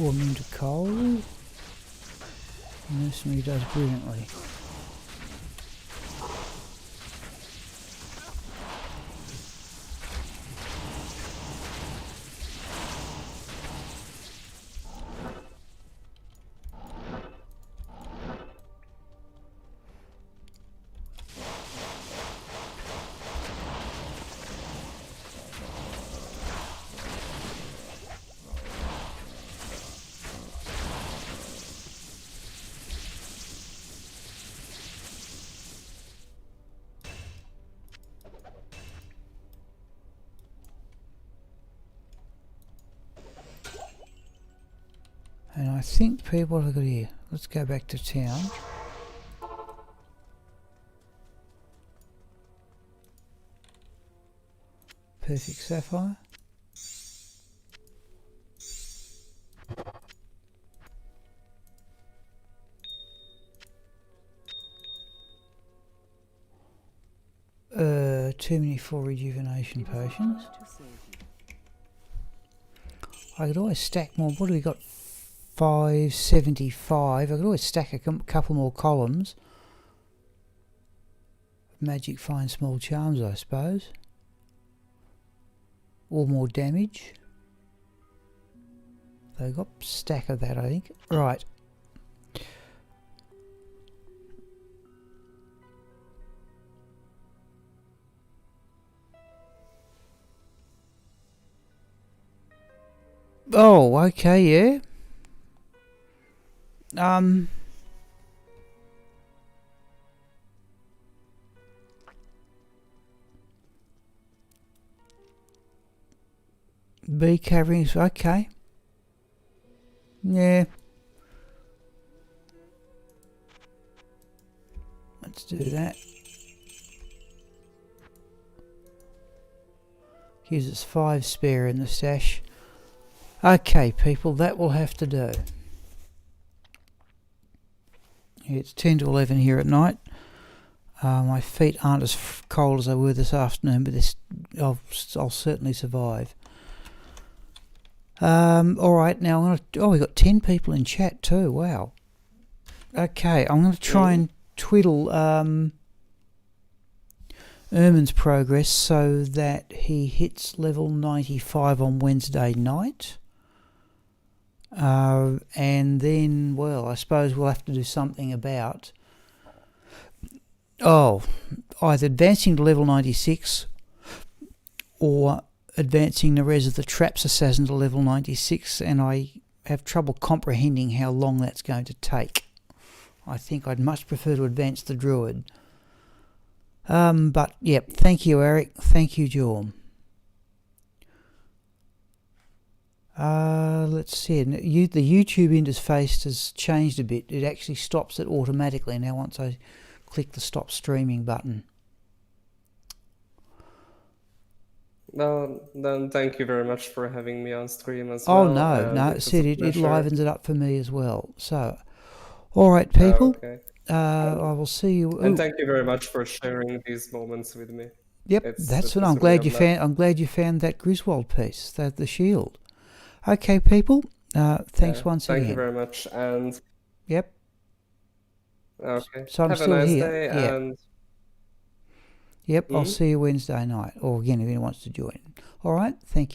Speaker 1: Oh, immune to cold. Mercenary does brilliantly. And I think people, what have I got here? Let's go back to town. Perfect sapphire. Too many 4 rejuvenation potions. I could always stack more. What do we got? 575. I could always stack a couple more columns. Magic find small charms, I suppose. Or more damage. They got a stack of that, I think. Right. Oh, okay, yeah. Bee coverings, okay. Yeah. Let's do that. Gives us 5 spare in the stash. Okay, people, that will have to do. It's 10 to 11 here at night. My feet aren't as cold as they were this afternoon, but I'll certainly survive. Alright, now I'm going to... Oh, we've got 10 people in chat too, wow. Okay, I'm going to try and twiddle Ermin's progress so that he hits level 95 on Wednesday night. And then, well, I suppose we'll have to do something about either advancing to level 96 or advancing the res of the Traps Assassin to level 96, and I have trouble comprehending how long that's going to take. I think I'd much prefer to advance the Druid. But, yep, thank you, Eric. Thank you, Jorm. Let's see. The YouTube interface has changed a bit. It actually stops it automatically now once I click the stop streaming button.
Speaker 2: Well, then thank you very much for having me on stream as well.
Speaker 1: Oh, no,
Speaker 2: It
Speaker 1: Sid, it
Speaker 2: pleasure.
Speaker 1: livens it up for me as well. So, alright, people.
Speaker 2: Okay.
Speaker 1: I will see you.
Speaker 2: And
Speaker 1: Ooh,
Speaker 2: thank you very much for sharing these moments with me.
Speaker 1: yep,
Speaker 2: It's-
Speaker 1: that's
Speaker 2: it
Speaker 1: what
Speaker 2: was
Speaker 1: I'm
Speaker 2: really
Speaker 1: glad
Speaker 2: a
Speaker 1: you
Speaker 2: blast.
Speaker 1: found. I'm glad you found that Griswold piece, the shield. Okay, people. Thanks
Speaker 2: Yeah,
Speaker 1: once
Speaker 2: thank you
Speaker 1: again.
Speaker 2: very much, and
Speaker 1: Yep.
Speaker 2: okay,
Speaker 1: So I'm
Speaker 2: have a
Speaker 1: still
Speaker 2: nice
Speaker 1: here.
Speaker 2: day,
Speaker 1: Yeah.
Speaker 2: and
Speaker 1: Yep. I'll
Speaker 2: Mhm.
Speaker 1: see you Wednesday night, or again if anyone wants to join. All right. Thank you.